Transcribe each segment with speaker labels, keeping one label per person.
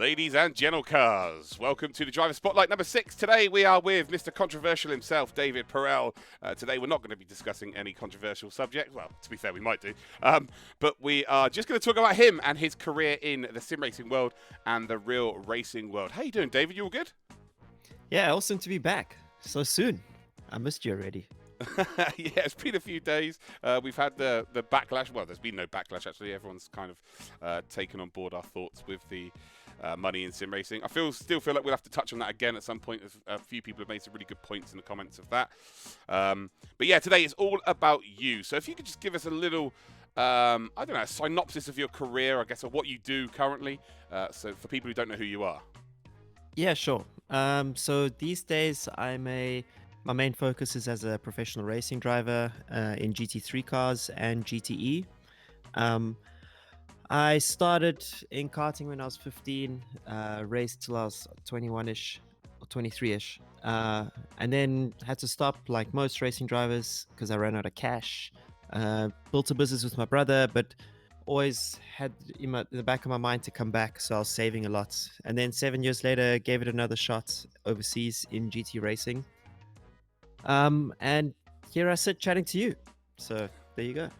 Speaker 1: Ladies and gentlecars, welcome to the Driver Spotlight number 6. Today we are with Mr. Controversial himself, David Perel. Today we're not going to be discussing any controversial subjects. Well, to be fair, we might do. But we are just going to talk about him and his career in the sim racing world and the real racing world. How you doing, David? You all good?
Speaker 2: Yeah, awesome to be back so soon. I missed you already.
Speaker 1: Yeah, it's been a few days. We've had the backlash. Well, there's been no backlash, actually. Everyone's kind of taken on board our thoughts with the money in sim racing. I still feel like we'll have to touch on that again at some point. A few people have made some really good points in the comments of that. But yeah, today is all about you. So if you could just give us a little, I don't know, a synopsis of your career, I guess, or what you do currently. So for people who don't know who you are.
Speaker 2: Yeah, sure. So these days, my main focus is as a professional racing driver in GT3 cars and GTE. I started in karting when I was 15, raced till I was 21-ish or 23-ish, and then had to stop like most racing drivers because I ran out of cash. Built a business with my brother, but always had in the back of my mind to come back, so I was saving a lot. And then 7 years later, gave it another shot overseas in GT racing. And here I sit chatting to you. So there you go.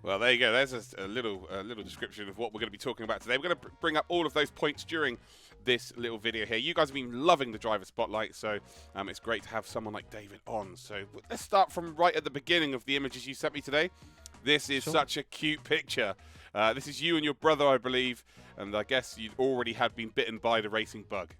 Speaker 1: Well, there you go. There's a little description of what we're going to be talking about today. We're going to bring up all of those points during this little video here. You guys have been loving the Driver Spotlight, so it's great to have someone like David on. So let's start from right at the beginning of the images you sent me today. This is such a cute picture. This is you and your brother, I believe, and I guess you'd already had been bitten by the racing bug.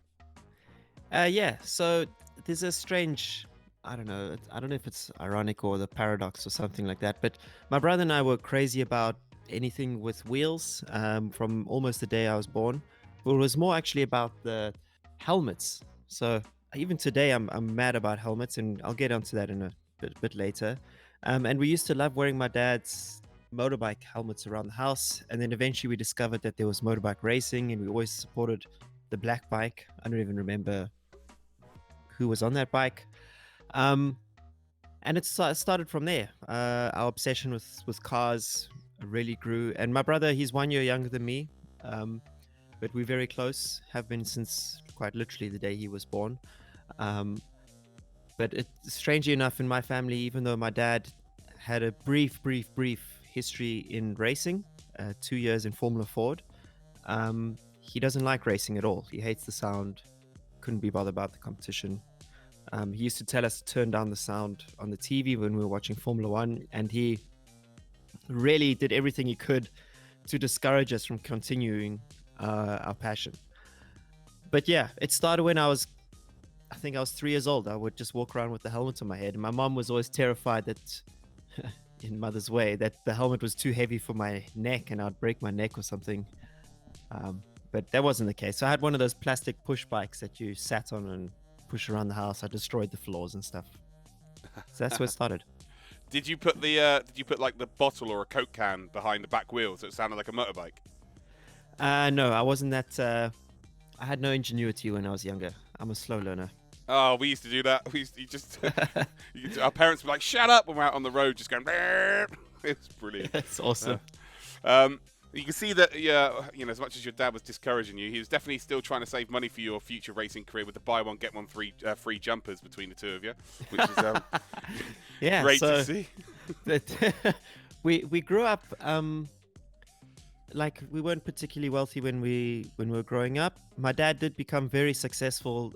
Speaker 2: Yeah, so there's a strange... I don't know if it's ironic or the paradox or something like that, but my brother and I were crazy about anything with wheels from almost the day I was born. But it was more actually about the helmets. So even today, I'm mad about helmets, and I'll get onto that in a bit later. And we used to love wearing my dad's motorbike helmets around the house, and then eventually we discovered that there was motorbike racing, and we always supported the black bike. I don't even remember who was on that bike. And it started from there. Our obsession with cars really grew. And my brother, he's 1 year younger than me, but we're very close, have been since quite literally the day he was born. But strangely enough, in my family, even though my dad had a brief history in racing, 2 years in Formula Ford, he doesn't like racing at all. He hates the sound, couldn't be bothered about the competition. He used to tell us to turn down the sound on the TV when we were watching Formula One, and he really did everything he could to discourage us from continuing our passion. But yeah, it started when I think I was 3 years old. I would just walk around with the helmet on my head, and my mom was always terrified that, in mother's way, that the helmet was too heavy for my neck and I'd break my neck or something. But that wasn't the case. So I had one of those plastic push bikes that you sat on and push around the house. I destroyed the floors and stuff. So that's where it started.
Speaker 1: Did you put like the bottle or a Coke can behind the back wheel so it sounded like a motorbike?
Speaker 2: No, I wasn't that. I had no ingenuity when I was younger. I'm a slow learner.
Speaker 1: Oh, we used to do that. Our parents were like, "Shut up!" when we're out on the road, just going. It was brilliant.
Speaker 2: That's awesome.
Speaker 1: You can see that, as much as your dad was discouraging you, he was definitely still trying to save money for your future racing career with the buy one get one free jumpers between the two of you, which is great to see.
Speaker 2: we grew up like we weren't particularly wealthy when we were growing up. My dad did become very successful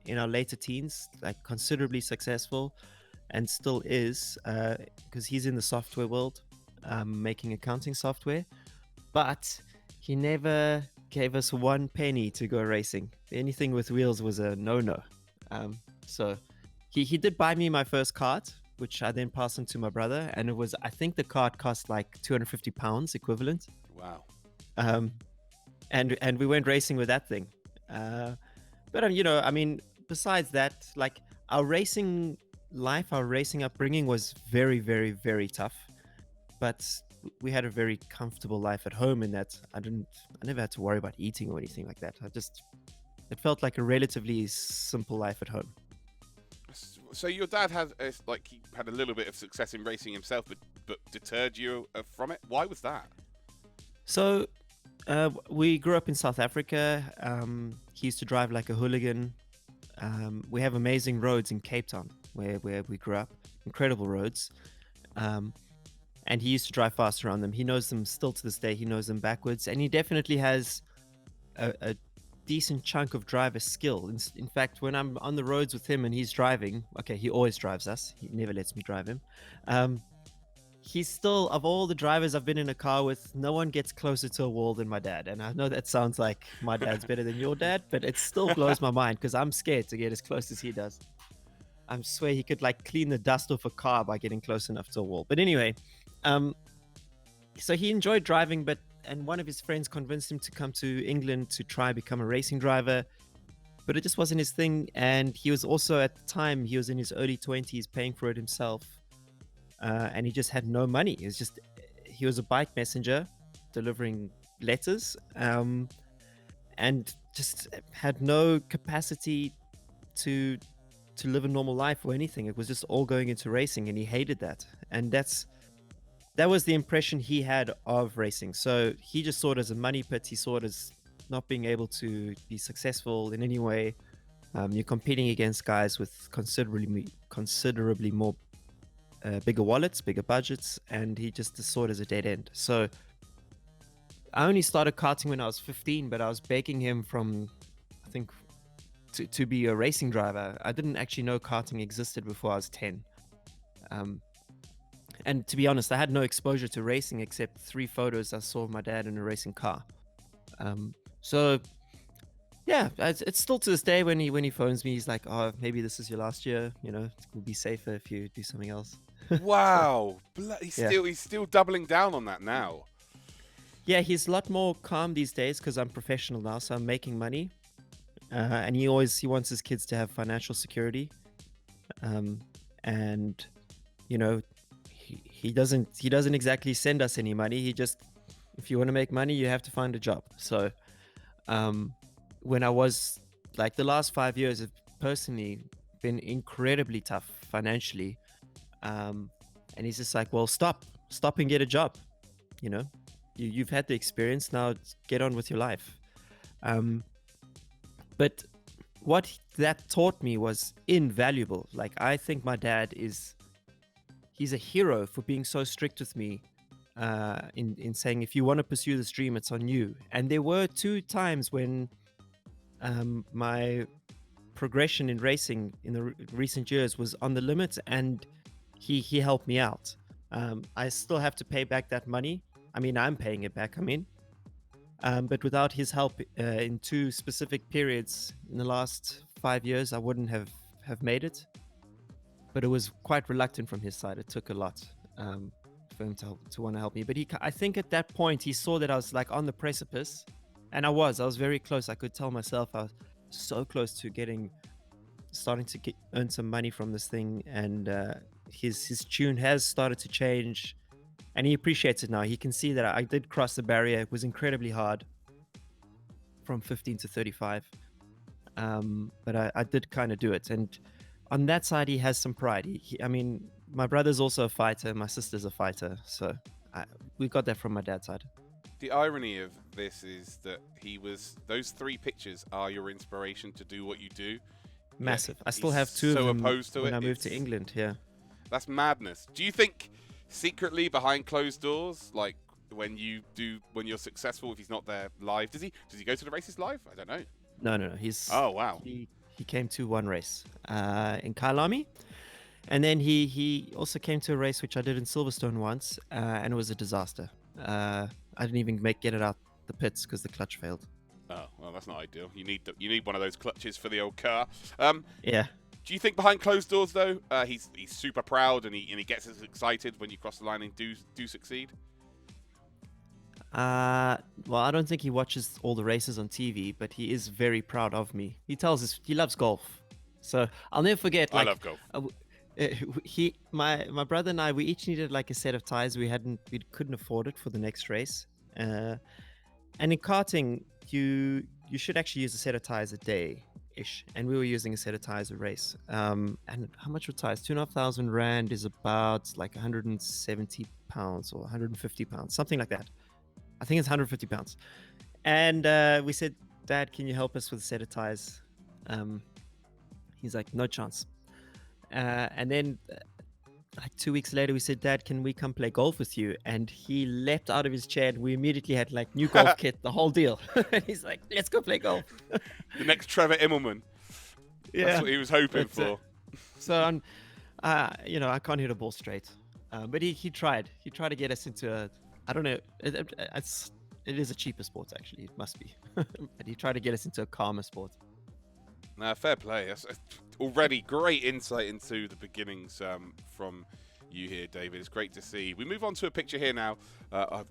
Speaker 2: in our later teens, like considerably successful, and still is because he's in the software world, making accounting software. But he never gave us 1 penny to go racing. Anything with wheels was a no-no. So he did buy me my first kart, which I then passed on to my brother. And I think the kart cost like £250 equivalent.
Speaker 1: Wow.
Speaker 2: And we went racing with that thing. But, besides that, like our racing life, our racing upbringing was very, very, very tough. But we had a very comfortable life at home in that I never had to worry about eating or anything like that. It felt like a relatively simple life at home.
Speaker 1: So your dad he had a little bit of success in racing himself, but deterred you from it. Why was that?
Speaker 2: So We grew up in South Africa. He used to drive like a hooligan. We have amazing roads in Cape Town where we grew up. Incredible roads. Um, and he used to drive fast around them. He knows them still to this day. He knows them backwards. And he definitely has a decent chunk of driver skill. In fact, when I'm on the roads with him and he's driving, okay, he always drives us. He never lets me drive him. He's still, of all the drivers I've been in a car with, no one gets closer to a wall than my dad. And I know that sounds like my dad's better than your dad, but it still blows my mind because I'm scared to get as close as he does. I swear he could like clean the dust off a car by getting close enough to a wall. But anyway, so he enjoyed driving, and one of his friends convinced him to come to England to try become a racing driver, but it just wasn't his thing. And he was also, at the time, he was in his early 20s paying for it himself. And he just had no money. He was a bike messenger delivering letters, and just had no capacity to live a normal life or anything. It was just all going into racing, and he hated that. And that was the impression he had of racing. So he just saw it as a money pit. He saw it as not being able to be successful in any way. You're competing against guys with considerably more bigger wallets, bigger budgets, and he just saw it as a dead end. So I only started karting when I was 15, but I was begging him from, I think, to be a racing driver. I didn't actually know karting existed before I was 10. And to be honest, I had no exposure to racing except 3 photos I saw of my dad in a racing car. So yeah, it's still to this day when he phones me, he's like, "Oh, maybe this is your last year. You know, it will be safer if you do something else."
Speaker 1: Wow. He's
Speaker 2: Yeah.
Speaker 1: still doubling down on that now.
Speaker 2: Yeah, he's a lot more calm these days because I'm professional now, so I'm making money. And he wants his kids to have financial security. And you know, he doesn't exactly send us any money. He just, if you want to make money, you have to find a job. So when I was like, the last 5 years have personally been incredibly tough financially. And he's just like, well, stop and get a job. You know, you've had the experience, now get on with your life. But what that taught me was invaluable. Like, I think my dad he's a hero for being so strict with me, in saying, if you want to pursue this dream, it's on you. And there were 2 times when my progression in racing in the recent years was on the limit, and he helped me out. I still have to pay back that money. I mean, I'm paying it back, but without his help in 2 specific periods in the last 5 years, I wouldn't have made it. But it was quite reluctant from his side. It took a lot for him to want to help me. But I think at that point he saw that I was like on the precipice, and I was very close. I could tell myself I was so close to starting to earn some money from this thing, and his tune has started to change, and he appreciates it now. He can see that I did cross the barrier. It was incredibly hard from 15 to 35, but I did kind of do it. And on that side, he has some pride. I mean, my brother's also a fighter. My sister's a fighter. So we got that from my dad's side.
Speaker 1: The irony of this is that those 3 pictures are your inspiration to do what you do.
Speaker 2: Massive.
Speaker 1: Yeah,
Speaker 2: I still have 2 of them
Speaker 1: opposed to
Speaker 2: when
Speaker 1: it.
Speaker 2: I moved to England. Yeah.
Speaker 1: That's madness. Do you think secretly behind closed doors, like when you're successful, if he's not there live, does he go to the races live? I don't know.
Speaker 2: No.
Speaker 1: Oh, wow.
Speaker 2: He came to 1 race in Kyalami, and then he also came to a race which I did in Silverstone once, and it was a disaster. I didn't even get it out the pits because the clutch failed.
Speaker 1: Oh, well, that's not ideal. You need one of those clutches for the old car.
Speaker 2: Yeah.
Speaker 1: Do you think behind closed doors though, he's super proud and he gets as excited when you cross the line and do succeed?
Speaker 2: Well, I don't think he watches all the races on TV, but he is very proud of me. He tells us he loves golf, so I'll never forget. Like,
Speaker 1: I love golf.
Speaker 2: My brother and I, we each needed like a set of tires. We couldn't afford it for the next race. And in karting, you should actually use a set of tires a day ish, and we were using a set of tires a race. And how much were tires? 2,500 rand is about like 170 pounds or 150 pounds, something like that. I think it's 150 pounds. And we said, Dad, can you help us with a set of tires? He's like, no chance. And then like 2 weeks later, we said, Dad, can we come play golf with you? And he leapt out of his chair, and we immediately had like new golf kit, the whole deal. And he's like, let's go play golf.
Speaker 1: The next Trevor Immelman.
Speaker 2: Yeah.
Speaker 1: That's what he was hoping for.
Speaker 2: So, I can't hit a ball straight. But he tried. He tried to get us into I don't know. It is a cheaper sport, actually. It must be. But he tried to get us into a calmer sport.
Speaker 1: Fair play. That's already great insight into the beginnings from you here, David. It's great to see. We move on to a picture here now. I'm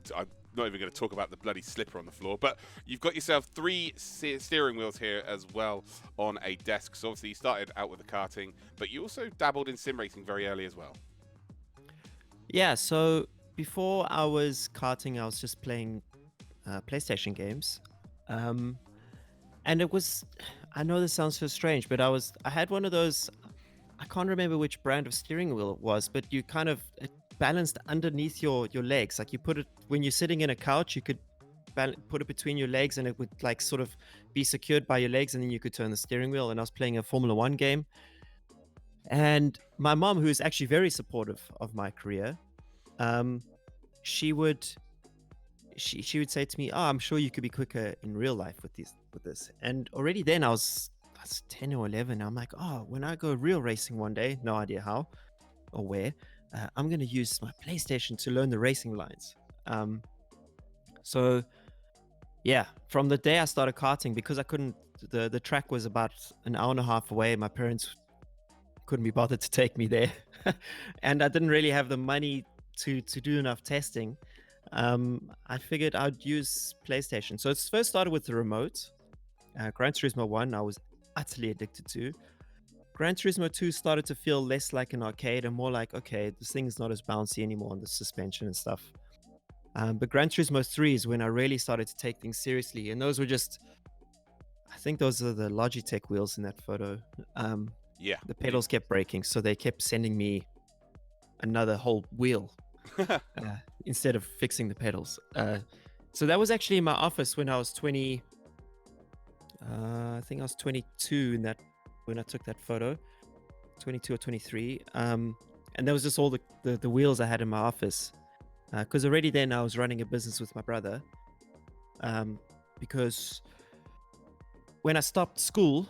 Speaker 1: not even going to talk about the bloody slipper on the floor, but you've got yourself 3 steering wheels here as well on a desk. So obviously you started out with the karting, but you also dabbled in sim racing very early as well.
Speaker 2: Yeah, so before I was karting, I was just playing PlayStation games. And it was, I know this sounds so strange, but I had one of those, I can't remember which brand of steering wheel it was, but you kind of, it balanced underneath your legs. Like you put it, when you're sitting in a couch, you could put it between your legs and it would like sort of be secured by your legs, and then you could turn the steering wheel. And I was playing a Formula One game. And my mom, who is actually very supportive of my career, she would say to me, "Oh, I'm sure you could be quicker in real life with this." And already then I was 10 or 11. I'm like, "Oh, when I go real racing one day, no idea how or where, I'm going to use my PlayStation to learn the racing lines." So yeah, from the day I started karting, because I couldn't, the track was about an hour and a half away. My parents couldn't be bothered to take me there. And I didn't really have the money to do enough testing. I figured I'd use PlayStation. So it first started with the remote. Gran Turismo 1, I was utterly addicted to. Gran Turismo 2 started to feel less like an arcade and more like, okay, this thing's not as bouncy anymore on the suspension and stuff. But Gran Turismo 3 is when I really started to take things seriously. And those were just, I think those are the Logitech wheels in that photo.
Speaker 1: Yeah.
Speaker 2: The pedals kept breaking, so they kept sending me another whole wheel instead of fixing the pedals. So that was actually in my office when I was 20. I think I was 22 when I took that photo, 22 or 23. And there was just all the wheels I had in my office. Because already then I was running a business with my brother. Because when I stopped school,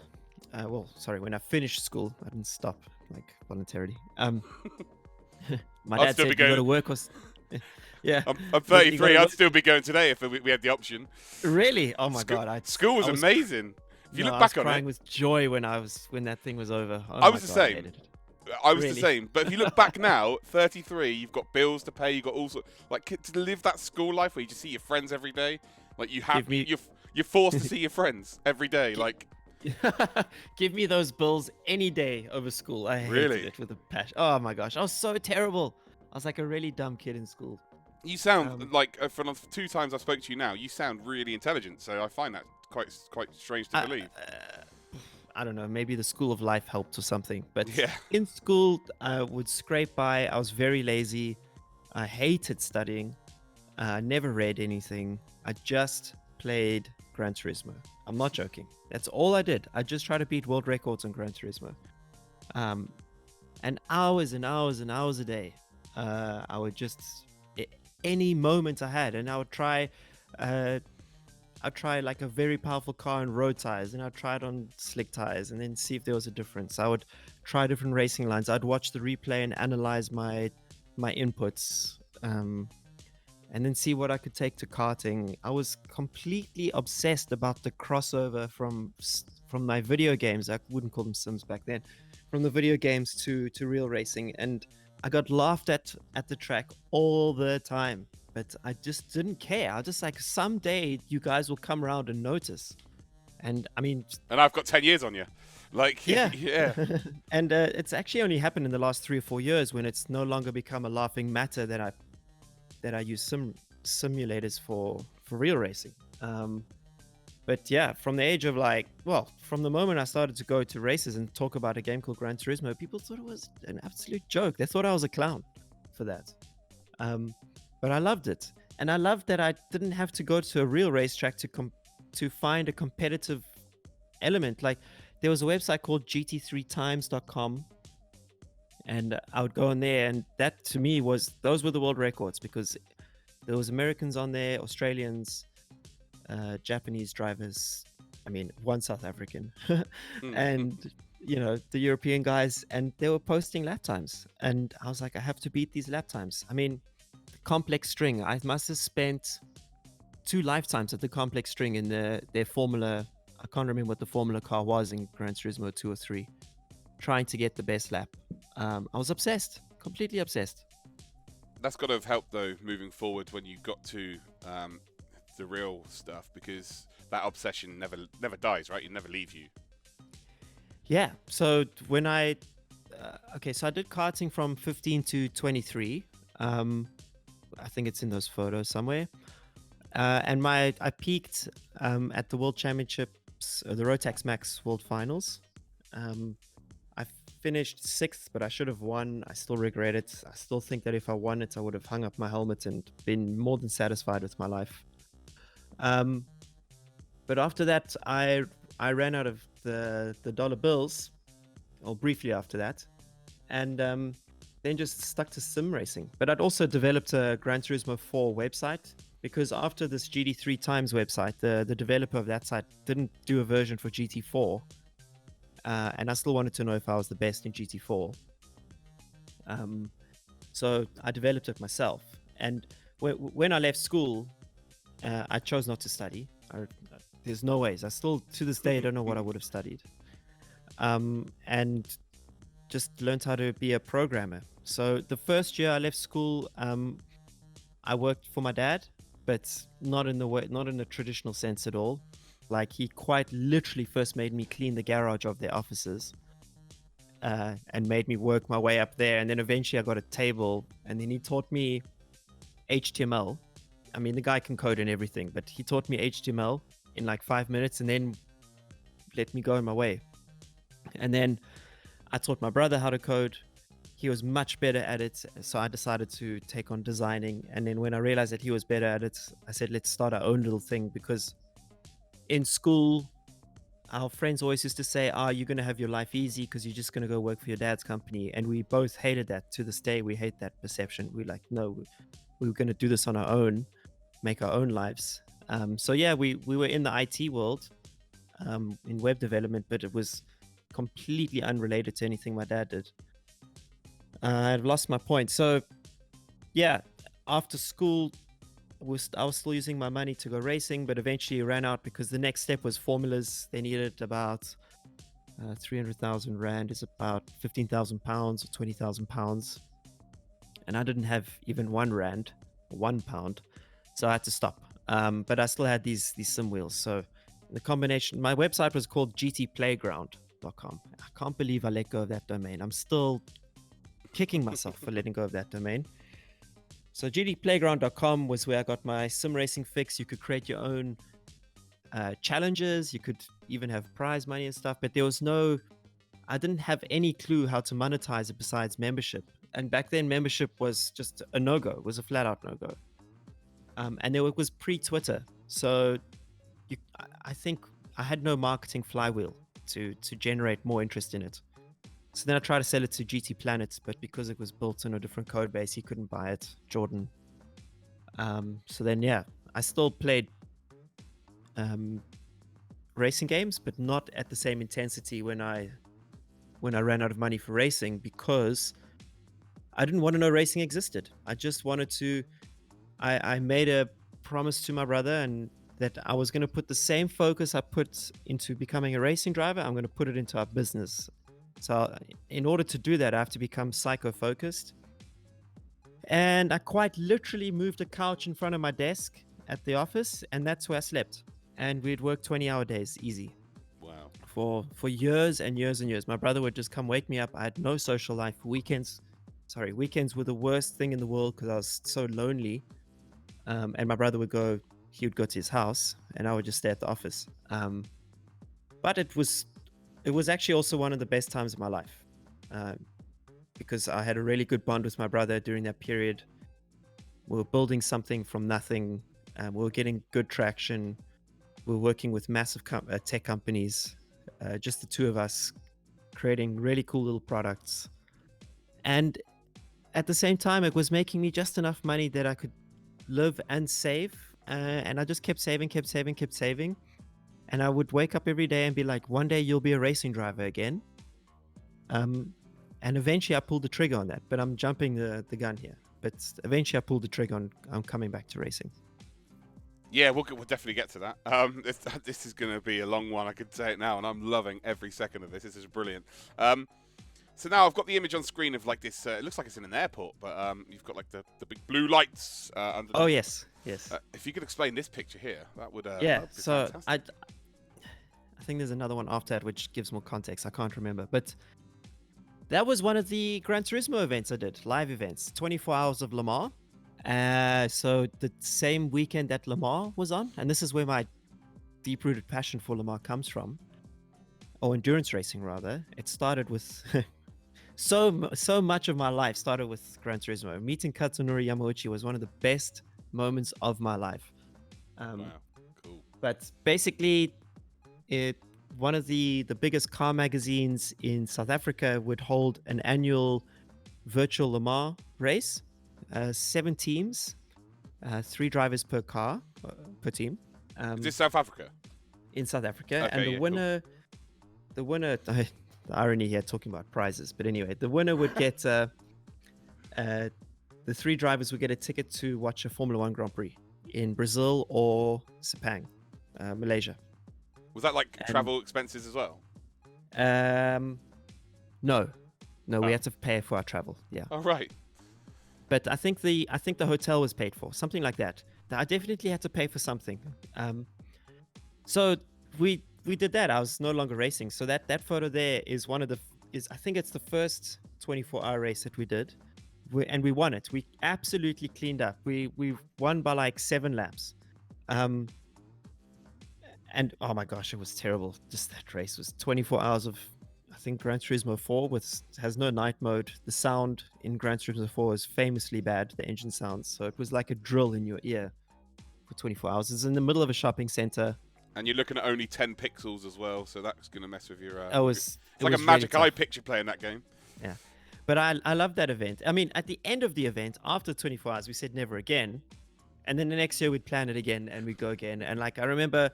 Speaker 2: when I finished school, I didn't stop like voluntarily. My dad said, "You got to work." Yeah,
Speaker 1: I'm 33. I'd still be going today if we had the option.
Speaker 2: Really? Oh my God!
Speaker 1: School was amazing. If you look back on it,
Speaker 2: I was crying with joy when that thing was over.
Speaker 1: I was the same. I was the same. But if you look back now, 33, you've got bills to pay. You've got all sorts, like, to live that school life where you just see your friends every day. Like you're forced to see your friends every day. Like.
Speaker 2: Give me those bills any day over school. I hated it with a passion. Oh my gosh, I was so terrible. I was like a really dumb kid in school.
Speaker 1: You sound like, for the 2 times I spoke to you now, you sound really intelligent. So I find that quite strange to believe.
Speaker 2: I don't know. Maybe the school of life helped or something. But
Speaker 1: yeah.
Speaker 2: In school, I would scrape by. I was very lazy. I hated studying. I never read anything. I just played Gran Turismo. I'm not joking. That's all I did. I just tried to beat world records on Gran Turismo. And hours and hours and hours a day. I would just, any moment I had, and I would try, I'd try like a very powerful car on road tires, and I'd try it on slick tires and then see if there was a difference. I would try different racing lines. I'd watch the replay and analyze my inputs. And then see what I could take to karting. I was completely obsessed about the crossover from my video games. I wouldn't call them sims back then. From the video games to real racing. And I got laughed at the track all the time. But I just didn't care. I was just like, someday you guys will come around and notice. And I mean...
Speaker 1: And I've got 10 years on you. Like, yeah.
Speaker 2: And it's actually only happened in the last 3 or 4 years when it's no longer become a laughing matter that I use simulators for real racing. But yeah, from the age of from the moment I started to go to races and talk about a game called Gran Turismo, people thought it was an absolute joke. They thought I was a clown for that. But I loved it. And I loved that I didn't have to go to a real racetrack to find a competitive element. Like, there was a website called gt3times.com, and I would go on there, and that to me those were the world records, because there was Americans on there, Australians, Japanese drivers, I mean, one South African, and the European guys, and they were posting lap times, and I was like, I have to beat these lap times. I mean, the complex string, I must have spent 2 lifetimes at the complex string in their Formula. I can't remember what the Formula car was in Gran Turismo 2 or 3, trying to get the best lap. I was obsessed, completely obsessed.
Speaker 1: That's got to have helped, though, moving forward when you got to the real stuff, because that obsession never dies, right? It never leave you.
Speaker 2: Yeah. So when I did karting from 15 to 23. I think it's in those photos somewhere. And I peaked at the World Championships, the Rotax Max World Finals. I finished 6th, but I should have won. I still regret it. I still think that if I won it, I would have hung up my helmet and been more than satisfied with my life. But after that, I ran out of the dollar bills, or briefly after that, and then just stuck to sim racing. But I'd also developed a Gran Turismo 4 website, because after this GT3 Times website, the developer of that site didn't do a version for GT4, and I still wanted to know if I was the best in GT4. So I developed it myself. And when I left school, I chose not to study. There's no ways. I still, to this day, don't know what I would have studied. And just learned how to be a programmer. So the first year I left school, I worked for my dad, but not in a traditional sense at all. Like, he quite literally first made me clean the garage of their offices, and made me work my way up there. And then eventually I got a table, and then he taught me HTML. I mean, the guy can code and everything, but he taught me HTML in like 5 minutes, and then let me go on my way. And then I taught my brother how to code. He was much better at it, so I decided to take on designing. And then when I realized that he was better at it, I said, let's start our own little thing. Because in school, our friends always used to say, you're going to have your life easy because you're just going to go work for your dad's company. And we both hated that. To this day, we hate that perception. We're like, no, we're going to do this on our own, make our own lives. So yeah, we were in the IT world, in web development, but it was completely unrelated to anything my dad did. I've lost my point. So yeah, after school, I was still using my money to go racing, but eventually ran out, because the next step was formulas. They needed about 300,000 Rand, is about 15,000 pounds or 20,000 pounds. And I didn't have even 1 Rand, 1 pound. So I had to stop. But I still had these sim wheels. So the combination, my website was called gtplayground.com. I can't believe I let go of that domain. I'm still kicking myself for letting go of that domain. So gtplayground.com was where I got my sim racing fix. You could create your own challenges. You could even have prize money and stuff. But I didn't have any clue how to monetize it besides membership. And back then, membership was just a no-go. It was a flat-out no-go. And it was pre-Twitter. So I think I had no marketing flywheel to generate more interest in it. So then I tried to sell it to GT Planet, but because it was built on a different code base, he couldn't buy it, Jordan. So then, yeah, I still played racing games, but not at the same intensity when I ran out of money for racing, because I didn't want to know racing existed. I just wanted to. I made a promise to my brother, and that I was going to put the same focus I put into becoming a racing driver, I'm going to put it into our business. So in order to do that, I have to become psycho-focused. And I quite literally moved a couch in front of my desk at the office, and that's where I slept. And we'd work 20-hour days, easy.
Speaker 1: Wow.
Speaker 2: For years and years and years. My brother would just come wake me up. I had no social life. Weekends were the worst thing in the world, because I was so lonely. And my brother he would go to his house, and I would just stay at the office. But it was actually also one of the best times of my life, because I had a really good bond with my brother during that period. We were building something from nothing. We were getting good traction. We were working with massive tech companies, just the two of us, creating really cool little products. And at the same time, it was making me just enough money that I could live and save. And I just kept saving. And I would wake up every day and be like, one day you'll be a racing driver again. And eventually I pulled the trigger on that, but I'm jumping the gun here. But eventually I pulled the trigger on coming back to racing.
Speaker 1: Yeah, we'll definitely get to that. This is going to be a long one, I could say it now, and I'm loving every second of this. This is brilliant. So now I've got the image on screen of like this. It looks like it's in an airport, but you've got like the big blue lights underneath.
Speaker 2: Oh, yes.
Speaker 1: If you could explain this picture here, that would
Speaker 2: yeah,
Speaker 1: that'd be
Speaker 2: so
Speaker 1: fantastic.
Speaker 2: I think there's another one after that which gives more context. I can't remember, but that was one of the Gran Turismo events I did, live events, 24 hours of Le Mans. So the same weekend that Le Mans was on, and this is where my deep-rooted passion for Le Mans comes from, or endurance racing rather. It started with so much of my life started with Gran Turismo. Meeting Katsunori Yamauchi was one of the best moments of my life.
Speaker 1: Wow, cool.
Speaker 2: But basically, one of the biggest car magazines in South Africa would hold an annual virtual Le Mans race. 7 teams, 3 drivers per car, per team.
Speaker 1: Is this South Africa?
Speaker 2: In South Africa.
Speaker 1: Okay,
Speaker 2: And the winner, the irony here talking about prizes, but anyway, the winner would get, the 3 drivers would get a ticket to watch a Formula 1 Grand Prix in Brazil or Sepang, Malaysia.
Speaker 1: Was that like travel expenses as well?
Speaker 2: No, we had to pay for our travel. Yeah.
Speaker 1: Oh, right.
Speaker 2: But I think the hotel was paid for, something like that. I definitely had to pay for something. So we did that. I was no longer racing. So that photo there is I think it's the first 24-hour race that we did, and we won it. We absolutely cleaned up. We won by like 7 laps. And oh my gosh, it was terrible. Just that race was 24 hours of, I think, Gran Turismo 4 has no night mode. The sound in Gran Turismo 4 is famously bad, the engine sounds. So it was like a drill in your ear for 24 hours. It's in the middle of a shopping center.
Speaker 1: And you're looking at only 10 pixels as well, so that's going to mess with your...
Speaker 2: It's
Speaker 1: like a magic eye picture playing that game.
Speaker 2: Yeah. But I love that event. I mean, at the end of the event, after 24 hours, we said never again. And then the next year we'd plan it again and we'd go again. And like, I remember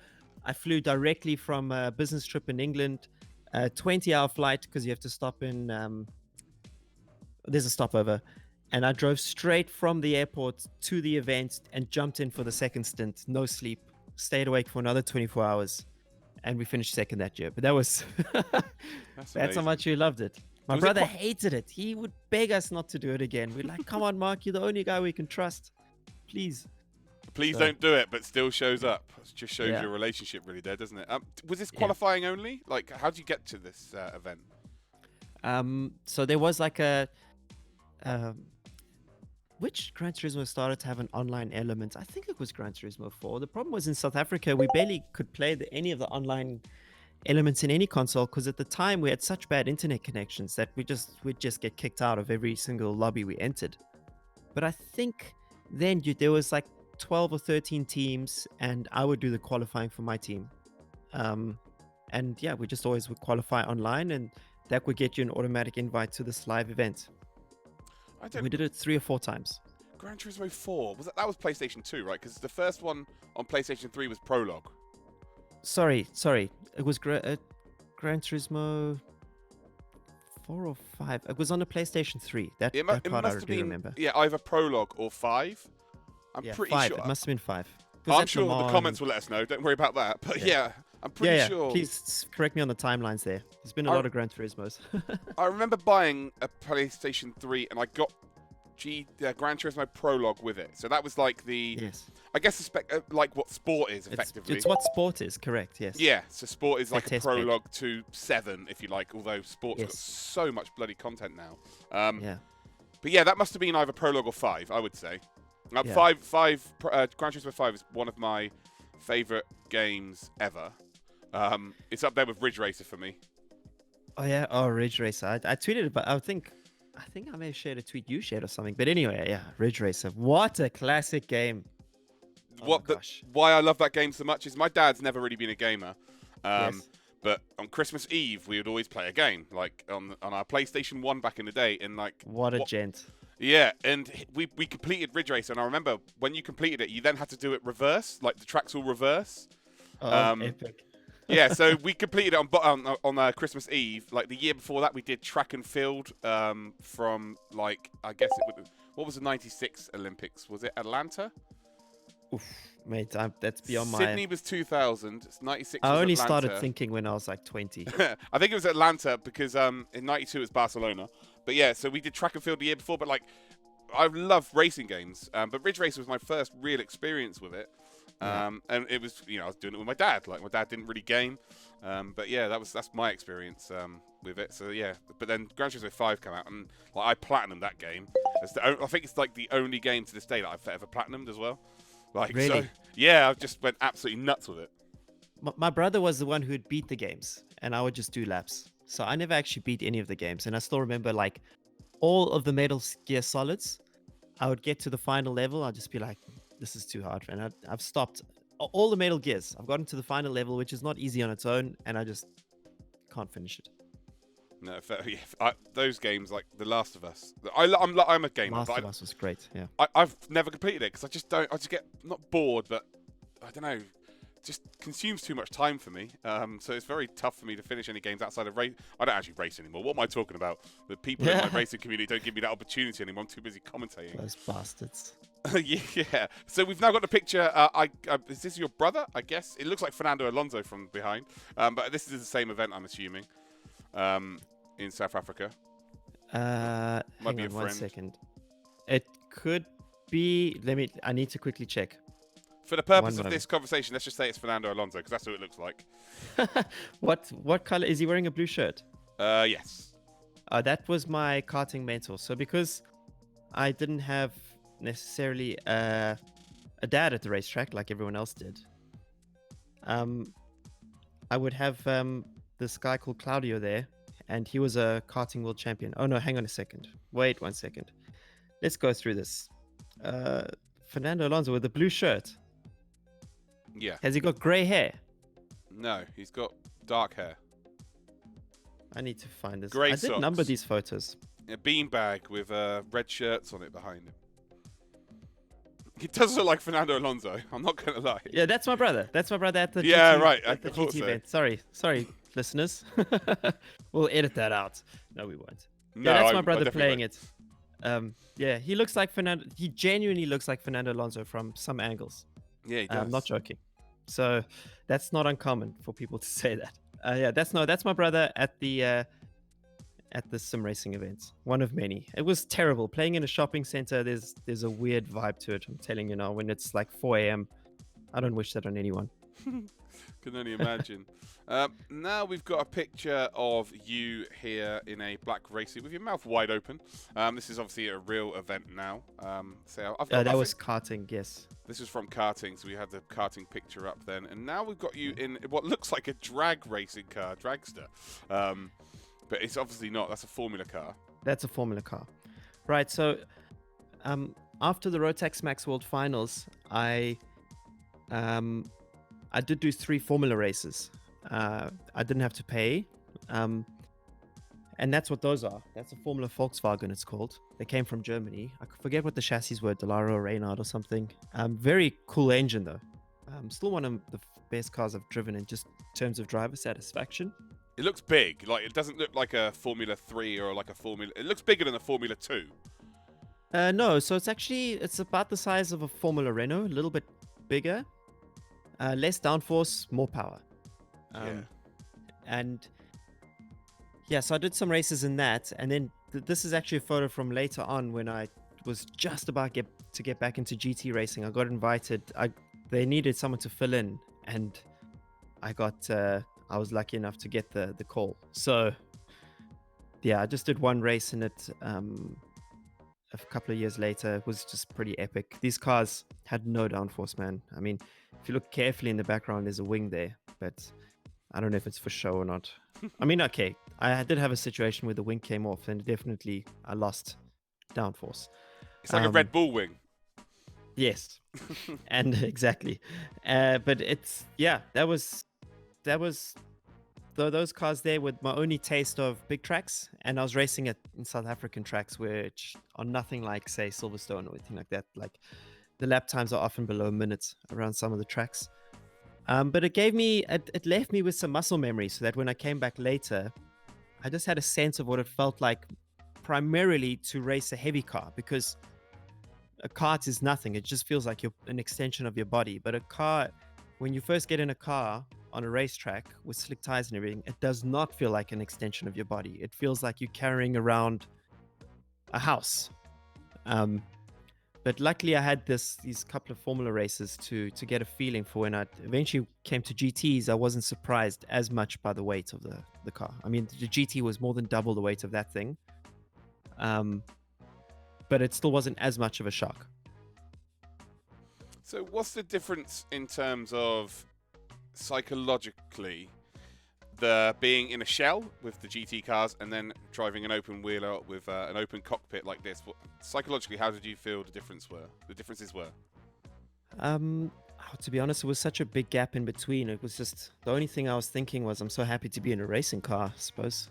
Speaker 2: I flew directly from a business trip in England, a 20-hour flight because you have to stop in, there's a stopover. And I drove straight from the airport to the event and jumped in for the second stint, no sleep, stayed awake for another 24 hours. And we finished second that year. But that was, that's how much we loved it. My brother hated it. He would beg us not to do it again. We're like, come on, Mark, you're the only guy we can trust. Please.
Speaker 1: Please don't do it, but still shows up. It just shows your relationship really there, doesn't it? Was this qualifying only? Like, how did you get to this event?
Speaker 2: So there was like which Gran Turismo started to have an online element? I think it was Gran Turismo 4. The problem was in South Africa, we barely could play any of the online elements in any console because at the time we had such bad internet connections that we'd just get kicked out of every single lobby we entered. But I think then there was like 12 or 13 teams, and I would do the qualifying for my team. And yeah, we just always would qualify online, and that would get you an automatic invite to this live event. We did it 3 or 4 times.
Speaker 1: Gran Turismo 4, that was PlayStation 2, right? Because the first one on PlayStation 3 was Prologue.
Speaker 2: Sorry. It was Gran Turismo 4 or 5. It was on the PlayStation 3. That part I do remember.
Speaker 1: Yeah, either Prologue or 5. I'm pretty
Speaker 2: 5.
Speaker 1: sure.
Speaker 2: It must have been 5.
Speaker 1: I'm sure the comments will let us know. Don't worry about that. But yeah I'm pretty sure.
Speaker 2: Please correct me on the timelines there. There's been a lot of Gran Turismos.
Speaker 1: I remember buying a PlayStation 3 and I got Gran Turismo Prologue with it. So that was like I guess like what Sport is effectively.
Speaker 2: It's what Sport is, correct? Yes.
Speaker 1: Yeah. So Sport is like a prologue to 7, if you like. Although Sport's got so much bloody content now. But yeah, that must have been either Prologue or 5, I would say. Gran Turismo 5 is one of my favorite games ever. It's up there with Ridge Racer for me.
Speaker 2: Oh yeah, Ridge Racer. I tweeted about. I think I think I may have shared a tweet you shared or something. But anyway, yeah, Ridge Racer. What a classic game. Oh my gosh.
Speaker 1: Why I love that game so much is my dad's never really been a gamer.
Speaker 2: Yes.
Speaker 1: But on Christmas Eve, we would always play a game, like on our PlayStation 1 back in the day. And like,
Speaker 2: What a gent.
Speaker 1: yeah, and we completed Ridge Racer, and I remember when you completed it, you then had to do it reverse, like the tracks all reverse.
Speaker 2: Oh, epic.
Speaker 1: Yeah, so we completed it on Christmas Eve. Like the year before that, we did track and field from like I guess it would. What was the '96 Olympics? Was it Atlanta?
Speaker 2: Oof, mate, that's beyond
Speaker 1: Sydney was 2000. 96.
Speaker 2: I
Speaker 1: was
Speaker 2: only
Speaker 1: Atlanta.
Speaker 2: started thinking when I was like 20.
Speaker 1: I think it was Atlanta because in '92 it was Barcelona. But yeah, so we did track and field the year before. But like, I love racing games. But Ridge Racer was my first real experience with it. And it was, I was doing it with my dad. Like my dad didn't really game, but yeah, that's my experience with it. So yeah, but then Gran Turismo 5 came out, and like I platinumed that game. I think it's like the only game to this day that I've ever platinumed as well. Like,
Speaker 2: Really?
Speaker 1: So yeah, I just went absolutely nuts with it.
Speaker 2: My brother was the one who'd beat the games, and I would just do laps. So I never actually beat any of the games, and I still remember like all of the Metal Gear Solids. I would get to the final level, I'd just be like, this is too hard, and I've stopped all the Metal Gears. I've gotten to the final level, which is not easy on its own, and I just can't finish it.
Speaker 1: No, those games like The Last of Us. I'm a gamer.
Speaker 2: Last of Us was great. Yeah.
Speaker 1: I've never completed it because I just get not bored, but I don't know. Just consumes too much time for me. So it's very tough for me to finish any games outside of race. I don't actually race anymore. What am I talking about? The people in my racing community don't give me that opportunity anymore. I'm too busy commentating.
Speaker 2: Those bastards.
Speaker 1: Yeah. So we've now got the picture. Is this your brother? I guess it looks like Fernando Alonso from behind. But this is the same event, I'm assuming, in South Africa.
Speaker 2: Hang
Speaker 1: be a
Speaker 2: on one
Speaker 1: friend.
Speaker 2: second. It could be. I need to quickly check.
Speaker 1: For the purpose
Speaker 2: One
Speaker 1: of this conversation, let's just say it's Fernando Alonso because that's who it looks like.
Speaker 2: What color is he wearing? A blue shirt.
Speaker 1: Yes.
Speaker 2: That was my karting mentor. So because I didn't have necessarily a dad at the racetrack like everyone else did, I would have this guy called Claudio there, and he was a karting world champion. Oh no, hang on a second. Wait 1 second. Let's go through this. Fernando Alonso with the blue shirt.
Speaker 1: Yeah.
Speaker 2: Has he got grey hair?
Speaker 1: No, he's got dark hair.
Speaker 2: I need to find this.
Speaker 1: Grey
Speaker 2: I did
Speaker 1: socks.
Speaker 2: number these photos.
Speaker 1: A beanbag with red shirts on it behind him. He does look like Fernando Alonso. I'm not gonna lie.
Speaker 2: Yeah, that's my brother. That's my brother at the
Speaker 1: Yeah,
Speaker 2: GT,
Speaker 1: right. I
Speaker 2: at the
Speaker 1: thought
Speaker 2: GT
Speaker 1: so.
Speaker 2: event. Sorry, listeners. We'll edit that out. No, we won't.
Speaker 1: No,
Speaker 2: Yeah, that's
Speaker 1: I
Speaker 2: my brother
Speaker 1: definitely
Speaker 2: playing it. Yeah, he looks like Fernando. He genuinely looks like Fernando Alonso from some angles.
Speaker 1: won't. Yeah, he does.
Speaker 2: I'm not joking. So that's not uncommon for people to say that. Yeah, that's my brother at the sim racing event. One of many. It was terrible playing in a shopping center. There's a weird vibe to it. I'm telling you now. When it's like 4 a.m., I don't wish that on anyone.
Speaker 1: Can only imagine. Now we've got a picture of you here in a black race suit with your mouth wide open. This is obviously a real event now. So I've got
Speaker 2: That was karting, yes.
Speaker 1: This is from karting, so we had the karting picture up then. And now we've got you in what looks like a drag racing car, dragster. But it's obviously not. That's a Formula car.
Speaker 2: That's a Formula car. Right, so after the Rotax Max World Finals, I did do 3 Formula races. I didn't have to pay. And that's what those are. That's a Formula Volkswagen, it's called. They came from Germany. I forget what the chassis were, Dallara or Reynard or something. Very cool engine, though. Still one of the best cars I've driven in just terms of driver satisfaction.
Speaker 1: It looks big. Like it doesn't look like a Formula 3 or like a Formula... It looks bigger than a Formula 2.
Speaker 2: No, so it's about the size of a Formula Renault, a little bit bigger. Less downforce, more power.
Speaker 1: Yeah.
Speaker 2: And yeah, so I did some races in that, and then this is actually a photo from later on when I was just about to get back into GT racing. I got invited. They needed someone to fill in, and I was lucky enough to get the call. So yeah, I just did one race in it. A couple of years later, it was just pretty epic. These cars had no downforce, man. I mean, if you look carefully in the background, there's a wing there, but I don't know if it's for show or not. I mean, okay, I did have a situation where the wing came off, and definitely I lost downforce.
Speaker 1: It's like a Red Bull wing.
Speaker 2: Yes, and exactly. But it's that was those cars there were my only taste of big tracks, and I was racing it in South African tracks, which are nothing like, say, Silverstone or anything like that. Like the lap times are often below minutes around some of the tracks. But it left me with some muscle memory, so that when I came back later, I just had a sense of what it felt like, primarily to race a heavy car, because a kart is nothing. It just feels like you're an extension of your body. But a car, when you first get in a car on a racetrack with slick tires and everything, it does not feel like an extension of your body. It feels like you're carrying around a house. But luckily I had these couple of Formula races to get a feeling for. When I eventually came to GTs, I wasn't surprised as much by the weight of the car. I mean, the GT was more than double the weight of that thing. But it still wasn't as much of a shock.
Speaker 1: So what's the difference in terms of psychologically, the being in a shell with the GT cars and then driving an open wheeler with an open cockpit like this? Psychologically, how did you feel the differences were?
Speaker 2: To be honest, it was such a big gap in between. It was just, the only thing I was thinking was, I'm so happy to be in a racing car, I suppose.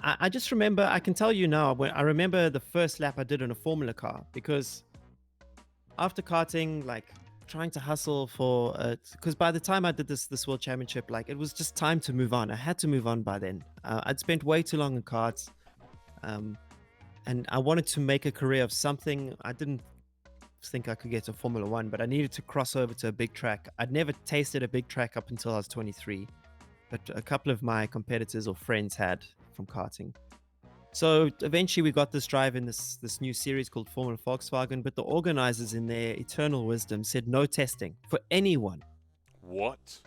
Speaker 2: I just remember, I can tell you now, when I remember the first lap I did in a Formula car, because after karting, like trying to hustle for, because by the time I did this World Championship, like it was just time to move on. I had to move on by then. I'd spent way too long in karts, and I wanted to make a career of something. I didn't think I could get to Formula One, but I needed to cross over to a big track. I'd never tasted a big track up until I was 23, but a couple of my competitors or friends had from karting. So eventually we got this drive in this new series called Formula Volkswagen, but the organizers in their eternal wisdom said no testing for anyone.
Speaker 1: What?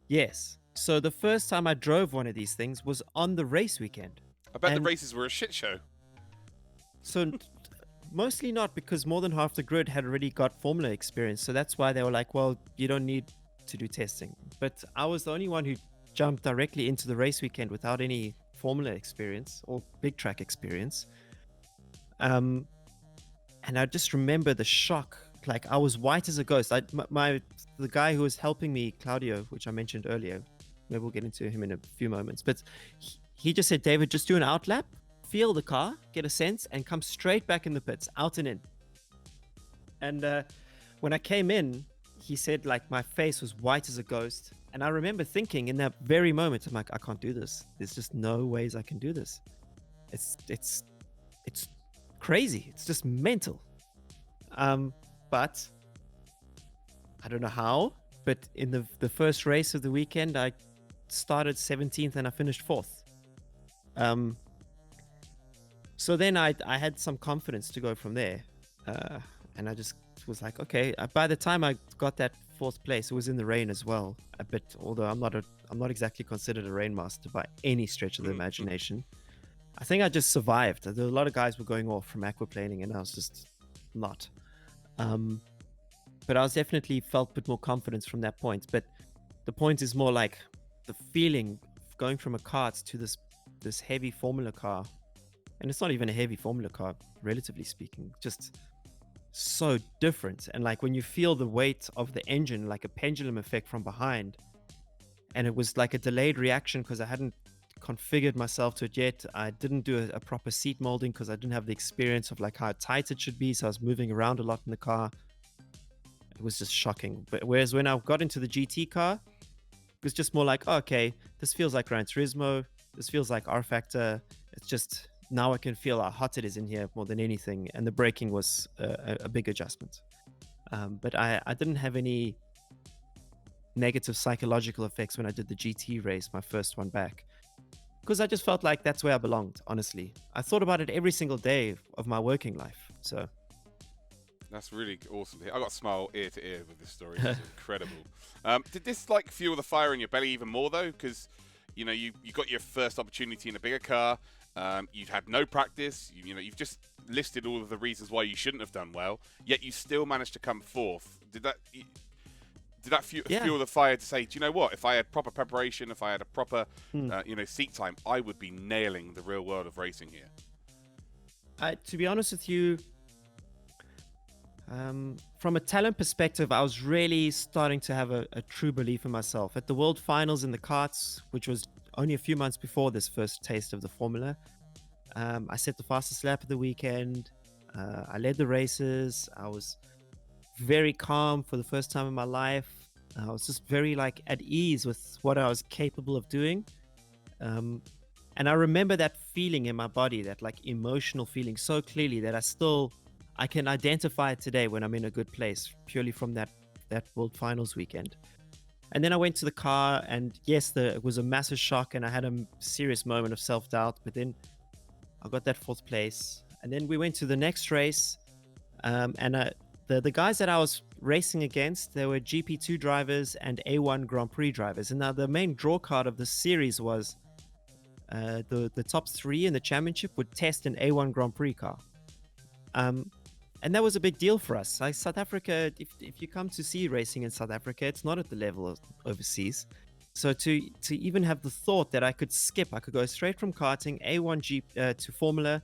Speaker 2: Yes. So the first time I drove one of these things was on the race weekend.
Speaker 1: I bet the races were a shit show.
Speaker 2: So mostly not, because more than half the grid had already got Formula experience. So that's why they were like, well, you don't need to do testing. But I was the only one who jumped directly into the race weekend without any Formula experience or big track experience. And I just remember the shock. Like, I was white as a ghost. The guy who was helping me, Claudio, which I mentioned earlier, maybe we'll get into him in a few moments, but he just said, David, just do an outlap, feel the car, get a sense, and come straight back in the pits, out and in. And when I came in, he said, like, my face was white as a ghost. And I remember thinking in that very moment, I'm like, I can't do this. There's just no ways I can do this. It's crazy. It's just mental. But I don't know how, but in the first race of the weekend, I started 17th and I finished 4th. So then I had some confidence to go from there. And I just was like, okay. By the time I got that 4th place, it was in the rain as well. Although I'm not exactly considered a rain master by any stretch of the imagination. I think I just survived. There were a lot of guys were going off from aquaplaning, and I was just not. But I was definitely felt a bit more confidence from that point. But the point is more like the feeling of going from a kart to this heavy Formula car, and it's not even a heavy Formula car, relatively speaking, just so different. And like when you feel the weight of the engine, like a pendulum effect from behind, and it was like a delayed reaction because I hadn't configured myself to it yet. I didn't do a proper seat molding because I didn't have the experience of like how tight it should be, so I was moving around a lot in the car. It was just shocking. But whereas when I got into the GT car, it was just more like, oh, okay, this feels like Gran Turismo, this feels like R Factor. It's just, now I can feel how hot it is in here more than anything. And the braking was a big adjustment. But I didn't have any negative psychological effects when I did the GT race, my first one back, because I just felt like that's where I belonged, honestly. I thought about it every single day of my working life. So
Speaker 1: that's really awesome. I got a smile ear to ear with this story. It's incredible. Did this like fuel the fire in your belly even more though? Because you got your first opportunity in a bigger car. You've had no practice. You've just listed all of the reasons why you shouldn't have done well. Yet you still managed to come 4th. Did Did that
Speaker 2: Yeah.
Speaker 1: fuel the fire to say, do you know what? If I had proper preparation, if I had a proper,
Speaker 2: Hmm.
Speaker 1: seat time, I would be nailing the real world of racing here.
Speaker 2: To be honest with you, from a talent perspective, I was really starting to have a true belief in myself. At the World Finals in the karts, which was only a few months before this first taste of the Formula, I set the fastest lap of the weekend. I led the races. I was very calm for the first time in my life. I was just very at ease with what I was capable of doing. And I remember that feeling in my body, that emotional feeling so clearly that I can identify it today when I'm in a good place, purely from that World Finals weekend. And then I went to the car, and yes, it was a massive shock, and I had a serious moment of self-doubt. But then I got that 4th place, and then we went to the next race, and the guys that I was racing against, they were GP2 drivers and A1 Grand Prix drivers. And now the main draw card of the series was the top 3 in the championship would test an A1 Grand Prix car. And that was a big deal for us. South Africa, if you come to see racing in South Africa, it's not at the level of overseas. So to even have the thought that I could go straight from karting A1 to Formula,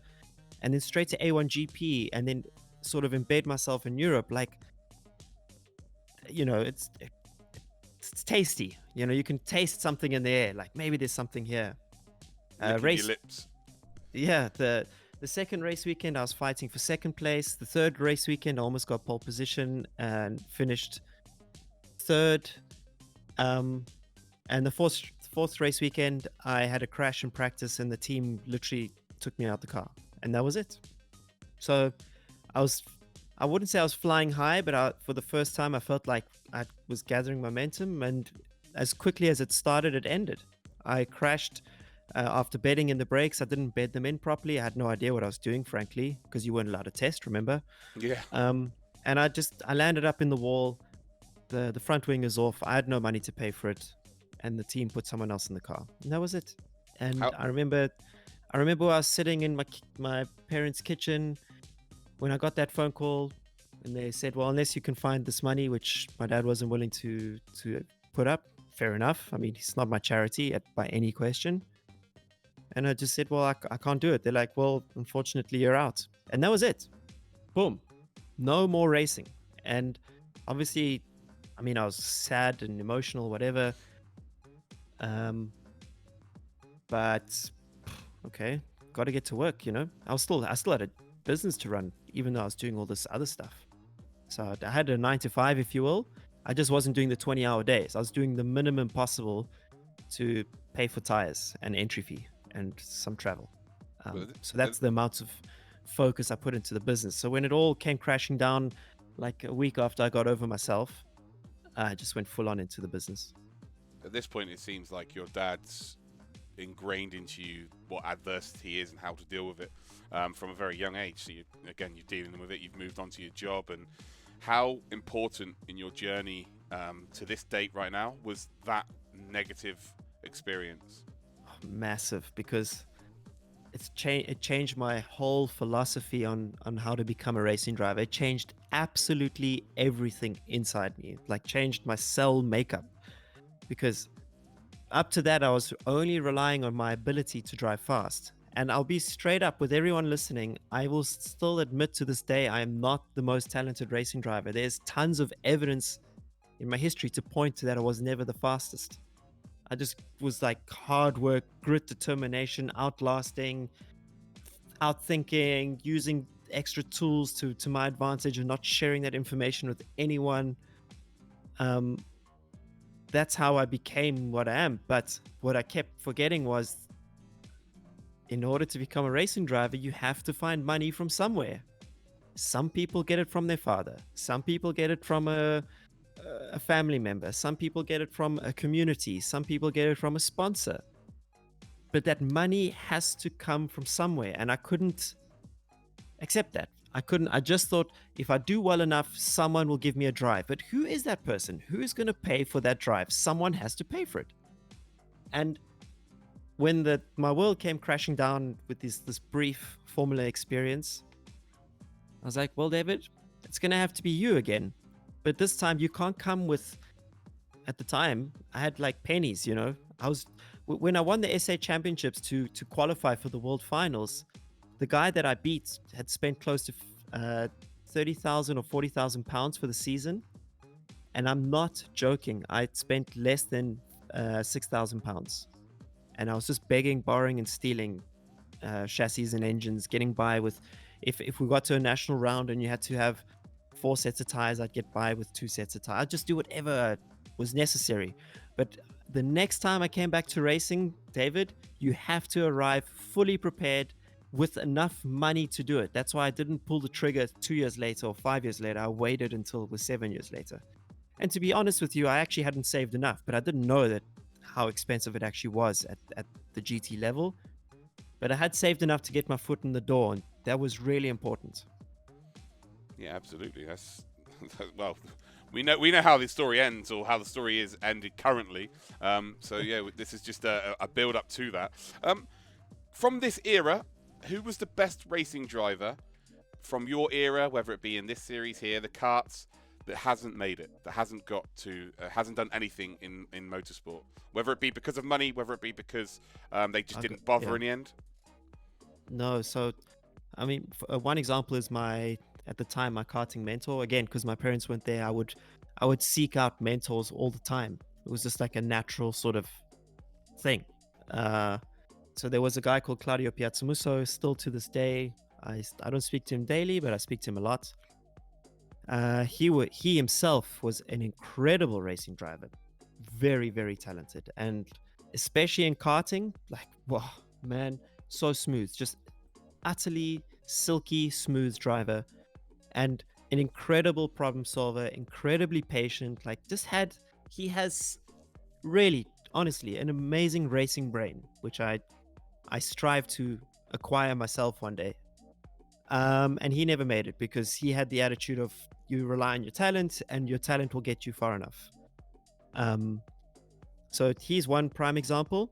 Speaker 2: and then straight to A1 GP, and then sort of embed myself in Europe, it's tasty. You can taste something in the air. Maybe there's something here.
Speaker 1: Licking your lips.
Speaker 2: Yeah, the second race weekend, I was fighting for 2nd place. The 3rd race weekend, I almost got pole position and finished 3rd. And the fourth race weekend, I had a crash in practice, and the team literally took me out the car, and that was it. So I wouldn't say I was flying high, but for the first time, I felt like I was gathering momentum, and as quickly as it started, it ended. I crashed after bedding in the brakes. I didn't bed them in properly. I had no idea what I was doing, frankly, because you weren't allowed to test, remember?
Speaker 1: Yeah.
Speaker 2: And I landed up in the wall. The front wing is off. I had no money to pay for it, and the team put someone else in the car, and that was it. And I remember I was sitting in my parents' kitchen when I got that phone call, and they said, well, unless you can find this money, which my dad wasn't willing to put up, fair enough. I mean, it's not my charity by any question. And I just said, well, I can't do it. They're like, well, unfortunately, you're out. And that was it. Boom. No more racing. And obviously, I mean, I was sad and emotional, whatever. But okay, got to get to work, I still had a business to run, even though I was doing all this other stuff. So I had a 9 to 5, if you will. I just wasn't doing the 20-hour days. I was doing the minimum possible to pay for tires and entry fee and some travel. So that's the amount of focus I put into the business. So when it all came crashing down, like a week after I got over myself, I just went full on into the business.
Speaker 1: At this point, it seems like your dad's ingrained into you what adversity is and how to deal with it from a very young age. So you're dealing with it. You've moved on to your job. And how important in your journey to this date right now was that negative experience?
Speaker 2: Massive, because it changed my whole philosophy on how to become a racing driver. It changed absolutely everything inside me. Changed my cell makeup, because up to that I was only relying on my ability to drive fast. And I'll be straight up with everyone listening, I will still admit to this day I am not the most talented racing driver. There's tons of evidence in my history to point to that I was never the fastest. I just was hard work, grit, determination, outlasting, outthinking, using extra tools to my advantage, and not sharing that information with anyone. That's how I became what I am. But what I kept forgetting was, in order to become a racing driver, you have to find money from somewhere. Some people get it from their father. Some people get it from a family member. Some people get it from a community. Some people get it from a sponsor. But that money has to come from somewhere, and I couldn't accept that. I just thought, if I do well enough, someone will give me a drive. But who is that person? Who is going to pay for that drive? Someone has to pay for it. And when my world came crashing down with this brief Formula experience, I was like, well, David, it's going to have to be you again. But this time you can't come with at the time, I had like pennies, you know. When I won the SA championships to qualify for the world finals, the guy that I beat had spent close to 30,000 or 40,000 pounds for the season. And I'm not joking. I'd spent less than 6,000 pounds. And I was just begging, borrowing, and stealing chassis and engines, getting by with. If we got to a national round and you had to have 4 sets of tires, I'd get by with 2 sets of tires. I'd just do whatever was necessary. But the next time I came back to racing, David, you have to arrive fully prepared with enough money to do it. That's why I didn't pull the trigger 2 years later or 5 years later. I waited until it was 7 years later. And to be honest with you, I actually hadn't saved enough, but I didn't know that how expensive it actually was at the GT level. But I had saved enough to get my foot in the door, and that was really important.
Speaker 1: Yeah, absolutely. That's well, we know how the story ends, or how the story is ended currently. So yeah, this is just a build up to that. From this era, who was the best racing driver from your era, whether it be in this series here, the karts, that hasn't made it, that hasn't got to, hasn't done anything in motorsport, whether it be because of money, whether it be because they just didn't bother in the end?
Speaker 2: No, so I mean, one example is at the time, my karting mentor. Again, because my parents weren't there, I would seek out mentors all the time. It was just like a natural sort of thing. So there was a guy called Claudio Piazzamuso. Still to this day, I don't speak to him daily, but I speak to him a lot. He himself was an incredible racing driver, very, very talented, and especially in karting, like, wow, man, so smooth, just utterly silky smooth driver, and an incredible problem solver, incredibly patient. Like, he has really, honestly, an amazing racing brain, which I strive to acquire myself one day. And he never made it because he had the attitude of, you rely on your talent and your talent will get you far enough. So he's one prime example.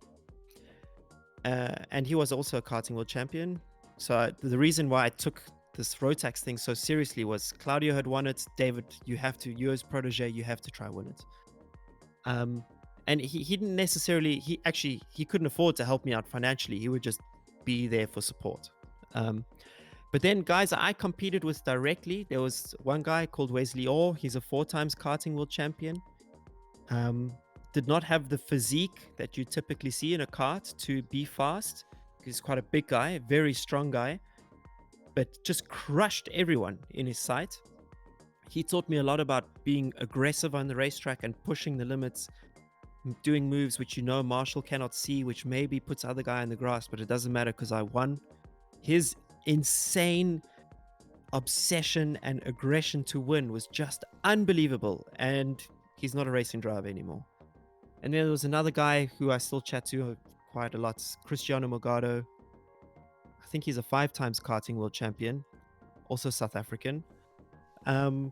Speaker 2: And he was also a karting world champion. So the reason why I took this Rotax thing so seriously was Claudio had won it. David, you're his protege, you have to try win it. And he didn't necessarily, he couldn't afford to help me out financially. He would just be there for support. But then guys I competed with directly, there was one guy called Wesley Orr. He's a 4 times karting world champion. Did not have the physique that you typically see in a kart to be fast. He's quite a big guy, very strong guy, but just crushed everyone in his sight. He taught me a lot about being aggressive on the racetrack and pushing the limits, doing moves which Marshall cannot see, which maybe puts other guy in the grass, but it doesn't matter because I won. His insane obsession and aggression to win was just unbelievable, and he's not a racing driver anymore. And then there was another guy who I still chat to quite a lot, Christiana Megara. I think he's a 5 times karting world champion, also South African. And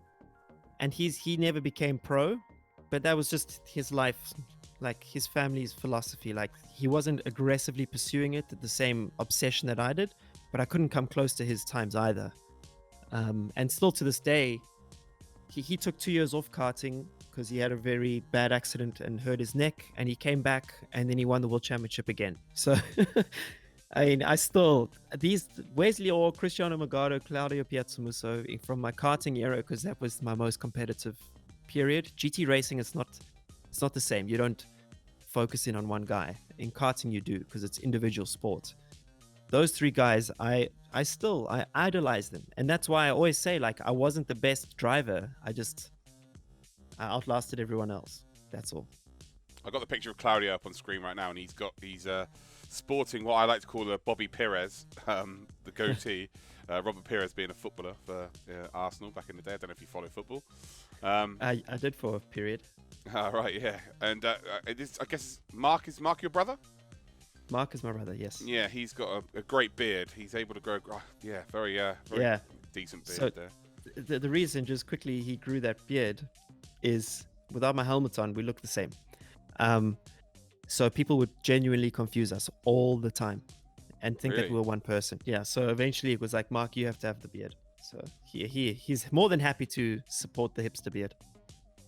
Speaker 2: he never became pro, but that was just his life, like his family's philosophy. Like, he wasn't aggressively pursuing it, the same obsession that I did, but I couldn't come close to his times either. And still to this day, he took 2 years off karting because he had a very bad accident and hurt his neck, and he came back and then he won the world championship again. So I mean, these Wesley Orr, Christiana Megara, Claudio Piazzamuso from my karting era, because that was my most competitive period. GT racing is not the same. You don't focus in on one guy. In karting you do, because it's individual sport. Those 3 guys, I idolize them, and that's why I always say, like, I wasn't the best driver. I outlasted everyone else. That's all.
Speaker 1: I got the picture of Claudio up on screen right now, and he's sporting what I like to call a Bobby Perez, the goatee. Robert Perez being a footballer for Arsenal back in the day. I don't know if you follow football.
Speaker 2: I did for a period.
Speaker 1: Right, yeah. And I guess Mark is Mark your brother?
Speaker 2: Mark is my brother, yes.
Speaker 1: Yeah, he's got a great beard. He's able to grow, very decent beard
Speaker 2: so
Speaker 1: there.
Speaker 2: The reason, just quickly, he grew that beard is, without my helmet on, we look the same. So people would genuinely confuse us all the time and think that we were one person. Yeah, so eventually it was like, Mark, you have to have the beard. So he's more than happy to support the hipster beard.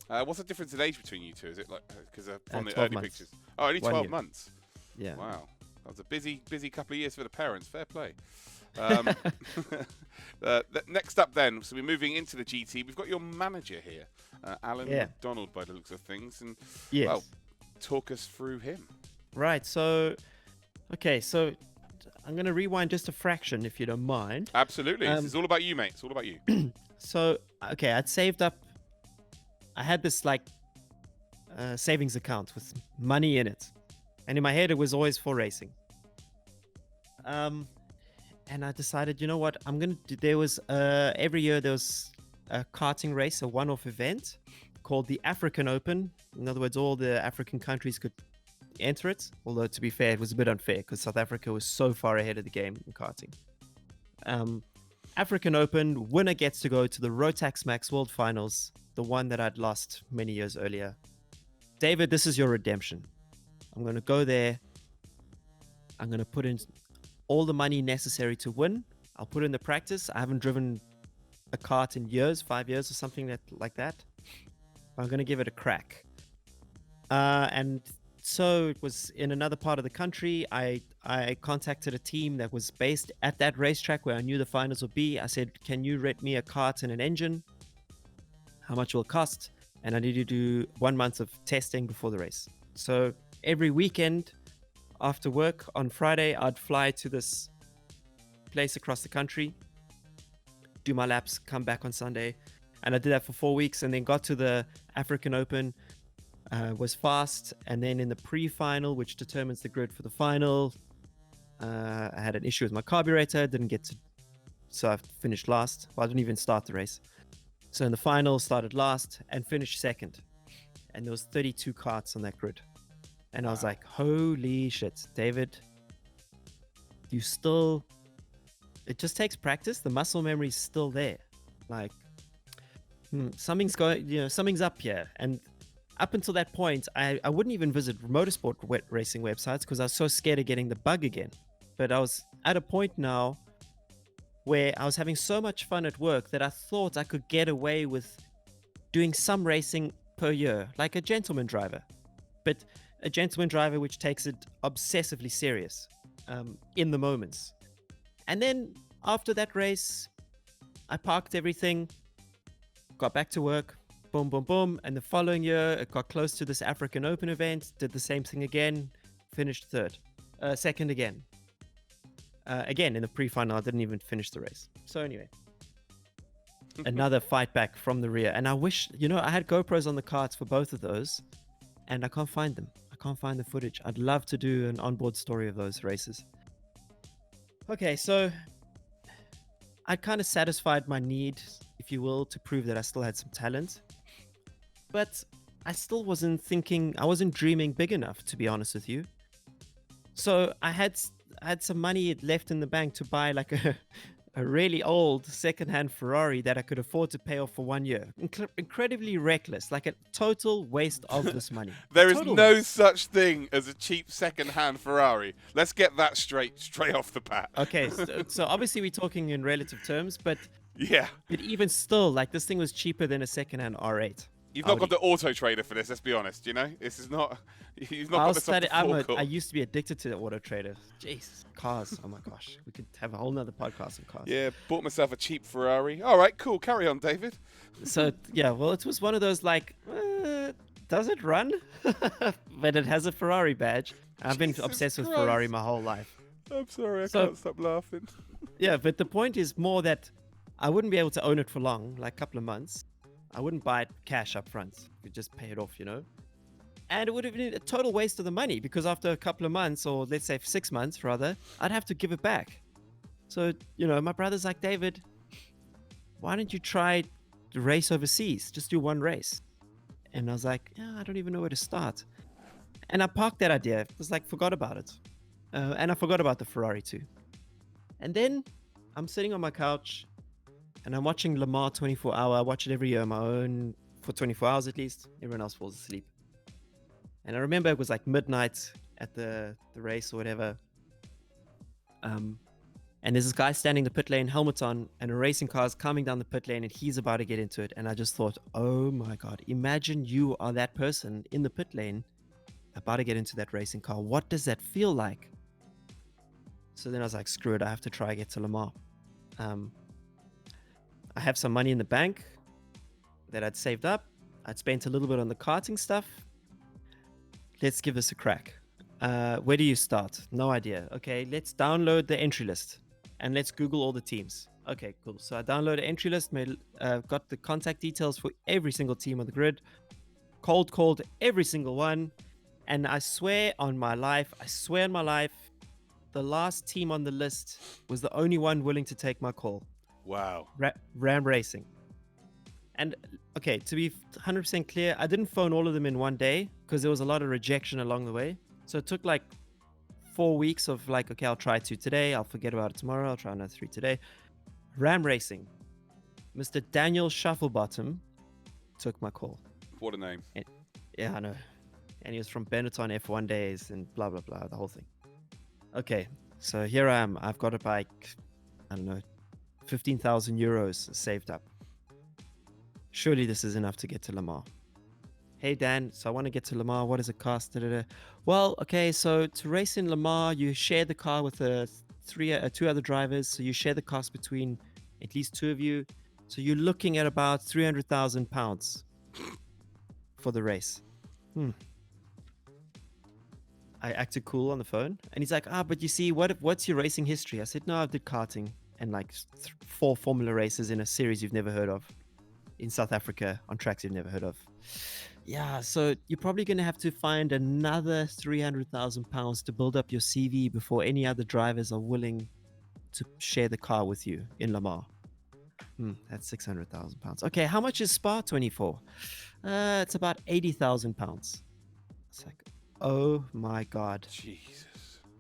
Speaker 1: What's the difference in age between you two? Is it like because from the
Speaker 2: 12
Speaker 1: early
Speaker 2: months.
Speaker 1: pictures? Oh, only
Speaker 2: 1
Speaker 1: 12
Speaker 2: year.
Speaker 1: months.
Speaker 2: Yeah.
Speaker 1: Wow, that was a busy couple of years for the parents. Fair play. Um, next up, then, so we're moving into the GT. We've got your manager here, Alan
Speaker 2: Yeah.
Speaker 1: McDonald, by the looks of things, and
Speaker 2: Yes.
Speaker 1: well, talk us through him.
Speaker 2: Right. So, okay. So, I'm gonna rewind just a fraction, if you don't mind.
Speaker 1: Absolutely, this is all about you, mate. It's all about you.
Speaker 2: So, okay, I'd saved up. I had this like savings account with money in it, and in my head it was always for racing. And I decided, you know what, I'm gonna do. There was every year there was a karting race, a one-off event called the African Open. In other words, all the African countries could enter it. Although to be fair, it was a bit unfair because South Africa was so far ahead of the game in karting. African Open winner gets to go to the Rotax Max World Finals, the one that I'd lost many years earlier. David, this is your redemption. I'm going to go there. I'm going to put in all the money necessary to win. I'll put in the practice. I haven't driven a kart in years, 5 years or something like that. I'm going to give it a crack. And so it was in another part of the country. I contacted a team that was based at that racetrack where I knew the finals would be. I said, can you rent me a kart and an engine? How much will it cost? And I need to do 1 month of testing before the race. So every weekend after work on Friday, I'd fly to this place across the country, do my laps, come back on Sunday. And I did that for 4 weeks and then got to the African Open. Was fast, and then in the pre-final, which determines the grid for the final, I had an issue with my carburetor, didn't get to, so I finished last. Well, I didn't even start the race. So in the final, started last and finished second, and there was 32 karts on that grid, and I was like, holy shit, David, you still, it just takes practice. The muscle memory is still there. Like, something's going, something's up here. And up until that point, I wouldn't even visit motorsport racing websites because I was so scared of getting the bug again. But I was at a point now where I was having so much fun at work that I thought I could get away with doing some racing per year, like a gentleman driver. But a gentleman driver which takes it obsessively serious in the moments. And then after that race, I parked everything, got back to work, boom, boom, boom. And the following year, it got close to this African Open event, did the same thing again, finished second again. Again, in the pre-final, I didn't even finish the race. So anyway, another fight back from the rear. And I wish, I had GoPros on the karts for both of those, and I can't find them. I can't find the footage. I'd love to do an onboard story of those races. Okay, so I kind of satisfied my need, if you will, to prove that I still had some talent. But I still wasn't dreaming big enough, to be honest with you. So I had some money left in the bank to buy like a really old secondhand Ferrari that I could afford to pay off for 1 year. Incredibly reckless, like a total waste of this money.
Speaker 1: There is no such thing as a cheap secondhand Ferrari. Let's get that straight off the bat.
Speaker 2: Okay, so obviously we're talking in relative terms, but
Speaker 1: yeah.
Speaker 2: But even still, like this thing was cheaper than a secondhand R8.
Speaker 1: You've not got the Auto Trader for this, let's be honest, This is not... You've not got this off the forecourt.
Speaker 2: I used to be addicted to the Auto Trader. Jesus, cars. Oh my gosh. We could have a whole nother podcast on cars.
Speaker 1: Yeah, bought myself a cheap Ferrari. All right, cool. Carry on, David.
Speaker 2: So, yeah, well, it was one of those like, does it run? But it has a Ferrari badge. I've been obsessed with Ferrari my whole life.
Speaker 1: I'm sorry, I can't stop laughing.
Speaker 2: Yeah, but the point is more that I wouldn't be able to own it for long, like a couple of months. I wouldn't buy it cash up front. You'd just pay it off, And it would have been a total waste of the money because after a couple of months, or let's say 6 months rather, I'd have to give it back. So, my brother's like, David, why don't you try to race overseas? Just do one race. And I was like, I don't even know where to start. And I parked that idea. It was like, forgot about it. And I forgot about the Ferrari too. And then I'm sitting on my couch and I'm watching Le Mans 24 hour. I watch it every year on my own for 24 hours at least. Everyone else falls asleep. And I remember it was like midnight at the race or whatever. And there's this guy standing in the pit lane, helmet on, and a racing car is coming down the pit lane, and he's about to get into it. And I just thought, oh my God, imagine you are that person in the pit lane about to get into that racing car. What does that feel like? So then I was like, screw it, I have to try get to Le Mans. I have some money in the bank that I'd saved up. I'd spent a little bit on the karting stuff. Let's give this a crack. Where do you start? No idea. Okay, let's download the entry list and let's Google all the teams. Okay, cool. So I downloaded entry list, got the contact details for every single team on the grid, called every single one. And I swear on my life, the last team on the list was the only one willing to take my call.
Speaker 1: Wow.
Speaker 2: Ram Racing. And okay, to be 100% clear, I didn't phone all of them in one day because there was a lot of rejection along the way. So it took like 4 weeks of like, okay, I'll try 2 today. I'll forget about it tomorrow. I'll try another 3 today. Ram Racing. Mr. Daniel Shufflebottom took my call.
Speaker 1: What a name.
Speaker 2: Yeah, I know. And he was from Benetton F1 days and blah, blah, blah, the whole thing. Okay, so here I am. I've got about, I don't know, 15,000 euros saved up. Surely this is enough to get to Le Mans. Hey Dan, so I want to get to Le Mans. What does it cost? Well, okay, so to race in Le Mans, you share the car with 2 other drivers. So you share the cost between at least 2 of you. So you're looking at about £300,000 for the race. I acted cool on the phone, and he's like, but you see, what's your racing history? I said, no, I did karting and like 4 Formula races in a series you've never heard of in South Africa on tracks you've never heard of. Yeah, so you're probably going to have to find another £300,000 to build up your CV before any other drivers are willing to share the car with you in Le Mans. That's £600,000. Okay, how much is Spa 24? It's about £80,000. It's like, oh my God.
Speaker 1: Jesus.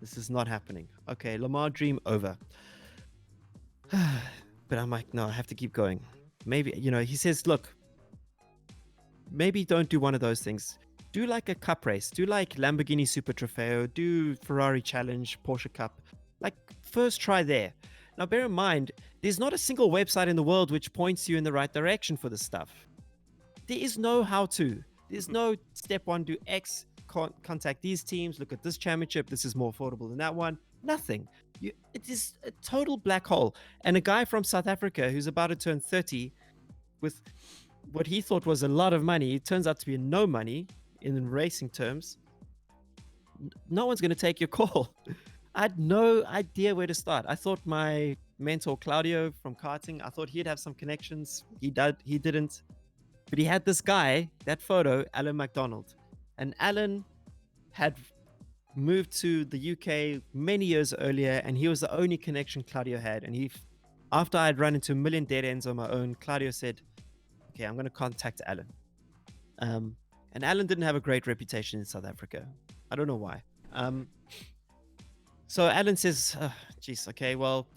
Speaker 2: This is not happening. Okay, Le Mans dream over. But I'm like, no, I have to keep going. Maybe, he says, look, maybe don't do one of those things. Do like a cup race. Do like Lamborghini Super Trofeo. Do Ferrari Challenge, Porsche Cup. Like, first try there. Now, bear in mind, there's not a single website in the world which points you in the right direction for this stuff. There is no how-to. There's no step 1, do X, contact these teams, look at this championship, this is more affordable than that one. Nothing. It is a total black hole. And a guy from South Africa who's about to turn 30 with what he thought was a lot of money, it turns out to be no money in racing terms. No one's going to take your call. I had no idea where to start. I thought my mentor Claudio from karting, I thought he'd have some connections. He didn't. But he had this guy, that photo, Alan McDonald. And Alan had moved to the UK many years earlier, and he was the only connection Claudio had. And after I had run into a million dead ends on my own, Claudio said, okay, I'm going to contact Alan. And Alan didn't have a great reputation in South Africa. I don't know why. So Alan says, geez, okay, well,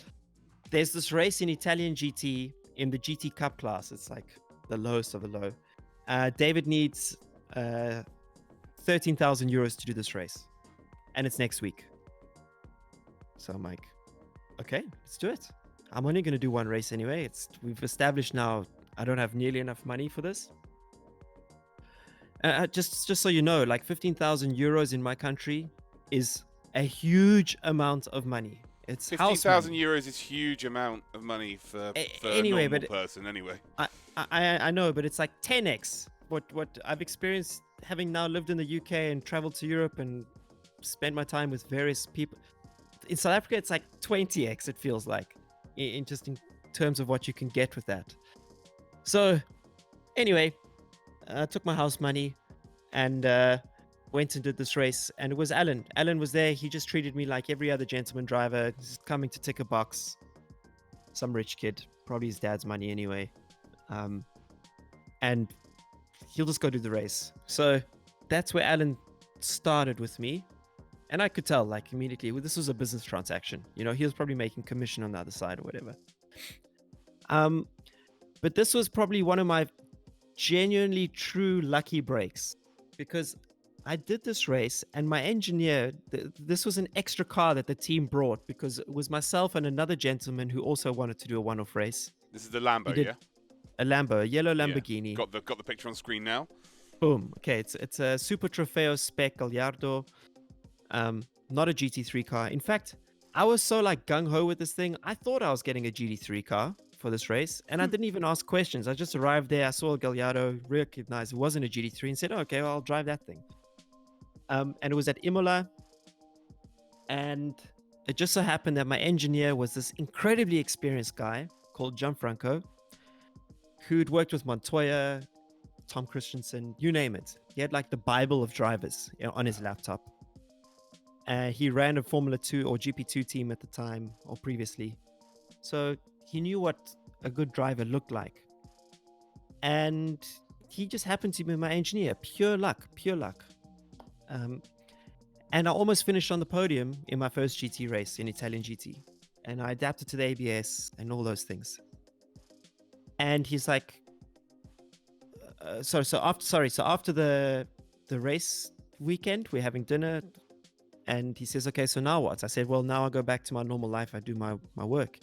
Speaker 2: there's this race in Italian GT in the GT Cup class. It's like the lowest of the low. David needs 13,000 euros to do this race. And it's next week. So I'm like, okay, let's do it. I'm only going to do one race anyway. We've established now I don't have nearly enough money for this. Just so you know, like 15,000 euros in my country is a huge amount of money. It's
Speaker 1: 50,000 euros is huge amount of money for
Speaker 2: anyway,
Speaker 1: a normal person anyway.
Speaker 2: I know, but it's like 10x what I've experienced having now lived in the UK and traveled to Europe and spent my time with various people. In South Africa, it's like 20x, it feels like, in terms of what you can get with that. So anyway, I took my house money and went and did this race, and it was Alan. Alan was there. He just treated me like every other gentleman driver, just coming to tick a box. Some rich kid, probably his dad's money anyway. And he'll just go do the race. So that's where Alan started with me. And I could tell, like, immediately, well, this was a business transaction. You know, he was probably making commission on the other side or whatever. But this was probably one of my genuinely true lucky breaks, because I did this race, and my engineer, this was an extra car that the team brought because it was myself and another gentleman who also wanted to do a one-off race.
Speaker 1: This is the
Speaker 2: He
Speaker 1: Lambo,
Speaker 2: did
Speaker 1: yeah?
Speaker 2: a Lambo, a yellow
Speaker 1: Yeah.
Speaker 2: Lamborghini.
Speaker 1: Got the picture on screen now.
Speaker 2: Boom. Okay, it's a Super Trofeo Spec Gallardo. Not a GT3 car. In fact, I was so like gung-ho with this thing, I thought I was getting a GT3 car for this race, and I didn't even ask questions. I just arrived there, I saw a Gallardo, recognized it wasn't a GT3, and said, okay, well, I'll drive that thing. And it was at Imola, and it just so happened that my engineer was this incredibly experienced guy called Gianfranco, who'd worked with Montoya, Tom Christensen, you name it. He had like the Bible of drivers, on his laptop. He ran a Formula 2 or GP2 team at the time or previously. So he knew what a good driver looked like. And he just happened to be my engineer. Pure luck, pure luck. And I almost finished on the podium in my first GT race in Italian GT. And I adapted to the ABS and all those things. And he's like, so after the race weekend, we're having dinner. And he says, okay, so now what? I said, well, now I go back to my normal life. I do my work.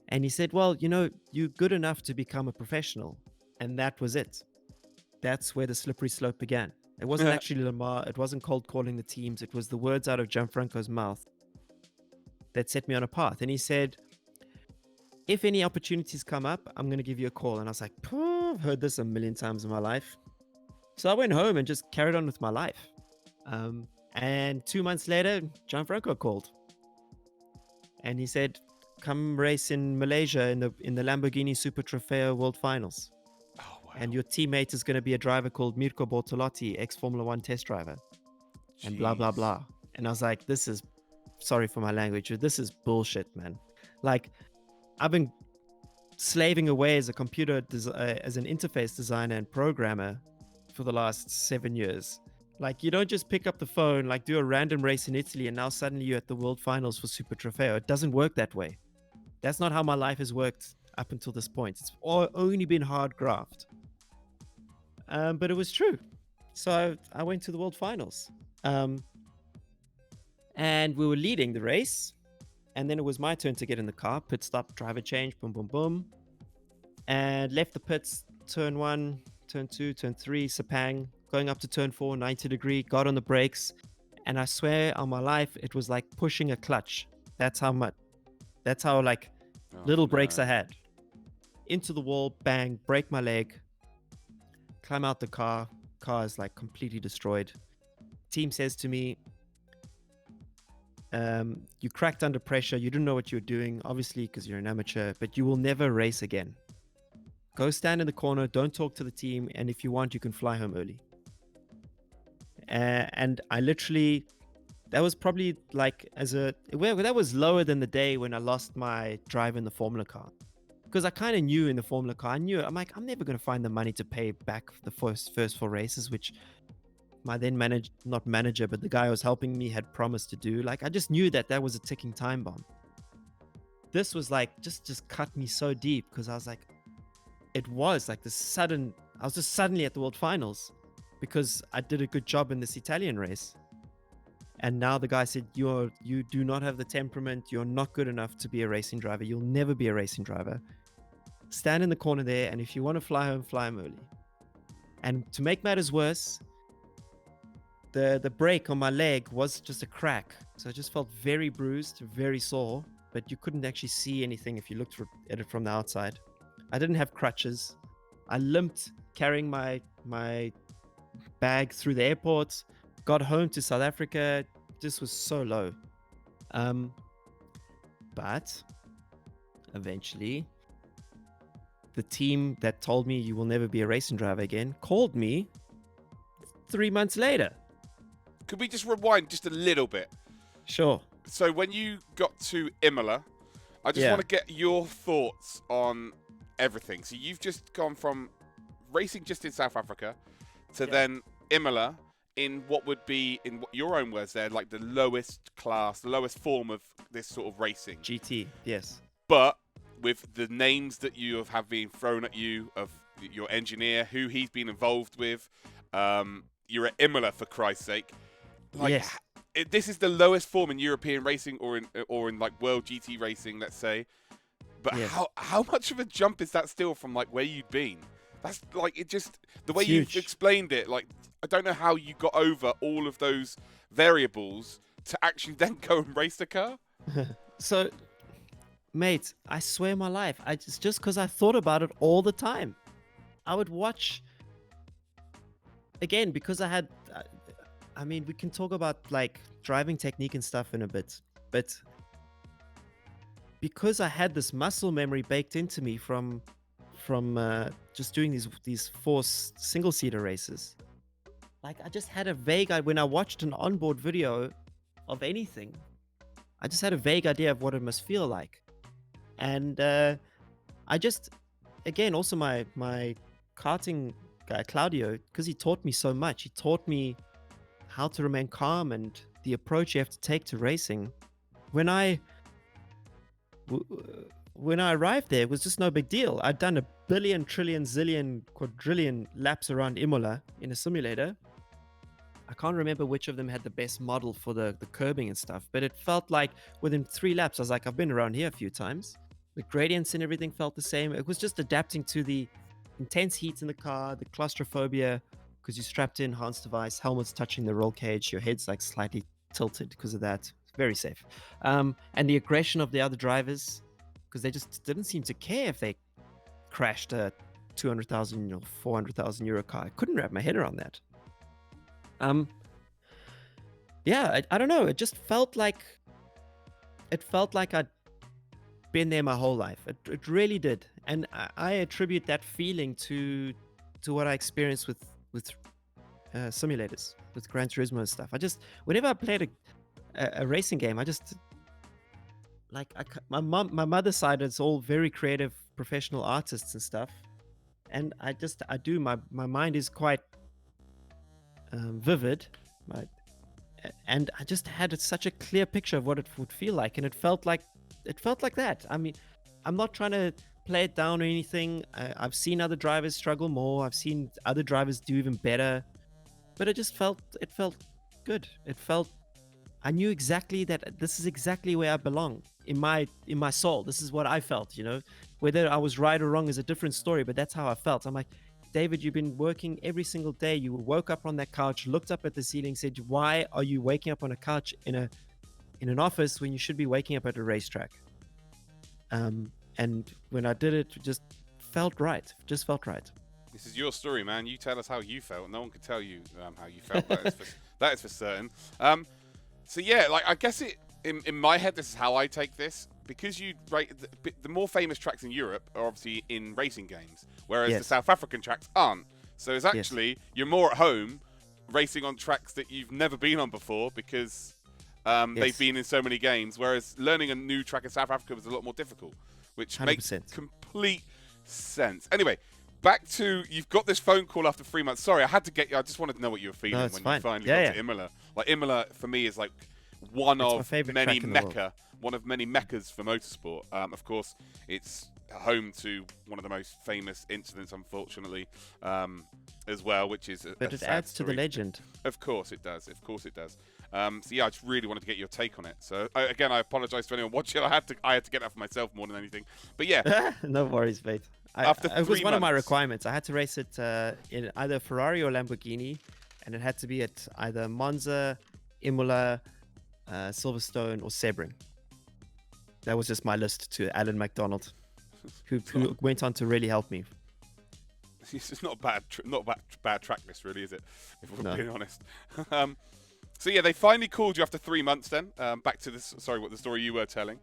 Speaker 2: And he said, well, you're good enough to become a professional. And that was it. That's where the slippery slope began. It wasn't actually Lamar. It wasn't cold calling the teams. It was the words out of Gianfranco's mouth that set me on a path. And he said, if any opportunities come up, I'm going to give you a call. And I was like, I've heard this a million times in my life. So I went home and just carried on with my life. And 2 months later, Gianfranco called. And he said, come race in Malaysia in the Lamborghini Super Trofeo World Finals.
Speaker 1: Oh, wow.
Speaker 2: And your teammate is going to be a driver called Mirko Bortolotti, ex-Formula 1 test driver. And blah, blah, blah. And I was like, this is, sorry for my language, this is bullshit, man. Like, I've been slaving away as a as an interface designer and programmer for the last 7 years. Like, you don't just pick up the phone, like do a random race in Italy, and now suddenly you're at the World Finals for Super Trofeo. It doesn't work that way. That's not how my life has worked up until this point. It's only been hard graft. But it was true. So I went to the World Finals. And we were leading the race. And then it was my turn to get in the car. Pit stop, driver change, boom, boom, boom. And left the pits, turn 1, turn 2, turn 3, Sepang. Going up to turn 4, 90 degree, got on the brakes. And I swear on my life, it was like pushing a clutch. That's how little brakes I had. Into the wall, bang, break my leg. Climb out the car. Car is like completely destroyed. Team says to me, you cracked under pressure. You didn't know what you were doing, obviously, because you're an amateur, but you will never race again. Go stand in the corner. Don't talk to the team. And if you want, you can fly home early. And I literally, that was probably like that was lower than the day when I lost my drive in the Formula car. Because I kind of knew in the Formula car, I'm like, I'm never going to find the money to pay back the first 4 races, which my then not manager, but the guy who was helping me had promised to do. Like, I just knew that was a ticking time bomb. This was like, just cut me so deep, because I was like, it was like I was just suddenly at the World Finals because I did a good job in this Italian race. And now the guy said, you do not have the temperament. You're not good enough to be a racing driver. You'll never be a racing driver. Stand in the corner there, and if you want to fly home early. And to make matters worse, the brake on my leg was just a crack. So I just felt very bruised, very sore, but you couldn't actually see anything if you looked at it from the outside. I didn't have crutches. I limped carrying my bag through the airport. Got home to South Africa. This was so low. But eventually, the team that told me you will never be a racing driver again called me 3 months later.
Speaker 1: Could we just rewind just a little bit?
Speaker 2: Sure.
Speaker 1: So when you got to Imola, I just want to get your thoughts on everything. So you've just gone from racing just in South Africa to then Imola in what would be, in your own words there, like the lowest class, the lowest form of this sort of racing.
Speaker 2: GT, yes.
Speaker 1: But with the names that you have been thrown at you of your engineer, who he's been involved with, you're at Imola for Christ's sake. Like,
Speaker 2: Yes.
Speaker 1: This is the lowest form in European racing or in like World GT racing, let's say. But
Speaker 2: Yes.
Speaker 1: how much of a jump is that still from like where you'd been? That's like it just the way
Speaker 2: It's
Speaker 1: you've
Speaker 2: huge.
Speaker 1: explained it. Like I don't know how you got over all of those variables to actually then go and race the car.
Speaker 2: So, mate, I swear my life, it's just because I thought about it all the time. I would watch again because I had. I mean, we can talk about like driving technique and stuff in a bit, but because I had this muscle memory baked into me from just doing these four single seater races, like I just had a vague when I watched an onboard video of anything, I just had a vague idea of what it must feel like, and I just again also my karting guy Claudio, because he taught me so much. He taught me how to remain calm and the approach you have to take to racing. When I arrived there, it was just no big deal. I'd done a billion, trillion, zillion, quadrillion laps around Imola in a simulator. I can't remember which of them had the best model for the curbing and stuff, but it felt like within 3 laps, I was like, I've been around here a few times. The gradients and everything felt the same. It was just adapting to the intense heat in the car, the claustrophobia, because you're strapped in, harness device, helmet's touching the roll cage, your head's like slightly tilted because of that. Very safe. And the aggression of the other drivers, because they just didn't seem to care if they crashed a 200,000 or 400,000 euro car. I couldn't wrap my head around that. Yeah, I don't know. It just felt like I'd been there my whole life. It really did, and I attribute that feeling to what I experienced with simulators, with Gran Turismo and stuff. Whenever I played a racing game, I just like my mother's side is all very creative, professional artists and stuff, and my mind is quite vivid, and I just had such a clear picture of what it would feel like, and it felt like that. I mean, I'm not trying to play it down or anything. I've seen other drivers struggle more. I've seen other drivers do even better, but it felt good. I knew exactly that this is exactly where I belong in my soul. This is what I felt, whether I was right or wrong is a different story, but that's how I felt. I'm like, David, you've been working every single day. You woke up on that couch, looked up at the ceiling, said, why are you waking up on a couch in an office when you should be waking up at a racetrack? And when I did it, it just felt right.
Speaker 1: This is your story, man. You tell us how you felt. No one can tell you how you felt. That is for certain. So yeah, like I guess in my head, this is how I take this. Because the more famous tracks in Europe are obviously in racing games, whereas the South African tracks aren't. So it's actually you're more at home racing on tracks that you've never been on before because they've been in so many games. Whereas learning a new track in South Africa was a lot more difficult, which 100%. Makes complete sense. Anyway, back to you've got this phone call after 3 months. Sorry, I had to get you. I just wanted to know what you were feeling when you finally got to Imola. Like Imola for me is like one of many meccas for motorsport. Of course, it's home to one of the most famous incidents, unfortunately, as well, which is
Speaker 2: but it adds to the legend.
Speaker 1: Of course it does. So yeah, I just really wanted to get your take on it. So again, I apologize to anyone watching. I had to get that for myself more than anything. But yeah,
Speaker 2: no worries, mate. It was one of my requirements. I had to race it in either Ferrari or Lamborghini, and it had to be at either Monza, Imola, Silverstone, or Sebring. That was just my list to Alan McDonald, who went on to really help me.
Speaker 1: It's not a bad track list, really, is it? If we're being honest. So yeah, they finally called you after 3 months. Then back to this. Sorry, what the story you were telling,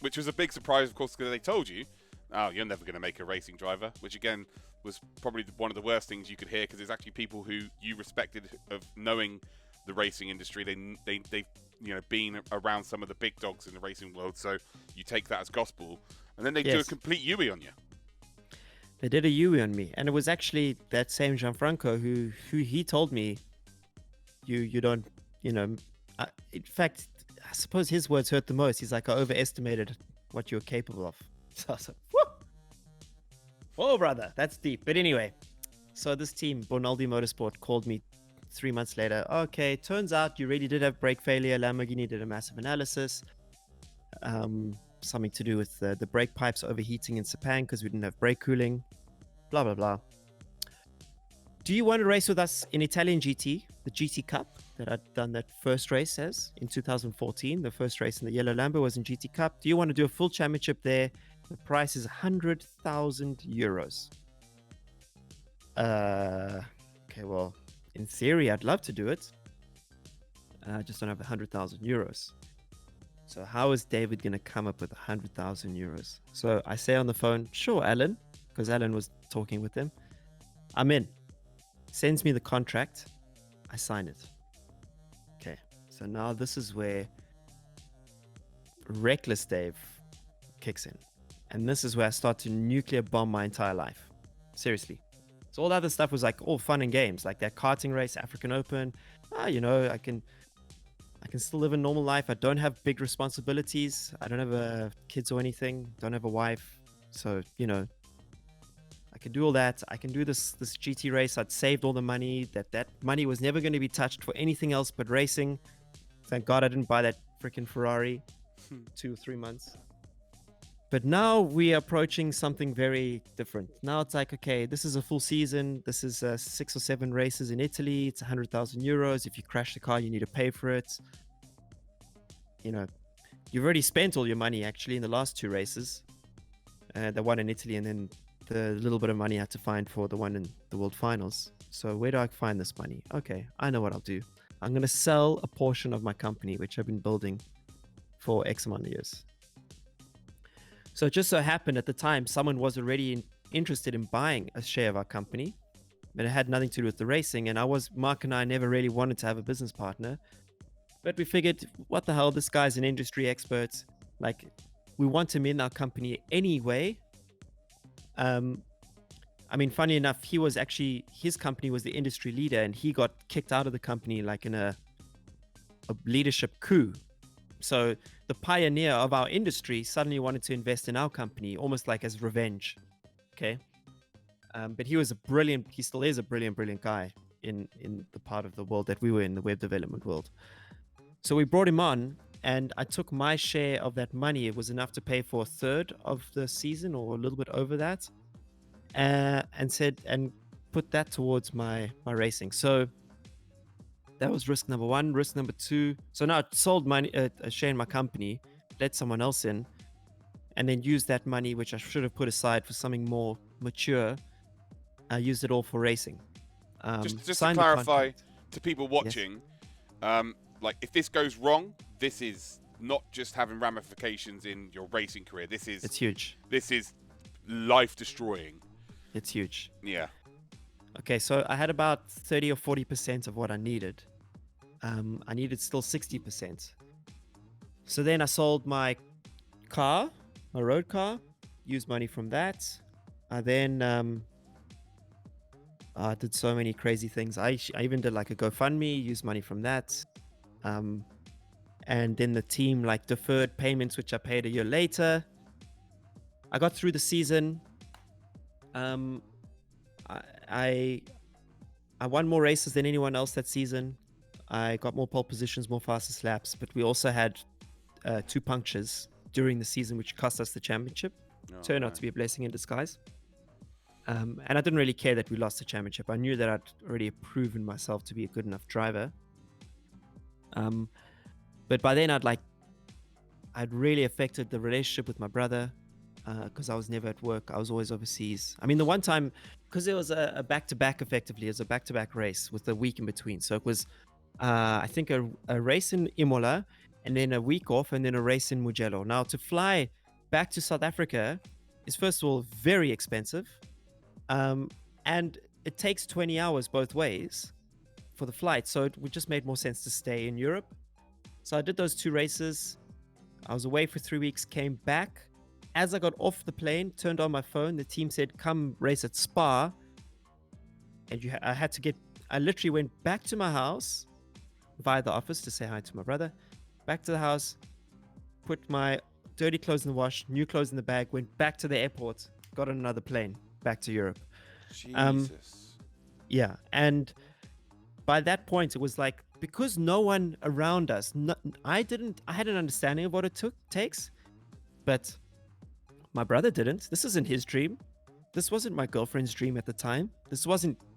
Speaker 1: which was a big surprise, of course, because they told you, "Oh, you're never going to make a racing driver," which again was probably one of the worst things you could hear, because there's actually people who you respected of knowing the racing industry. They've been around some of the big dogs in the racing world, so you take that as gospel, and then they do a complete Yui on you.
Speaker 2: They did a Yui on me, and it was actually that same Gianfranco who he told me, you don't, in fact, I suppose his words hurt the most. He's like, I overestimated what you're capable of. So I was like, whoa, brother, that's deep. But anyway, So this team, Bonaldi Motorsport, called me 3 months later. Okay, turns out you really did have brake failure. Lamborghini did a massive analysis. Something to do with the brake pipes overheating in Sepang because we didn't have brake cooling. Blah, blah, blah. Do you want to race with us in Italian GT, the GT Cup that I'd done that first race as in 2014? The first race in the yellow Lambo was in GT Cup. Do you want to do a full championship there? The price is 100,000 euros. Okay, well, in theory, I'd love to do it. I just don't have 100,000 euros. So how is David going to come up with 100,000 euros? So I say on the phone, sure, Alan, because Alan was talking with him. I'm in. Sends me the contract. I sign it. Okay, so now this is where reckless Dave kicks in. And this is where I start to nuclear bomb my entire life. Seriously. So all the other stuff was like all fun and games, like that karting race, African Open. I can still live a normal life. I don't have big responsibilities. I don't have kids or anything. Don't have a wife. So, I can do all that. I can do this GT race. I'd saved all the money. That money was never going to be touched for anything else but racing. Thank God I didn't buy that freaking Ferrari 2 or 3 months. But now we are approaching something very different. Now it's like, okay, this is a full season. This is 6 or 7 races in Italy. It's 100,000 euros. If you crash the car, you need to pay for it. You've already spent all your money actually in the last 2 races. The one in Italy and then the little bit of money I had to find for the one in the World Finals. So where do I find this money? Okay, I know what I'll do. I'm going to sell a portion of my company, which I've been building for X amount of years. So it just so happened at the time, someone was already interested in buying a share of our company, but it had nothing to do with the racing. And Mark and I never really wanted to have a business partner, but we figured, what the hell, this guy's an industry expert. Like, we want him in our company anyway. Funny enough, his company was the industry leader and he got kicked out of the company like in a leadership coup. So the pioneer of our industry suddenly wanted to invest in our company, almost like as revenge. Okay. But he still is a brilliant guy in the part of the world that we were in, the web development world. So we brought him on and I took my share of that money. It was enough to pay for a third of the season or a little bit over that. And put that towards my racing. So that was risk number 1. Risk number 2. So now I sold a share in my company, let someone else in, and then used that money, which I should have put aside for something more mature. I used it all for racing.
Speaker 1: Just to clarify to people watching, yes. If this goes wrong, this is not just having ramifications in your racing career. It's
Speaker 2: huge.
Speaker 1: This is life destroying.
Speaker 2: It's huge.
Speaker 1: Yeah.
Speaker 2: Okay, so I had about 30 or 40% of what I needed. I needed still 60%. So then I sold my car, my road car, used money from that. I then I did so many crazy things. I even did like a GoFundMe, used money from that. And then the team deferred payments, which I paid a year later. I got through the season. I won more races than anyone else that season. I got more pole positions, more fastest laps, but we also had 2 punctures during the season, which cost us the championship. Turned out to be a blessing in disguise. And I didn't really care that we lost the championship. I knew that I'd already proven myself to be a good enough driver. But by then I'd really affected the relationship with my brother. Because I was never at work. I was always overseas. I mean, the one time, because it was a back-to-back, effectively, it was a back-to-back race with a week in between. So it was, I think, a race in Imola, and then a week off, and then a race in Mugello. Now, to fly back to South Africa is, first of all, very expensive. And it takes 20 hours both ways for the flight. So it just made more sense to stay in Europe. So I did those 2 races. I was away for 3 weeks, came back. As I got off the plane, turned on my phone, the team said, come race at Spa. And I literally went back to my house via the office to say hi to my brother. Back to the house, put my dirty clothes in the wash, new clothes in the bag, went back to the airport, got on another plane, back to Europe.
Speaker 1: Jesus.
Speaker 2: Yeah, and by that point, it was like, because no one around us, I had an understanding of what it takes, but my brother didn't. This isn't his dream. This wasn't my girlfriend's dream at the time. This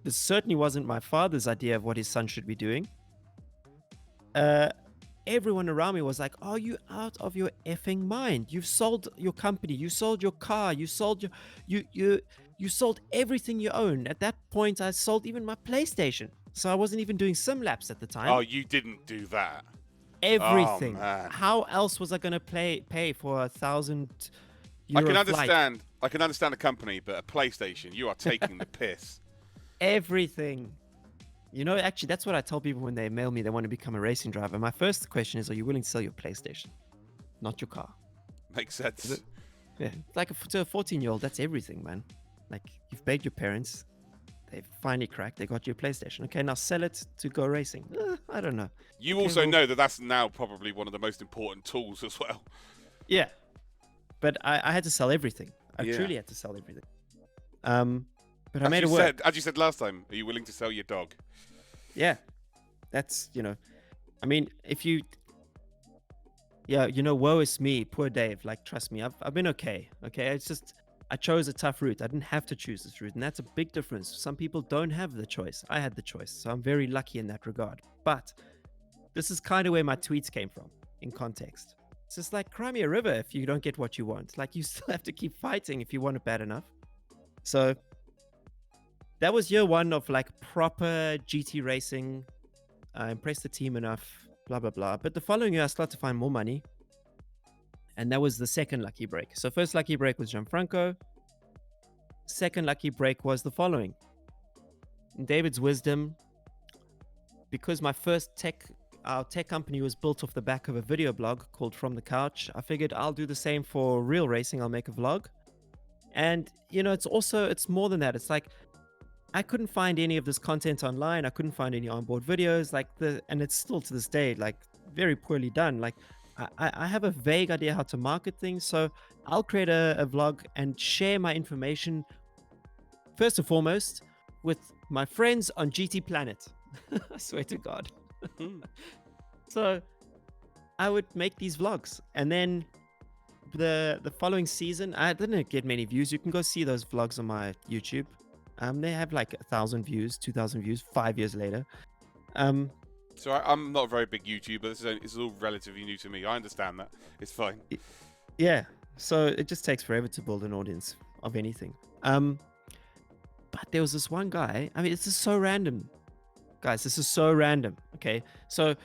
Speaker 2: certainly wasn't my father's idea of what his son should be doing. Everyone around me was like, "Are you out of your effing mind? You've sold your company, you sold your car, you sold you sold everything you own." At that point, I sold even my PlayStation. So I wasn't even doing sim laps at the time.
Speaker 1: Oh, you didn't do that.
Speaker 2: Everything.
Speaker 1: Oh, man.
Speaker 2: How else was I going to pay for €1,000
Speaker 1: I can
Speaker 2: flight?
Speaker 1: understand a company, but a PlayStation, you are taking the piss.
Speaker 2: Everything. You know, actually, that's what I tell people when they mail me they want to become a racing driver. My first question is, are you willing to sell your PlayStation, not your car?
Speaker 1: Makes sense.
Speaker 2: Yeah, like to a 14-year-old, that's everything, man. Like, you've begged your parents, they finally cracked, they got you a PlayStation. Okay, now sell it to go racing. I don't know.
Speaker 1: You
Speaker 2: Okay,
Speaker 1: also
Speaker 2: well,
Speaker 1: know that that's now probably one of the most important tools as well.
Speaker 2: Yeah, but I had to sell everything. I
Speaker 1: Yeah.
Speaker 2: truly had to sell everything. But I made it work.
Speaker 1: As you said last time, are you willing to sell your dog?
Speaker 2: Yeah, that's, I mean, woe is me, poor Dave. Like, trust me, I've been okay. Okay, it's just I chose a tough route. I didn't have to choose this route, and that's a big difference. Some people don't have the choice. I had the choice, so I'm very lucky in that regard. But this is kind of where my tweets came from, in context. It's just like, cry me a river if you don't get what you want. Like, you still have to keep fighting if you want it bad enough. So that was year one of like proper GT racing. I impressed the team enough, blah, blah, blah. But the following year, I started to find more money. And that was the second lucky break. So first lucky break was Gianfranco. Second lucky break was the following. In David's wisdom, because my first our tech company was built off the back of a video blog called From the Couch, I figured I'll do the same for real racing. I'll make a vlog. And, it's more than that. It's like, I couldn't find any of this content online. I couldn't find any onboard videos and it's still to this day, like, very poorly done. Like, I have a vague idea how to market things. So I'll create a vlog and share my information, first and foremost, with my friends on GT Planet. I swear to God. So I would make these vlogs, and then the following season, I didn't get many views. You can go see those vlogs on my YouTube. They have like 1,000 views, 2,000 views 5 years later.
Speaker 1: So I'm not a very big YouTuber. This is all relatively new to me. I understand that. It's fine.
Speaker 2: Yeah. So it just takes forever to build an audience of anything. But there was this one guy. I mean, this is so random. Guys, this is so random. Okay. So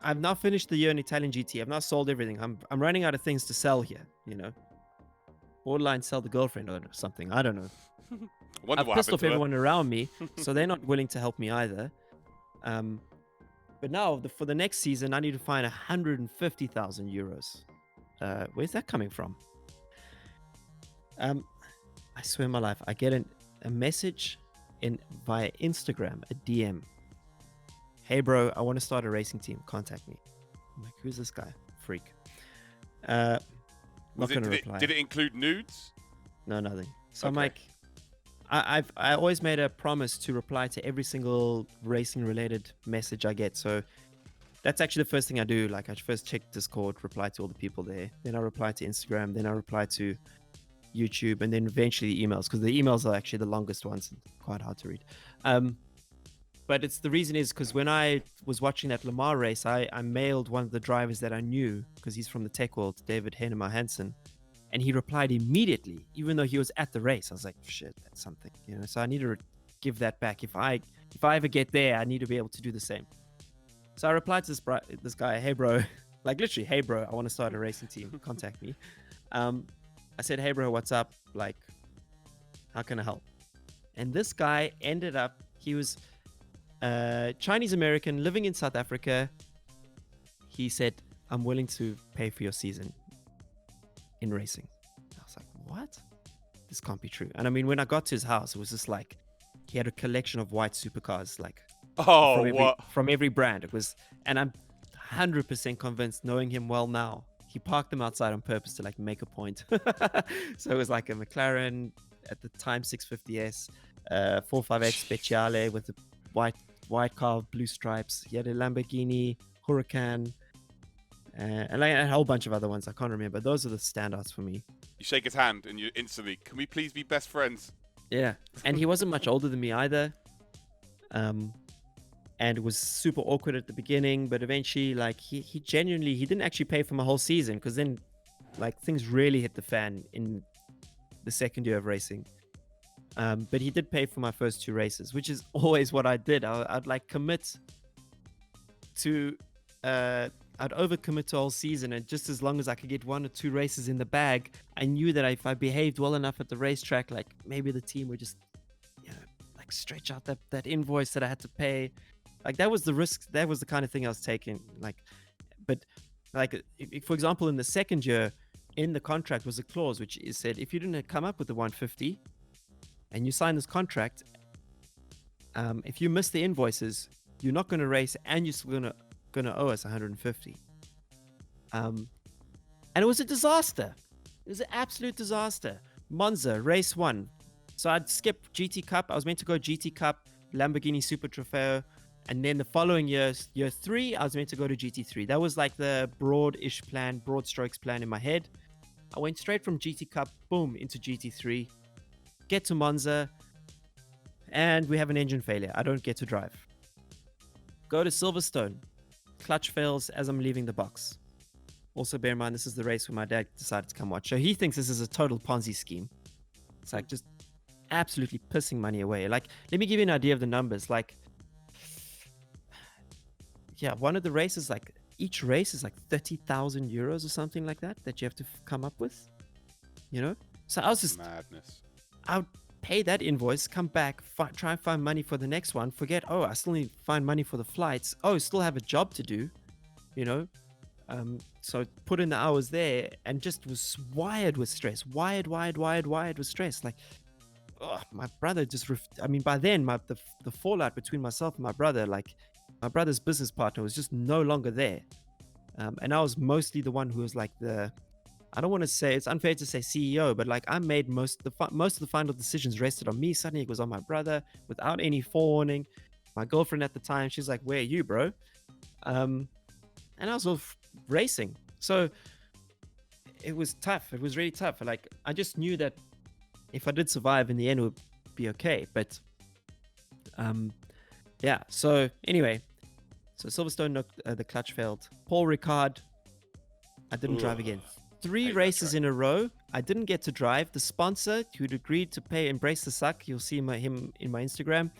Speaker 2: I've now finished the year in Italian GT. I've now sold everything. I'm running out of things to sell here, Borderline sell the girlfriend or something. I don't know. I've pissed off everyone around me, so they're not willing to help me either. But now, for the next season, I need to find 150,000 euros. Where's that coming from? I swear my life, I get a message via Instagram, a DM. Hey, bro, I want to start a racing team. Contact me. I'm like, who's this guy? Freak. Not going to reply.
Speaker 1: Did it include nudes?
Speaker 2: No, nothing. So I'm like, I always made a promise to reply to every single racing related message I get. So that's actually the first thing I do. Like, I first check Discord, reply to all the people there. Then I reply to Instagram. Then I reply to YouTube, and then eventually emails, because the emails are actually the longest ones and quite hard to read. But the reason is because when I was watching that Lamar race, I mailed one of the drivers that I knew, because he's from the tech world, David Hennemer Hansen. And he replied immediately, even though he was at the race. I was like, shit, that's something, So I need to give that back. If I ever get there, I need to be able to do the same. So I replied to this guy, hey, bro. Like, literally, hey, bro, I want to start a racing team. Contact me. I said, hey, bro, what's up? Like, how can I help? And this guy ended up, he was Chinese-American living in South Africa. He said, I'm willing to pay for your season in racing. I was like, what? This can't be true. And I mean, when I got to his house, it was just like, he had a collection of white supercars, like, from every brand. It was, and I'm 100% convinced, knowing him well now, he parked them outside on purpose to like make a point. So it was like a McLaren at the time 650S, 458 Speciale with the white car, blue stripes. He had a Lamborghini Huracan, and like a whole bunch of other ones. I can't remember. Those are the standouts for me.
Speaker 1: You shake his hand and you instantly, can we please be best friends?
Speaker 2: Yeah, and he wasn't much older than me either. And it was super awkward at the beginning, but eventually, like, he genuinely, he didn't actually pay for my whole season, because then, like, things really hit the fan in the second year of racing. But he did pay for my first 2 races, which is always what I did. I'd like commit to, I'd overcommit to a whole season, and just as long as I could get 1 or 2 races in the bag, I knew that if I behaved well enough at the racetrack, like, maybe the team would just, like, stretch out that invoice that I had to pay. Like, that was the risk. That was the kind of thing I was taking. Like, but like, if, for example, in the second year, in the contract was a clause which said, if you didn't come up with the 150 and you sign this contract, if you miss the invoices, you're not going to race, and you're still gonna owe us 150. And it was a disaster. It was an absolute disaster. Monza, race 1. So I'd skip GT Cup. I was meant to go GT Cup, Lamborghini Super Trofeo. And then the following year, year 3, I was meant to go to GT3. That was like the broad strokes plan in my head. I went straight from GT Cup, boom, into GT3. Get to Monza, and we have an engine failure. I don't get to drive. Go to Silverstone. Clutch fails as I'm leaving the box. Also, bear in mind, this is the race where my dad decided to come watch. So he thinks this is a total Ponzi scheme. It's like just absolutely pissing money away. Like, let me give you an idea of the numbers. Like, yeah, one of the races, like, each race is like 30,000 euros or something like that you have to come up with, So I was just
Speaker 1: madness.
Speaker 2: I would pay that invoice, come back, try and find money for the next one, forget, I still need to find money for the flights, still have a job to do, so put in the hours there, and just was wired with stress, wired with stress. Like, my brother just, by then, the fallout between myself and my brother, like, my brother's business partner was just no longer there. And I was mostly the one who was like I don't want to say, it's unfair to say CEO, but like, I made most of the final decisions rested on me. Suddenly it was on my brother without any forewarning. My girlfriend at the time, she's like, where are you, bro? And I was off racing. So it was tough. It was really tough. Like, I just knew that if I did survive, in the end, it would be okay. But yeah. So anyway, Silverstone, the clutch failed. Paul Ricard, I didn't drive again. 3 races in a row, I didn't get to drive. The sponsor who'd agreed to pay, Embrace the Suck, you'll see him in my Instagram.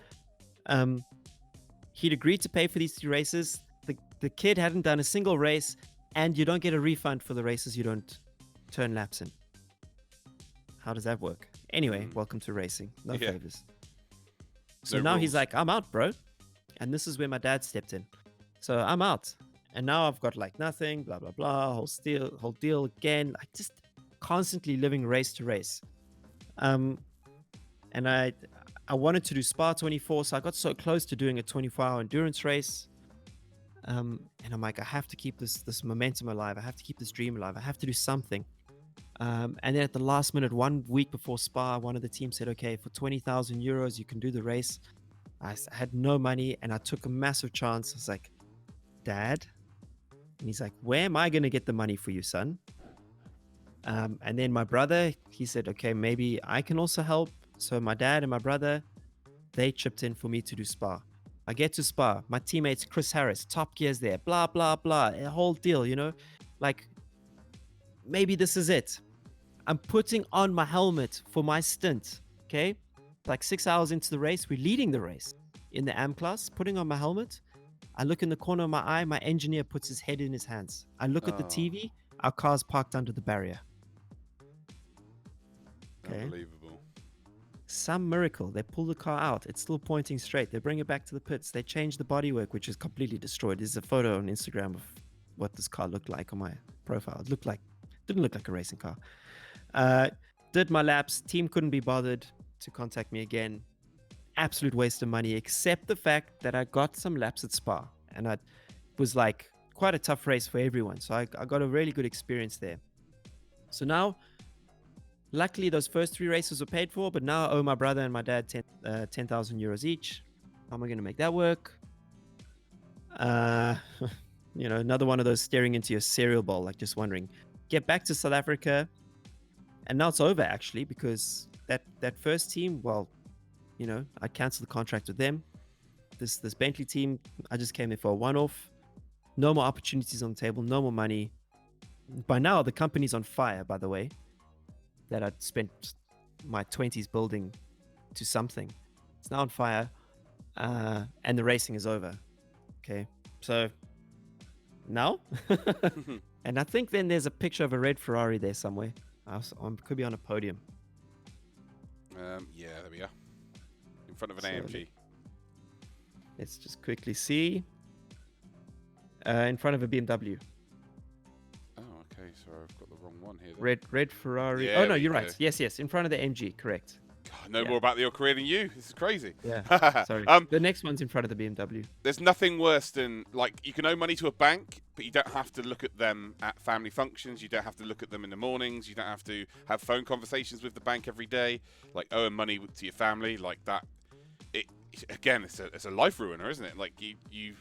Speaker 2: He'd agreed to pay for these 3 races. The kid hadn't done a single race, and you don't get a refund for the races you don't turn laps in. How does that work? Anyway, welcome to racing. No favors. So now he's like, I'm out, bro. And this is where my dad stepped in. So I'm out. And now I've got like nothing, blah, blah, blah, whole deal again. Like, just constantly living race to race. And I wanted to do Spa 24, so I got so close to doing a 24-hour endurance race. And I'm like, I have to keep this momentum alive. I have to keep this dream alive. I have to do something. And then at the last minute, 1 week before Spa, one of the teams said, okay, for 20,000 euros, you can do the race. I had no money, and I took a massive chance. I was like, Dad? And he's like, where am I going to get the money for you, son? And then my brother, he said, okay, maybe I can also help. So my dad and my brother, they chipped in for me to do Spa. I get to Spa. My teammates, Chris Harris, Top Gear's there, blah, blah, blah, a whole deal, Like, maybe this is it. I'm putting on my helmet for my stint, okay? Like 6 hours into the race, we're leading the race in the AM class, putting on my helmet. I look in the corner of my eye, my engineer puts his head in his hands. I look at the TV, our car's parked under the barrier.
Speaker 1: Okay. Unbelievable.
Speaker 2: Some miracle. They pull the car out. It's still pointing straight. They bring it back to the pits. They change the bodywork, which is completely destroyed. There's a photo on Instagram of what this car looked like on my profile. It didn't look like a racing car. Did my laps. Team couldn't be bothered to contact me again. Absolute waste of money, except the fact that I got some laps at Spa, and it was like quite a tough race for everyone. So I got a really good experience there. So now luckily those first 3 races were paid for, but now I owe my brother and my dad 10,000 euros each. How am I going to make that work? Another one of those staring into your cereal bowl, like just wondering. Get back to South Africa, and now it's over actually, because that first team, well, I canceled the contract with them. This Bentley team, I just came there for a one-off. No more opportunities on the table, no more money. By now, the company's on fire, by the way, that I'd spent my 20s building to something. It's now on fire, and the racing is over. Okay, so now, and I think then there's a picture of a red Ferrari there somewhere. I could be on a podium.
Speaker 1: Yeah, there we are. In front of an AMG.
Speaker 2: Let's just quickly see. In front of a BMW.
Speaker 1: Oh, okay. So I've got the wrong one here. Then.
Speaker 2: Red Ferrari.
Speaker 1: Yeah,
Speaker 2: oh, no, you're right. Yes. In front of the MG. Correct.
Speaker 1: God, I know more about your career than you. This is crazy.
Speaker 2: Yeah. Sorry. The next one's in front of the BMW.
Speaker 1: There's nothing worse than, like, you can owe money to a bank, but you don't have to look at them at family functions. You don't have to look at them in the mornings. You don't have to have phone conversations with the bank every day. Like, owing money to your family, like that. Again, it's a life ruiner, isn't it? Like, you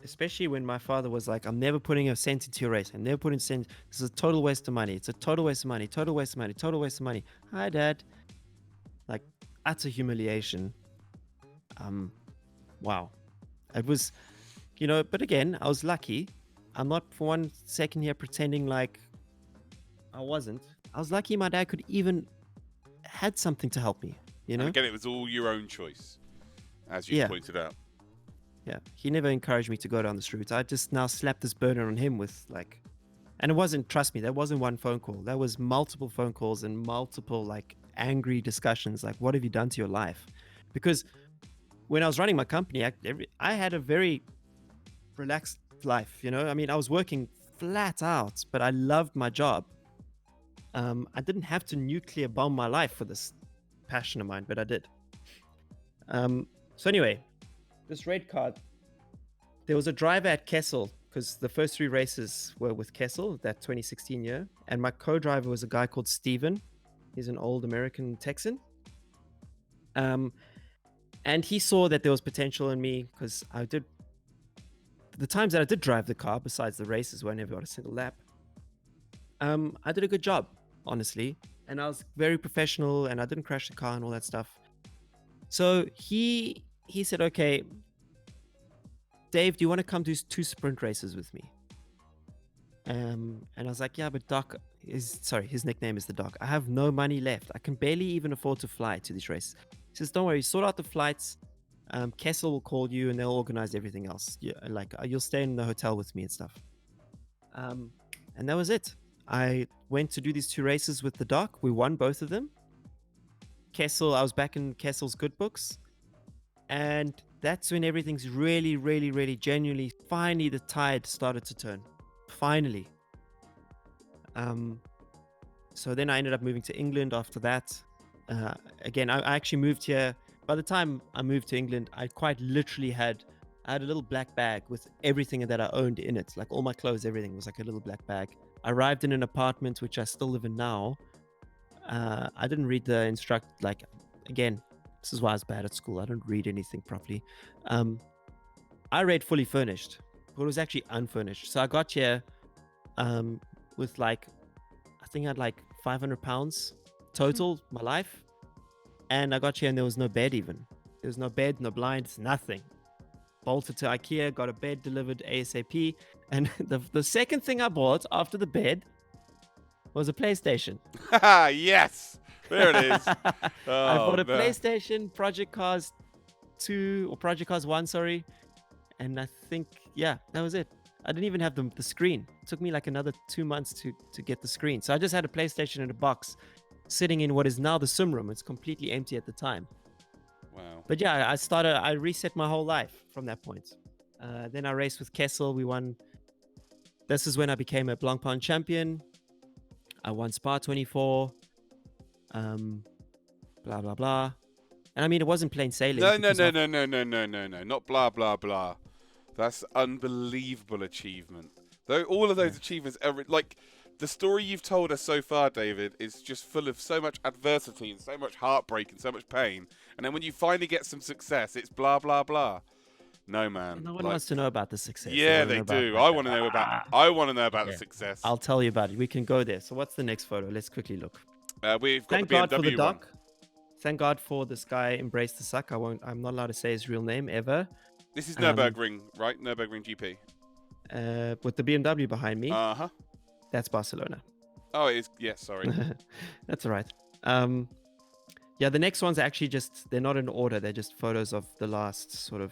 Speaker 2: Especially when my father was like, I'm never putting a cent into your race. I'm never putting a cent. This is a total waste of money. It's a total waste of money. Total waste of money. Total waste of money. Hi, Dad. Like, utter humiliation. Wow. It was, but again, I was lucky. I'm not for one second here pretending like I wasn't. I was lucky my dad could even had something to help me,
Speaker 1: And again, it was all your own choice, as you pointed out.
Speaker 2: Yeah, he never encouraged me to go down this route. I just now slapped this burden on him with like, and it wasn't, trust me, that wasn't one phone call. That was multiple phone calls and multiple like angry discussions. Like, what have you done to your life? Because when I was running my company, I had a very relaxed life. I mean, I was working flat out, but I loved my job. I didn't have to nuclear bomb my life for this passion of mine, but I did. So anyway, this red card, there was a driver at Kessel, because the first 3 races were with Kessel that 2016 year, and my co-driver was a guy called Steven. He's an old American Texan, and he saw that there was potential in me, because the times that I did drive the car, besides the races where I never got a single lap, I did a good job, honestly, and I was very professional, and I didn't crash the car and all that stuff. So he said, okay, Dave, do you want to come do 2 sprint races with me? And I was like, yeah, but Doc, his nickname is the Doc. I have no money left. I can barely even afford to fly to these races. He says, don't worry, sort out the flights. Kessel will call you and they'll organize everything else. You'll stay in the hotel with me and stuff. And that was it. I went to do these 2 races with the Doc. We won both of them. I was back in Kessel's good books. And that's when everything's really, really, really genuinely, finally the tide started to turn. Finally. So then I ended up moving to England after that. Again, I actually moved here. By the time I moved to England, I quite literally had a little black bag with everything that I owned in it. Like all my clothes, everything was like a little black bag. I arrived in an apartment, which I still live in now. I didn't read the again, this is why I was bad at school. I don't read anything properly. I read fully furnished, but it was actually unfurnished. So I got here with I think I had like 500 pounds total, my life. And I got here and there was no bed even. There was no bed, no blinds, nothing. Bolted to IKEA, got a bed delivered ASAP. And the second thing I bought after the bed was a PlayStation.
Speaker 1: Yes! There it is.
Speaker 2: I bought a PlayStation, Project Cars 2, or Project Cars 1, sorry. And I think, that was it. I didn't even have the screen. It took me like another 2 months to get the screen. So I just had a PlayStation in a box sitting in what is now the sim room. It's completely empty at the time.
Speaker 1: Wow.
Speaker 2: But yeah, I reset my whole life from that point. Then I raced with Kessel. We won. This is when I became a Blancpain champion. I won Spa 24. Blah, blah, blah. And I mean, it wasn't plain sailing.
Speaker 1: No. Not blah, blah, blah. That's unbelievable achievement. Though all of those achievements, The story you've told us so far, David, is just full of so much adversity and so much heartbreak and so much pain. And then when you finally get some success, it's blah blah blah. No, man.
Speaker 2: No one
Speaker 1: Like,
Speaker 2: wants to know about the success. They
Speaker 1: yeah,
Speaker 2: want to
Speaker 1: they
Speaker 2: know about
Speaker 1: do.
Speaker 2: like
Speaker 1: I
Speaker 2: the
Speaker 1: want to know about. I want to know about the
Speaker 2: yeah.
Speaker 1: success.
Speaker 2: I'll tell you about it. We can go there. So what's the next photo? Let's quickly look.
Speaker 1: We've got
Speaker 2: Thank
Speaker 1: the BMW
Speaker 2: God for the
Speaker 1: one.
Speaker 2: doc. Thank God for this guy embraced the suck. I'm not allowed to say his real name ever.
Speaker 1: This is Nürburgring, right? Nürburgring GP.
Speaker 2: With the BMW behind me.
Speaker 1: Uh-huh.
Speaker 2: That's Barcelona.
Speaker 1: Oh, it is. Yes, sorry.
Speaker 2: That's all right. Yeah, the next ones actually they're not in order. They're just photos of the last sort of.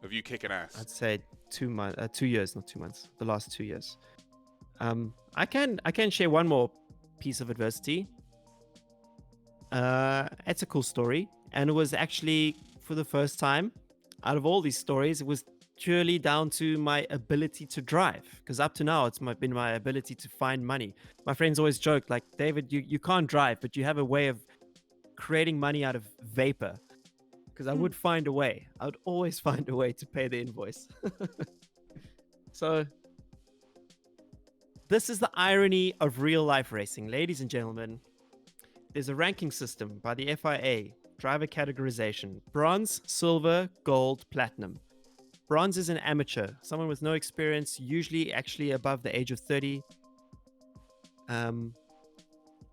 Speaker 1: Of you kicking ass.
Speaker 2: I'd say 2 months, 2 years, not 2 months. The last 2 years. I can share one more piece of adversity. It's a cool story, and it was actually for the first time out of all these stories, it was purely down to my ability to drive. Because up to now, it's been my ability to find money. My friends always joke, like, David, you can't drive, but you have a way of creating money out of vapor. Because I would find a way. I would always find a way to pay the invoice. So, this is the irony of real life racing. Ladies and gentlemen, there's a ranking system by the FIA, driver categorization, bronze, silver, gold, platinum. Bronze is an amateur, someone with no experience, usually actually above the age of 30.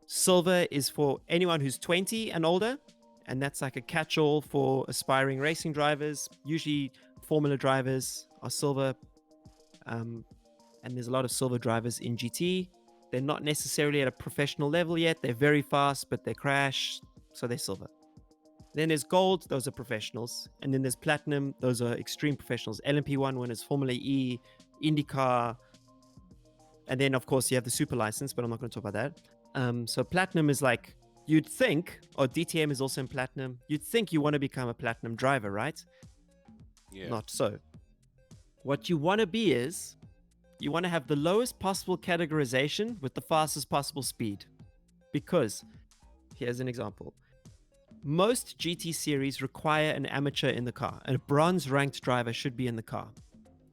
Speaker 2: Silver is for anyone who's 20 and older, and that's like a catch-all for aspiring racing drivers. Usually Formula drivers are silver, and there's a lot of silver drivers in GT. They're not necessarily at a professional level yet. They're very fast, but they crash, so they're silver. Then there's gold, those are professionals. And then there's platinum, those are extreme professionals. LMP1 winners, Formula E, IndyCar. And then, of course, you have the super license, but I'm not going to talk about that. So platinum is like, you'd think, or DTM is also in platinum. You'd think you want to become a platinum driver, right?
Speaker 1: Yeah.
Speaker 2: Not so. What you want to be is, you want to have the lowest possible categorization with the fastest possible speed. Because, here's an example. Most GT series require an amateur in the car, and a bronze ranked driver should be in the car.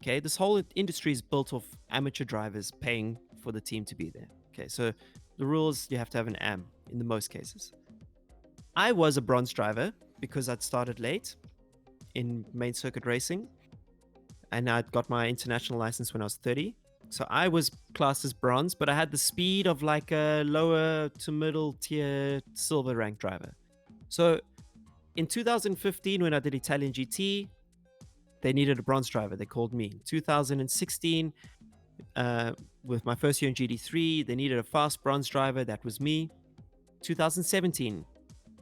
Speaker 2: Okay, this whole industry is built off amateur drivers paying for the team to be there. Okay, so the rules, you have to have an AM in the most cases. I was a bronze driver because I'd started late in main circuit racing, and I'd got my international license when I was 30. So I was classed as bronze, but I had the speed of like a lower to middle tier silver ranked driver. So in 2015, when I did Italian GT, they needed a bronze driver. They called me. 2016, with my first year in GT3, they needed a fast bronze driver. That was me. 2017,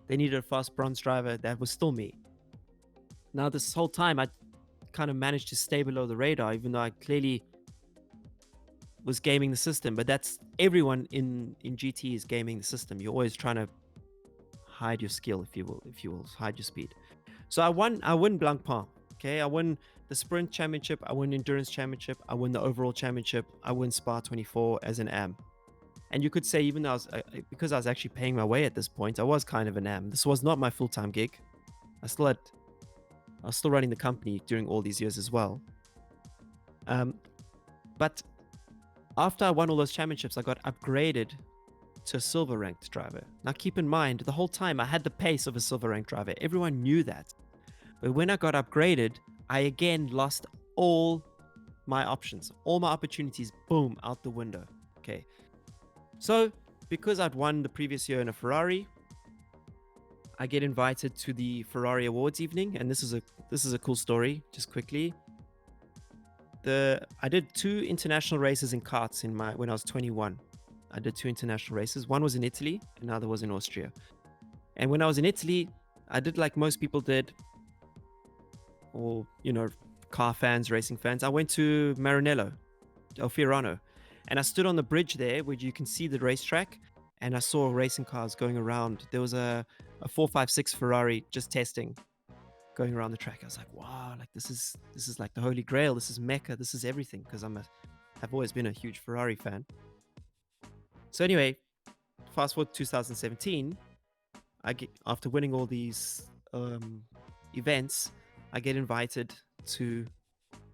Speaker 2: they needed a fast bronze driver. That was still me. Now, this whole time, I kind of managed to stay below the radar, even though I clearly was gaming the system. But that's everyone in GT is gaming the system. You're always trying to hide your skill, if you will, hide your speed. So I win Blancpain. Okay, I win the sprint championship, I win endurance championship, I win the overall championship, I win Spa 24 as an AM. And you could say, even though because I was actually paying my way at this point, I was kind of an AM. This was not my full-time gig. I was still running the company during all these years as well. But after I won all those championships, I got upgraded to a silver ranked driver. Now keep in mind, the whole time I had the pace of a silver ranked driver. Everyone knew that. But when I got upgraded, I again lost all my options. All my opportunities, boom, out the window. Okay. So because I'd won the previous year in a Ferrari, I get invited to the Affari Awards evening, and this is a cool story, just quickly. I did 2 international races in karts when I was 21. I did 2 international races. One was in Italy, another was in Austria. And when I was in Italy, I did like most people did, or, car fans, racing fans. I went to Maranello, El Fiorano, and I stood on the bridge there where you can see the racetrack, and I saw racing cars going around. There was a 456 Ferrari just testing, going around the track. I was like, wow, like this is like the holy grail. This is Mecca. This is everything, because I've always been a huge Ferrari fan. So anyway, fast forward to 2017, after winning all these events, I get invited to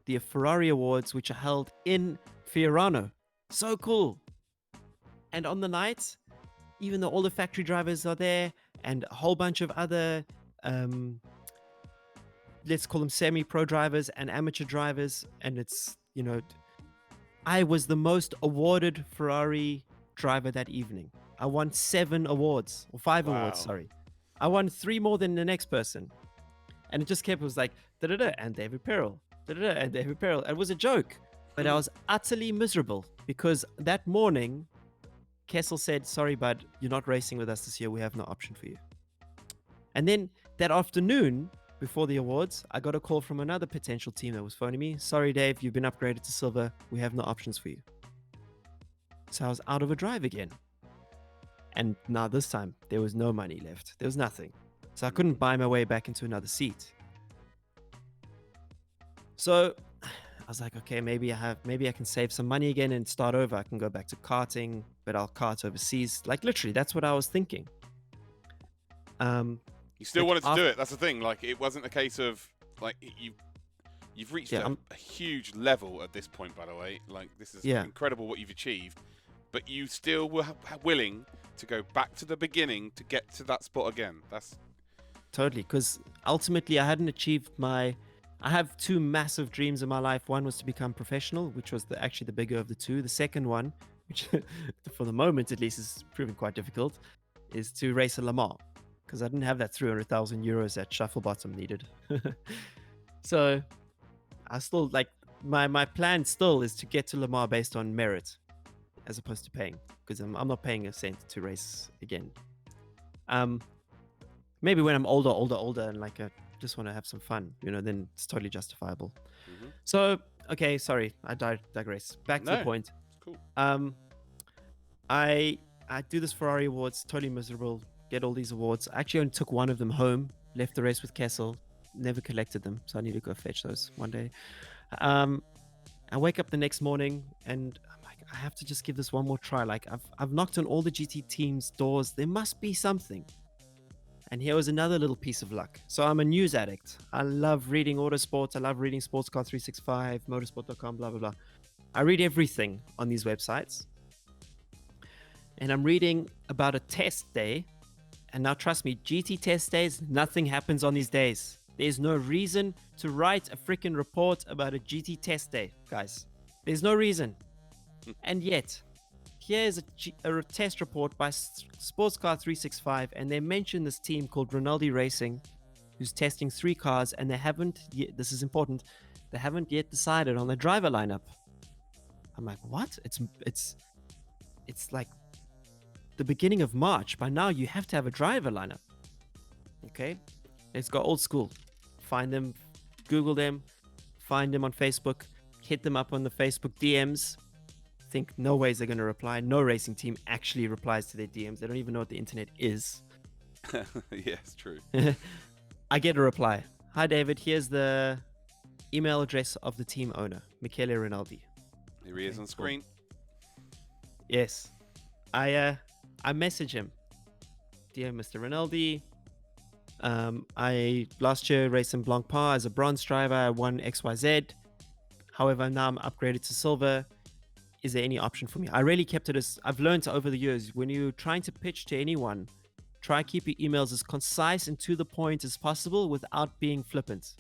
Speaker 2: the Affari Awards, which are held in Fiorano. So cool. And on the night, even though all the factory drivers are there and a whole bunch of other, let's call them semi-pro drivers and amateur drivers, and it's, I was the most awarded Ferrari driver that evening. I won 7 awards, or 5 awards,
Speaker 1: Wow.
Speaker 2: sorry. I won 3 more than the next person. And it just kept, it was like, da-da-da, and David Perel, da-da-da, and David Perel. It was a joke, but I was utterly miserable because that morning, Kessel said, sorry, bud, you're not racing with us this year. We have no option for you. And then that afternoon, before the awards, I got a call from another potential team that was phoning me. Sorry, Dave, you've been upgraded to silver. We have no options for you. So I was out of a drive again. And now this time, there was no money left. There was nothing. So I couldn't buy my way back into another seat. So I was like, okay, maybe I can save some money again and start over. I can go back to karting, but I'll kart overseas. Like literally, that's what I was thinking.
Speaker 1: You still wanted to do it. That's the thing. Like, it wasn't a case of like you've reached a huge level at this point. By the way, like this is incredible what you've achieved, but you still were willing to go back to the beginning to get to that spot again. That's
Speaker 2: totally, because ultimately I hadn't achieved I have 2 massive dreams in my life. One was to become professional, which was actually the bigger of the 2. The second one, which for the moment at least is proving quite difficult, is to race a Le Mans, because I didn't have that 300,000 euros that Shufflebottom needed. So I still like my plan still is to get to Le Mans based on merit as opposed to paying, because I'm not paying a cent to race again. Maybe when I'm older and like just want to have some fun, then it's totally justifiable.
Speaker 1: Mm-hmm.
Speaker 2: So, okay, sorry, I digress. Back to the point.
Speaker 1: Cool.
Speaker 2: I do this Ferrari Awards, totally miserable, get all these awards. I actually only took one of them home, left the rest with Kessel, never collected them, so I need to go fetch those one day. I wake up the next morning and I'm like, I have to just give this one more try. Like I've knocked on all the GT teams' doors. There must be something. And here was another little piece of luck. So I'm a news addict. I love reading Autosport. I love reading Sports Car 365, motorsport.com, blah, blah, blah. I read everything on these websites. And I'm reading about a test day. And now trust me, GT test days, nothing happens on these days. There's no reason to write a freaking report about a GT test day, guys. There's no reason. And yet, here's a test report by Sports Car 365, and they mention this team called Rinaldi Racing, who's testing 3 cars, and they haven't yet, this is important, they haven't yet decided on the driver lineup. I'm like, what? It's like the beginning of March. By now, you have to have a driver lineup. Okay, let's go old school. Find them, Google them, find them on Facebook, hit them up on the Facebook DMs. Think no ways they're going to reply. No racing team actually replies to their DMs. They don't even know what the internet is.
Speaker 1: Yes, true.
Speaker 2: I get a reply. Hi, David. Here's the email address of the team owner, Michele Rinaldi.
Speaker 1: Here he is on screen.
Speaker 2: Yes. I message him. Dear Mr. Rinaldi, I last year raced in Blancpain as a bronze driver. I won XYZ. However, now I'm upgraded to silver. Is there any option for me? I really kept it as I've learned over the years. When you're trying to pitch to anyone, try keep your emails as concise and to the point as possible without being flippant.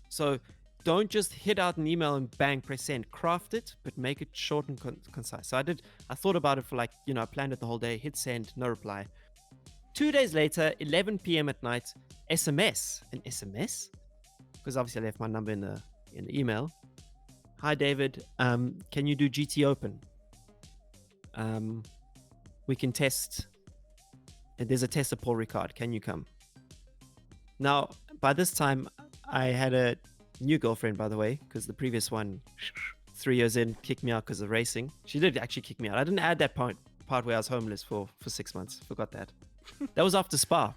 Speaker 2: So don't just hit out an email and bang, press send. Craft it, but make it short and concise. So I thought about it for I planned it the whole day, hit send, no reply. 2 days later, 11 p.m. at night, SMS. An SMS? Because obviously I left my number in the email. Hi, David. Can you do GT Open? We can test. There's a test of Paul Ricard. Can you come? Now, by this time, I had a new girlfriend, by the way, because the previous one, 3 years in, kicked me out because of racing. She did actually kick me out. I didn't add that part where I was homeless for 6 months. Forgot that. That was after Spa.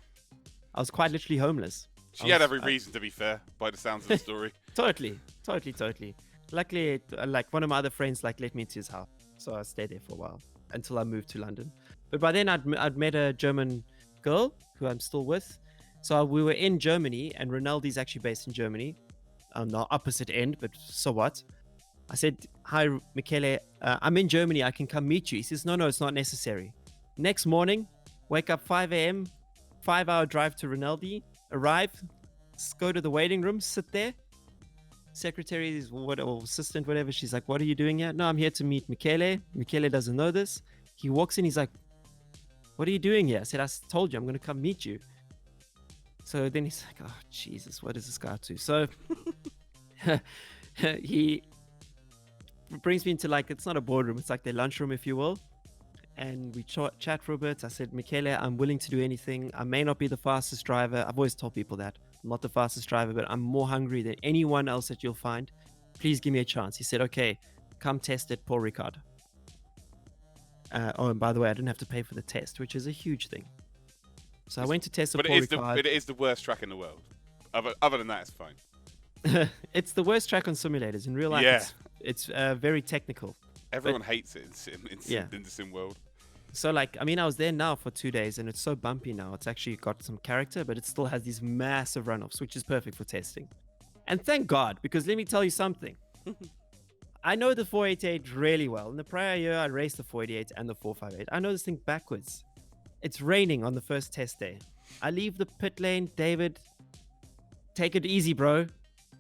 Speaker 2: I was quite literally homeless.
Speaker 1: She had every reason, to be fair, by the sounds of the story.
Speaker 2: Totally. Luckily, one of my other friends let me into his house, so I stayed there for a while until I moved to London. But by then, I'd met a German girl who I'm still with. So we were in Germany, and Rinaldi's actually based in Germany, on the opposite end. But so what? I said, hi, Michele, I'm in Germany. I can come meet you. He says, no, it's not necessary. Next morning, wake up 5 a.m., 5-hour drive to Rinaldi, arrive, go to the waiting room, sit there. Secretary or assistant, whatever, she's like, what are you doing here? No, I'm here to meet Michele. Michele doesn't know this. He walks in, he's like, what are you doing here? I said, I told you, I'm going to come meet you. So then he's like, oh, Jesus, what is this guy up to? So he brings me into like, it's not a boardroom, it's like their lunchroom, if you will. And we chat for a bit. I said, Michele, I'm willing to do anything. I may not be the fastest driver. I've always told people that. I'm not the fastest driver, but I'm more hungry than anyone else that you'll find. Please give me a chance. He said, okay, come test at Paul Ricard. Oh, and by the way, I didn't have to pay for the test, which is a huge thing. So I went to test at Paul Ricard.
Speaker 1: But it is the worst track in the world. Other than that, it's fine.
Speaker 2: It's the worst track on simulators. In real life,
Speaker 1: yeah.
Speaker 2: it's very technical.
Speaker 1: Everyone hates it in the sim world.
Speaker 2: So, like, I mean, I was there now for 2 days, and it's so bumpy now. It's actually got some character, but it still has these massive runoffs, which is perfect for testing. And thank God, because let me tell you something. I know the 488 really well. In the prior year, I raced the 488 and the 458. I know this thing backwards. It's raining on the first test day. I leave the pit lane. David, take it easy, bro.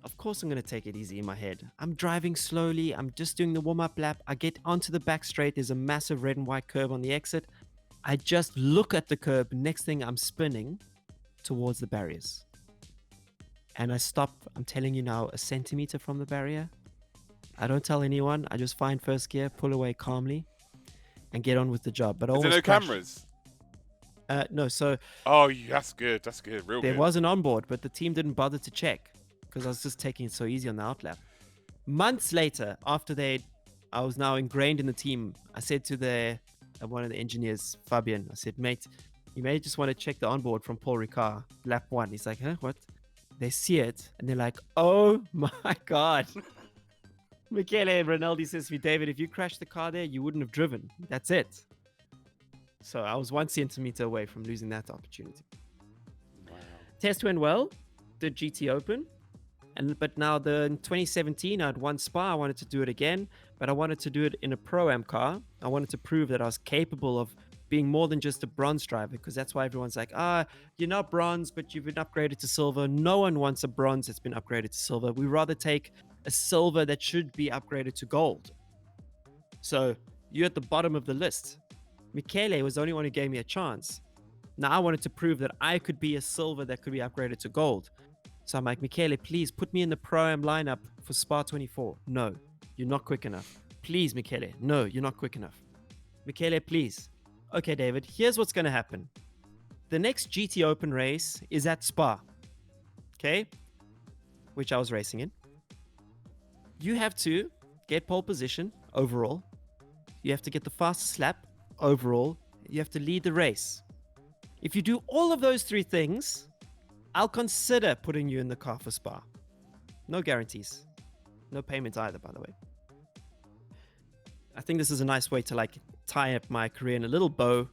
Speaker 2: Of course I'm going to take it easy in my head. I'm driving slowly. I'm just doing the warm-up lap. I get onto the back straight. There's a massive red and white curb on the exit. I just look at the curb. Next thing, I'm spinning towards the barriers. And I stop, I'm telling you now, a centimeter from the barrier. I don't tell anyone. I just find first gear, pull away calmly, and get on with the job. But
Speaker 1: Is there no cameras?
Speaker 2: No, so...
Speaker 1: Oh, that's good. That's good. Real good.
Speaker 2: There was an onboard, but the team didn't bother to check because I was just taking it so easy on the outlap. Months later, after I was now ingrained in the team, I said to one of the engineers, Fabian, I said, mate, you may just want to check the onboard from Paul Ricard, lap 1. He's like, huh, what? They see it, and they're like, oh my God. Michele Rinaldi says to me, David, if you crashed the car there, you wouldn't have driven. That's it. So I was 1 centimeter away from losing that opportunity.
Speaker 1: Wow.
Speaker 2: Test went well, did GT Open. But now in 2017, I had won Spa. I wanted to do it again, but I wanted to do it in a Pro-Am car. I wanted to prove that I was capable of being more than just a bronze driver, because that's why everyone's like, you're not bronze, but you've been upgraded to silver. No one wants a bronze that's been upgraded to silver. We rather take a silver that should be upgraded to gold. So you're at the bottom of the list. Michele was the only one who gave me a chance. Now I wanted to prove that I could be a silver that could be upgraded to gold. So I'm like, Michele, please put me in the Pro-Am lineup for Spa 24. No, you're not quick enough. Please, Michele. No, you're not quick enough. Michele, please. Okay, David, here's what's going to happen. The next GT Open race is at Spa. Okay? Which I was racing in. You have to get pole position overall. You have to get the fastest lap overall. You have to lead the race. If you do all of those 3 things, I'll consider putting you in the car for Spa. No guarantees. No payments either, by the way. I think this is a nice way to tie up my career in a little bow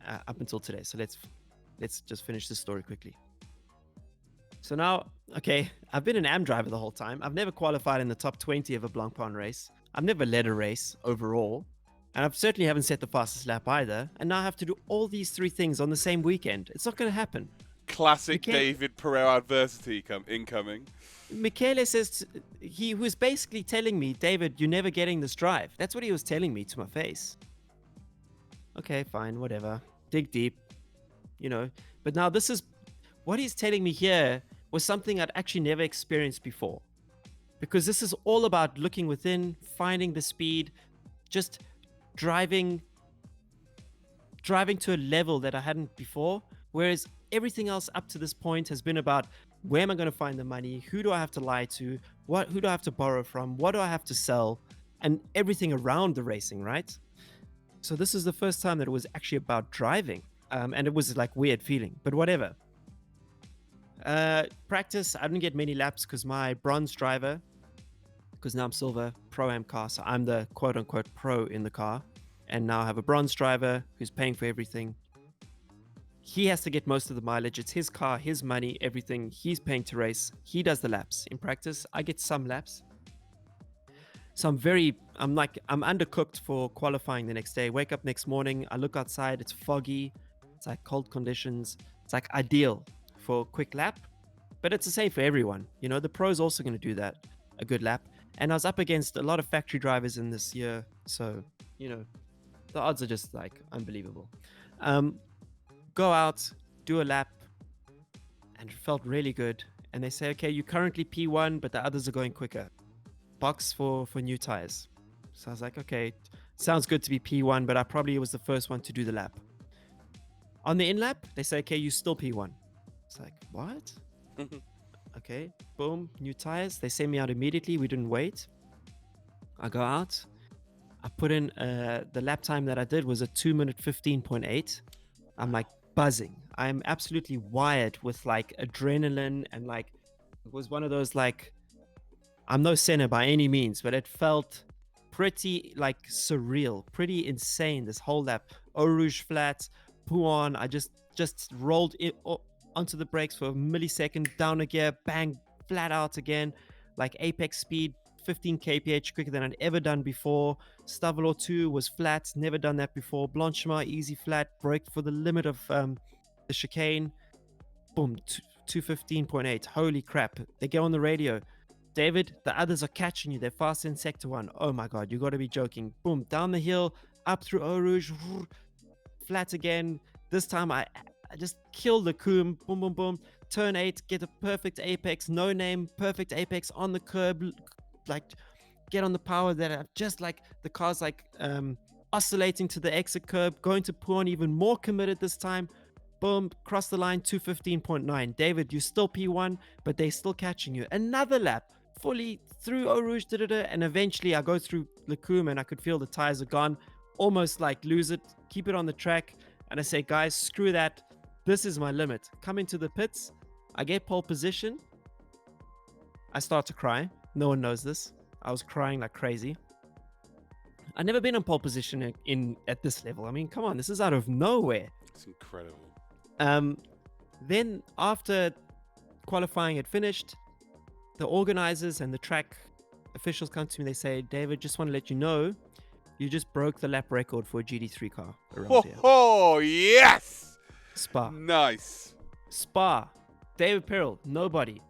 Speaker 2: up until today. So let's just finish this story quickly. So now, okay, I've been an AM driver the whole time. I've never qualified in the top 20 of a Blancpain race. I've never led a race overall. And I certainly haven't set the fastest lap either. And now I have to do all these 3 things on the same weekend. It's not going to happen.
Speaker 1: Classic David Perel adversity incoming.
Speaker 2: Michele says he was basically telling me, David, you're never getting this drive. That's what he was telling me to my face. Okay, fine, whatever. Dig deep, But now this is what he's telling me here was something I'd actually never experienced before. Because this is all about looking within, finding the speed, just driving to a level that I hadn't before. Whereas everything else up to this point has been about where am I going to find the money? Who do I have to lie to? Who do I have to borrow from? What do I have to sell? And everything around the racing, right? So this is the first time that it was actually about driving. And it was like weird feeling, but whatever. Practice, I didn't get many laps because my bronze driver, because now I'm silver, Pro-Am car, so I'm the quote-unquote pro in the car. And now I have a bronze driver who's paying for everything. He has to get most of the mileage. It's his car, his money, everything. He's paying to race. He does the laps. In practice, I get some laps. So I'm undercooked for qualifying the next day. Wake up next morning, I look outside, it's foggy, it's like cold conditions. It's like ideal for a quick lap, but it's the same for everyone. You know, the pros also going to do that, a good lap. And I was up against a lot of factory drivers in this year. So, you know, the odds are just like unbelievable. Go out, do a lap, and it felt really good. And they say, okay, you're currently P1, but the others are going quicker. Box for new tires. So I was like, okay, sounds good to be P1, but I probably was the first one to do the lap. On the in lap, they say, okay, you still P1. It's like, what? Okay, boom, new tires. They send me out immediately. We didn't wait. I go out. I put in the lap time that I did was a 2-minute 15.8. I'm like buzzing. I'm absolutely wired with like adrenaline, and like it was one of those like, I'm no Senna by any means, but it felt pretty like surreal, pretty insane. This whole lap, Eau Rouge flat, Pouan. I just rolled it onto the brakes for a millisecond, down a gear, bang, flat out again, like apex speed, 15 kph quicker than I'd ever done before. Stavelot 2 was flat, never done that before. Blancpain easy flat, brake for the limit of the chicane. Boom, 215.8. Holy crap. They go on the radio. David, the others are catching you. They're fast in sector 1. Oh my God, you got to be joking. Boom, down the hill, up through Eau Rouge, flat again. This time I just killed the coom. Boom, boom, boom. Turn 8, get a perfect apex. No name, perfect apex on the curb. Like, get on the power that I just like the car's like oscillating to the exit curb. Going to Pouan even more committed this time. Boom, cross the line, 215.9. David, you're still P1, but they're still catching you. Another lap, fully through Eau Rouge, and eventually I go through Lecum and I could feel the tires are gone. Almost like lose it, keep it on the track. And I say, guys, screw that. This is my limit. Come into the pits. I get pole position. I start to cry. No one knows this. I was crying like crazy. I've never been on pole position at this level. I mean, come on, this is out of nowhere.
Speaker 1: It's incredible.
Speaker 2: Then after qualifying had finished, the organizers and the track officials come to me. They say, David, just want to let you know, you just broke the lap record for a GT3 car around here.
Speaker 1: Oh, yes!
Speaker 2: Spa.
Speaker 1: Nice.
Speaker 2: Spa. David Perel, nobody.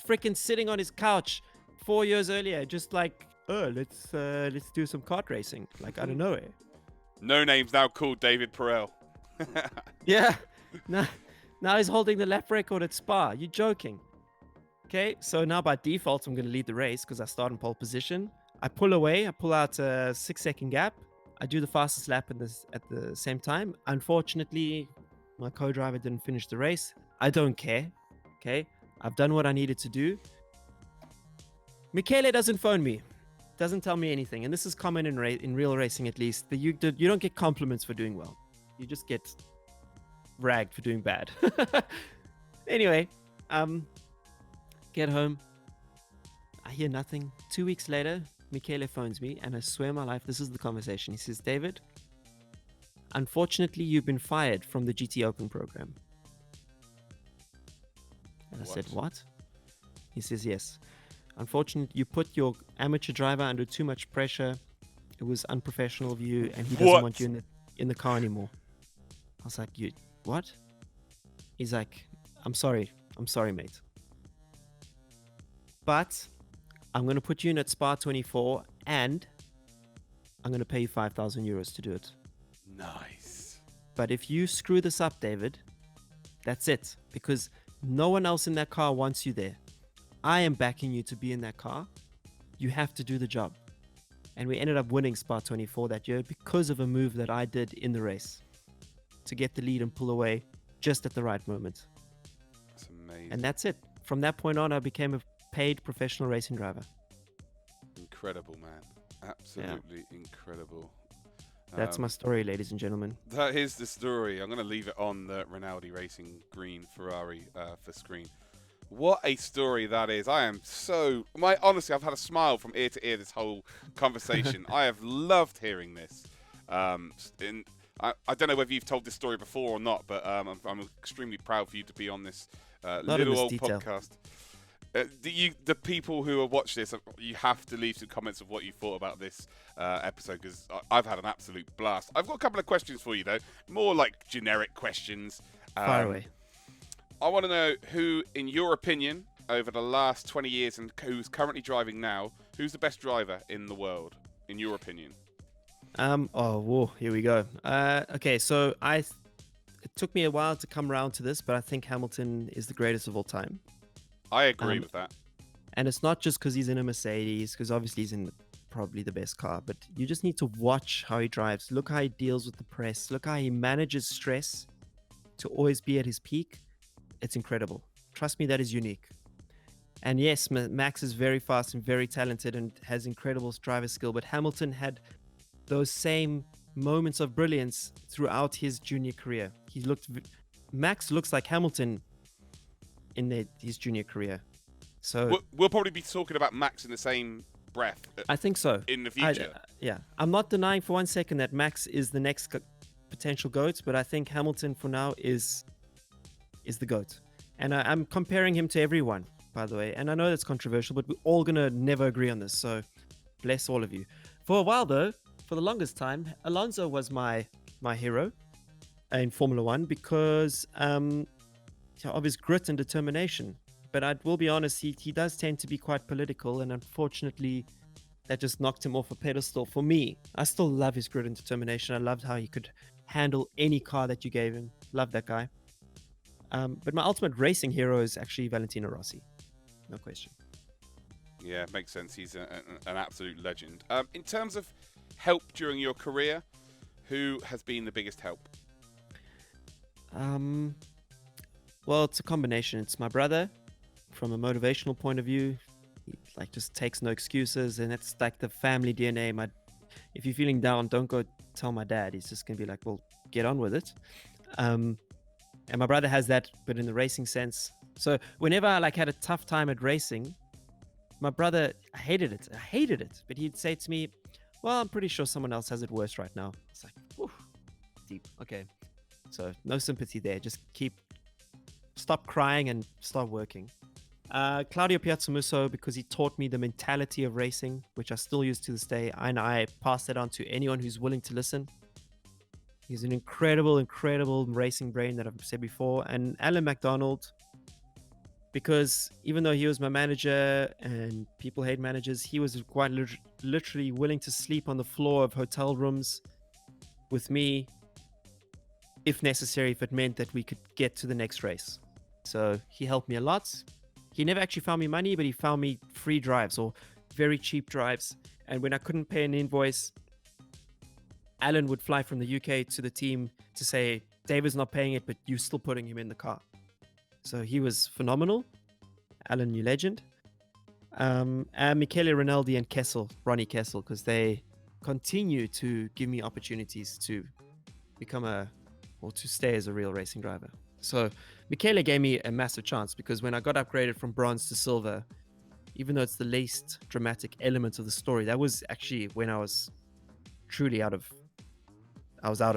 Speaker 2: Freaking sitting on his couch 4 years earlier, just like, oh, let's do some kart racing. Like, I don't know.
Speaker 1: No name's now called David Perel.
Speaker 2: Yeah. Now he's holding the lap record at Spa. You're joking. Okay, so now by default, I'm going to lead the race because I start in pole position. I pull away. I pull out a 6-second gap. I do the fastest lap at the same time. Unfortunately, my co-driver didn't finish the race. I don't care. Okay, I've done what I needed to do. Michele doesn't phone me. Doesn't tell me anything. And this is common in real racing, at least. You don't get compliments for doing well. You just get ragged for doing bad. Anyway, get home. I hear nothing. 2 weeks later, Michele phones me, and I swear my life, this is the conversation. He says, David, unfortunately, you've been fired from the GT Open program. And I said, what? He says, yes. Unfortunately, you put your amateur driver under too much pressure. It was unprofessional of you, and he doesn't want you in the car anymore. I was like, you, what? He's like, I'm sorry, mate. But I'm going to put you in at Spa 24, and I'm going to pay you 5,000 euros to do it.
Speaker 1: Nice.
Speaker 2: But if you screw this up, David, that's it. Because no one else in that car wants you there. I am backing you to be in that car. You have to do the job. And we ended up winning Spa 24 that year because of a move that I did in the race to get the lead and pull away just at the right moment.
Speaker 1: That's amazing.
Speaker 2: And that's it. From that point on, I became a paid professional racing driver.
Speaker 1: Incredible, man. Absolutely incredible.
Speaker 2: That's my story, ladies and gentlemen.
Speaker 1: That is the story. I'm going to leave it on the Rinaldi Racing green Ferrari for screen. What a story that is. I am so... honestly, I've had a smile from ear to ear this whole conversation. I have loved hearing this. I don't know whether you've told this story before or not, but I'm extremely proud for you to be on this little old podcast. The people who have watched this, you have to leave some comments of what you thought about this episode, because I've had an absolute blast. I've got a couple of questions for you, though, more like generic questions.
Speaker 2: Fire away.
Speaker 1: I want to know who, in your opinion, over the last 20 years and who's currently driving now, who's the best driver in the world, in your opinion?
Speaker 2: Here we go. Okay, so it took me a while to come around to this, but I think Hamilton is the greatest of all time.
Speaker 1: I agree with that.
Speaker 2: And it's not just because he's in a Mercedes, because obviously he's in probably the best car, but you just need to watch how he drives. Look how he deals with the press. Look how he manages stress to always be at his peak. It's incredible. Trust me, that is unique. And yes, Max is very fast and very talented and has incredible driver skill, but Hamilton had those same moments of brilliance throughout his junior career. Max looks like Hamilton in his junior career. So
Speaker 1: we'll probably be talking about Max in the same breath.
Speaker 2: I think so.
Speaker 1: In the future.
Speaker 2: I'm not denying for 1 second that Max is the next potential GOAT, but I think Hamilton for now is the GOAT. And I'm comparing him to everyone, by the way. And I know that's controversial, but we're all going to never agree on this. So bless all of you. For a while, though, for the longest time, Alonso was my hero in Formula One because of his grit and determination. But I will be honest, he does tend to be quite political, and unfortunately that just knocked him off a pedestal for me. I still love his grit and determination. I loved how he could handle any car that you gave him. Love that guy. But my ultimate racing hero is actually Valentino Rossi. No question.
Speaker 1: Yeah, makes sense. He's an absolute legend. In terms of help during your career, who has been the biggest help?
Speaker 2: Well, it's a combination. It's my brother, from a motivational point of view. He just takes no excuses, and it's like the family DNA. If you're feeling down, don't go tell my dad. He's just gonna be like, well, get on with it. And my brother has that, but in the racing sense. So whenever I had a tough time at racing, my brother hated it. But he'd say to me, well, I'm pretty sure someone else has it worse right now. It's like, whew, deep. Okay. So no sympathy there. Just stop crying and start working. Claudio Piazzamusso, because he taught me the mentality of racing, which I still use to this day. And I pass that on to anyone who's willing to listen. He's an incredible racing brain that I've said before. And Alan McDonald, because even though he was my manager and people hate managers, he was quite literally willing to sleep on the floor of hotel rooms with me, if necessary, if it meant that we could get to the next race. So he helped me a lot. He never actually found me money, but he found me free drives or very cheap drives. And when I couldn't pay an invoice, Alan would fly from the UK to the team to say, David's not paying it, but you're still putting him in the car. So he was phenomenal. Alan, you legend. And Michele Rinaldi and Ronnie Kessel, because they continue to give me opportunities to become to stay as a real racing driver. So Michele gave me a massive chance, because when I got upgraded from bronze to silver, even though it's the least dramatic element of the story, that was actually when I was truly out of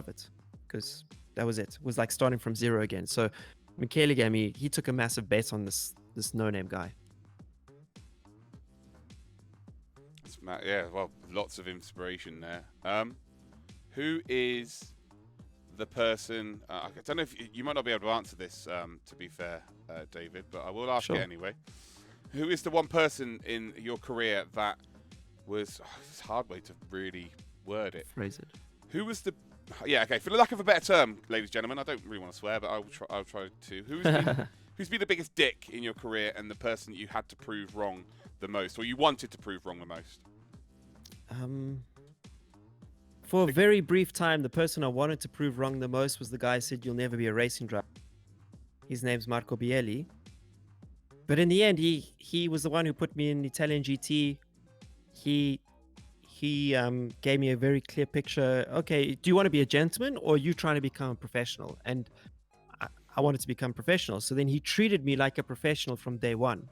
Speaker 2: it, because that was it. It was like starting from zero again. So Michele he took a massive bet on this no-name guy.
Speaker 1: Yeah, well, lots of inspiration there. Who is the person? I don't know if you might not be able to answer this. To be fair, David, but I will ask it anyway. Who is the one person in your career that was? It's a hard way to really word it.
Speaker 2: Phrase it.
Speaker 1: Who was the? Yeah, okay. For the lack of a better term, ladies and gentlemen, I don't really want to swear, but I'll try to. Who's been the biggest dick in your career, and the person that you had to prove wrong the most, or you wanted to prove wrong the most?
Speaker 2: For a very brief time, the person I wanted to prove wrong the most was the guy who said, you'll never be a racing driver. His name's Marco Bielli. But in the end, he was the one who put me in Italian GT. He gave me a very clear picture. Okay, do you want to be a gentleman, or are you trying to become a professional? And I wanted to become professional. So then he treated me like a professional from day one.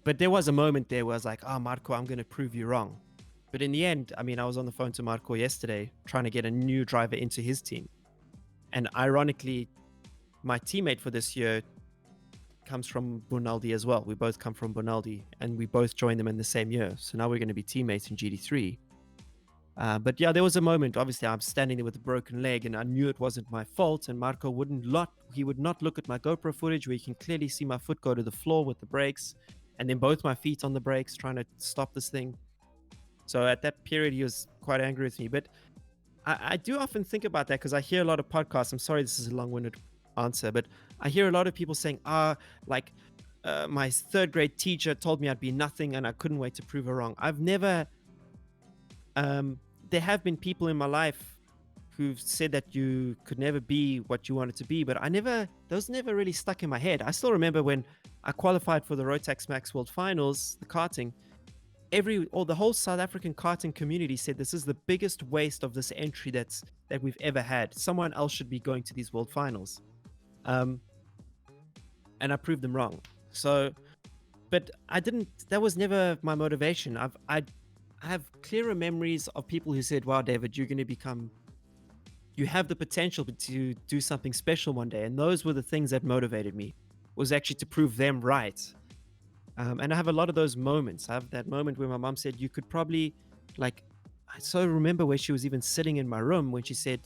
Speaker 2: But there was a moment there where I was like, Marco, I'm going to prove you wrong. But in the end, I was on the phone to Marco yesterday trying to get a new driver into his team. And ironically, my teammate for this year comes from Bonaldi as well. We both come from Bonaldi, and we both joined them in the same year. So now we're going to be teammates in GT3. But yeah, there was a moment. Obviously, I'm standing there with a broken leg, and I knew it wasn't my fault. And Marco would not look at my GoPro footage, where you can clearly see my foot go to the floor with the brakes, and then both my feet on the brakes trying to stop this thing. So at that period, he was quite angry with me. But I do often think about that, because I hear a lot of podcasts. I'm sorry, this is a long-winded answer, but I hear a lot of people saying, my third grade teacher told me I'd be nothing, and I couldn't wait to prove her wrong. I've never. There have been people in my life who've said that you could never be what you wanted to be, but those never really stuck in my head. I still remember when I qualified for the Rotax Max World Finals, the karting. The whole South African karting community said this is the biggest waste of this entry that we've ever had. Someone else should be going to these World Finals, and I proved them wrong. So, but I didn't. That was never my motivation. I have clearer memories of people who said, "Wow, David, you have the potential to do something special one day." And those were the things that motivated me, was actually to prove them right. And I have a lot of those moments. I have that moment where my mom said, "You could probably, I so remember where she was even sitting in my room when she said,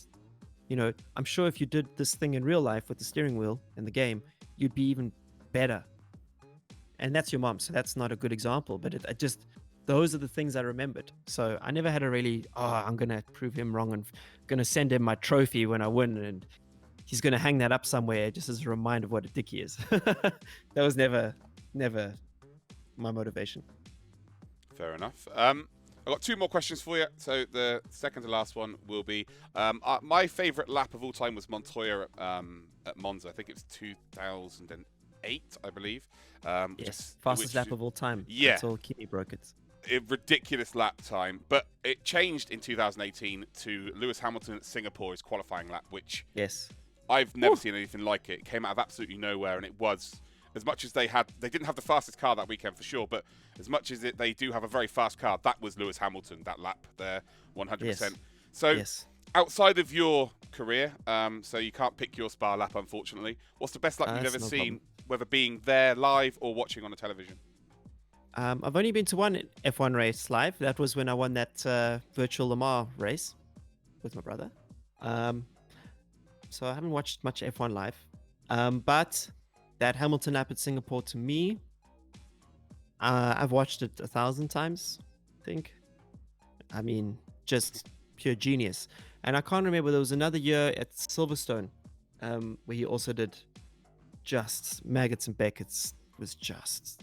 Speaker 2: I'm sure if you did this thing in real life with the steering wheel in the game, you'd be even better." And that's your mom, so that's not a good example, but it just, those are the things I remembered. So I never had a really, I'm going to prove him wrong and going to send him my trophy when I win, and he's going to hang that up somewhere just as a reminder of what a dick he is. That was never my motivation.
Speaker 1: Fair enough. I've got two more questions for you. So the second to last one will be, my favourite lap of all time was Montoya at Monza. I think it was 2008, I believe.
Speaker 2: Yes, fastest lap of all time.
Speaker 1: Yeah.
Speaker 2: Until Kimi broke it.
Speaker 1: A ridiculous lap time, but it changed in 2018 to Lewis Hamilton at Singapore's qualifying lap, which I've never seen anything like it. It came out of absolutely nowhere, and it was, as much as they didn't have the fastest car that weekend for sure, but as much as they do have a very fast car, that was Lewis Hamilton, that lap there, 100%.
Speaker 2: Yes.
Speaker 1: So outside of your career, so you can't pick your Spa lap, unfortunately, what's the best lap you've ever seen, whether being there live or watching on a television?
Speaker 2: I've only been to one F1 race live. That was when I won that virtual Le Mans race with my brother. So I haven't watched much F1 live. But that Hamilton lap at Singapore, to me, I've watched it 1,000 times, I think. I mean, just pure genius. And I can't remember, there was another year at Silverstone where he also did just Maggots and Beckett's. Was just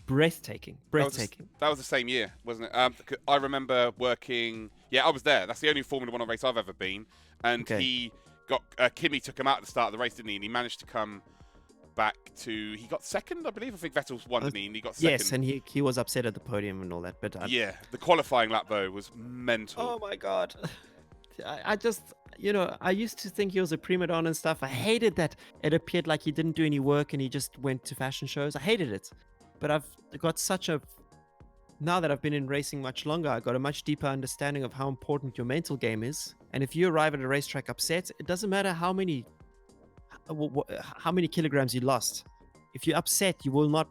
Speaker 2: breathtaking.
Speaker 1: That was the same year, wasn't it? I remember working. Yeah, I was there. That's the only Formula 1 race I've ever been. And he got Kimi took him out at the start of the race, didn't he? And he managed to come back to. He got second, I believe. I think Vettel's won, didn't he? And he got second.
Speaker 2: Yes, and he was upset at the podium and all that. But
Speaker 1: the qualifying lap though was mental.
Speaker 2: Oh my god! I just. I used to think he was a prima donna and stuff. I hated that it appeared like he didn't do any work and he just went to fashion shows. I hated it. But I've got now that I've been in racing much longer, I got a much deeper understanding of how important your mental game is. And if you arrive at a racetrack upset, it doesn't matter how many kilograms you lost. If you're upset, you will not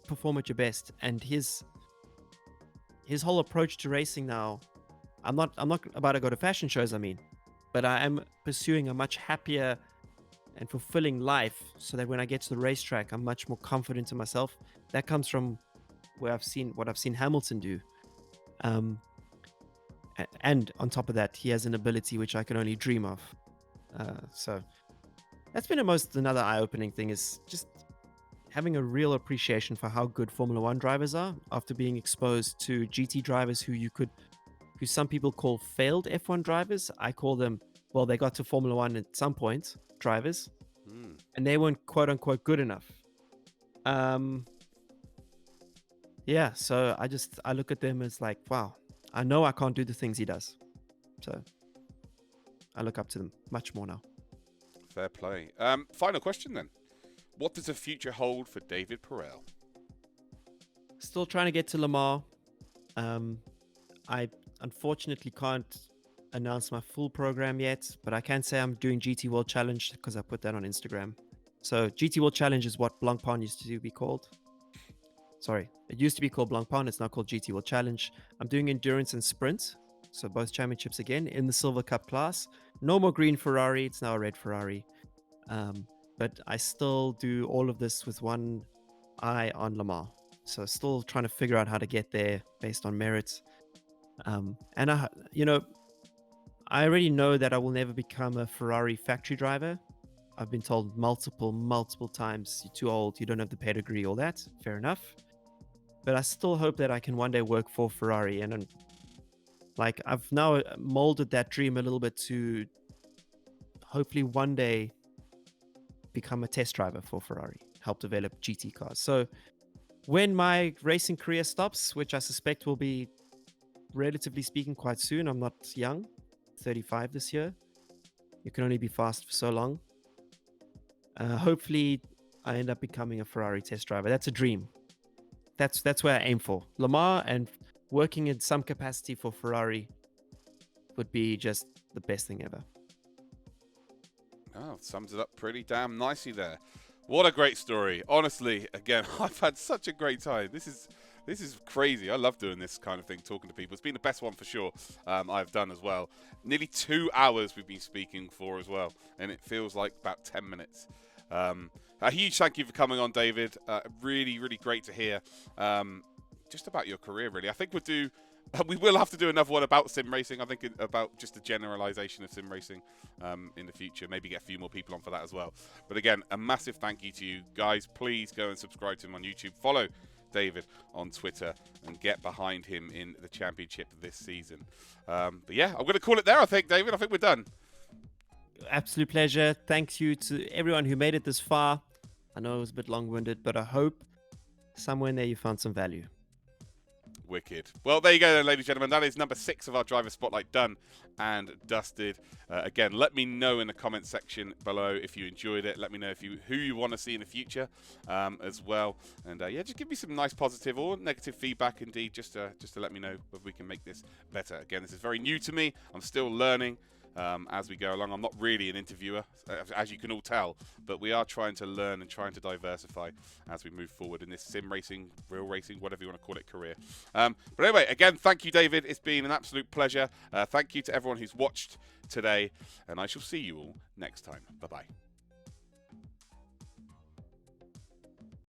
Speaker 2: perform at your best. And his whole approach to racing now, I'm not about to go to fashion shows, but I am pursuing a much happier and fulfilling life, so that when I get to the racetrack, I'm much more confident in myself. That comes from what I've seen Hamilton do. And on top of that, he has an ability which I can only dream of. So that's been another eye-opening thing, is just having a real appreciation for how good Formula 1 drivers are after being exposed to GT drivers who some people call failed F1 drivers. I call them, they got to Formula 1 at some point, drivers, and they weren't quote unquote good enough. So I look at them as like, wow, I know I can't do the things he does. So I look up to them much more now.
Speaker 1: Fair play. Final question then. What does the future hold for David Perel?
Speaker 2: Still trying to get to Le Mans. I unfortunately can't announce my full program yet, but I can say I'm doing GT World Challenge because I put that on Instagram. So GT World Challenge is what Blancpain used to be called. Sorry, it used to be called Blancpain. It's now called GT World Challenge. I'm doing endurance and sprint, so both championships again in the Silver Cup class. No more green Ferrari. It's now a red Ferrari. But I still do all of this with one eye on Le Mans. So still trying to figure out how to get there based on merit. And I already know that I will never become a Ferrari factory driver. I've been told multiple times, you're too old, you don't have the pedigree, all that. Fair enough. But I still hope that I can one day work for Ferrari. And like, I've now molded that dream a little bit to hopefully one day become a test driver for Ferrari, help develop GT cars. So when my racing career stops, which I suspect will be, relatively speaking, quite soon, I'm not young, 35 this year. You can only be fast for so long. Hopefully, I end up becoming a Ferrari test driver. That's a dream. That's where I aim for. Le Mans and working in some capacity for Ferrari would be just the best thing ever.
Speaker 1: Oh, sums it up pretty damn nicely there. What a great story. Honestly, again, I've had such a great time. This is crazy. I love doing this kind of thing, talking to people. It's been the best one for sure I've done as well. Nearly 2 hours we've been speaking for as well, and it feels like about 10 minutes. A huge thank you for coming on, David. Really, really great to hear just about your career, really. I think we will have to do another one about sim racing. I think about just the generalization of sim racing in the future. Maybe get a few more people on for that as well. But again, a massive thank you to you guys. Please go and subscribe to him on YouTube. Follow David on Twitter and get behind him in the championship this season. But yeah, I'm going to call it there, I think, David. I think we're done.
Speaker 2: Absolute pleasure. Thank you to everyone who made it this far. I know it was a bit long-winded, but I hope somewhere in there you found some value.
Speaker 1: Wicked. Well, there you go then, ladies and gentlemen. That is number 6 of our driver spotlight done and dusted. Again, let me know in the comment section below if you enjoyed it. Let me know who you want to see in the future as well. And yeah, just give me some nice positive or negative feedback indeed, just to let me know whether we can make this better. Again, this is very new to me. I'm still learning as we go along. I'm not really an interviewer, as you can all tell, but we are trying to learn and trying to diversify as we move forward in this sim racing, real racing, whatever you want to call it, career. But anyway, again, thank you, David. It's been an absolute pleasure. Thank you to everyone who's watched today, and I shall see you all next time. Bye-bye.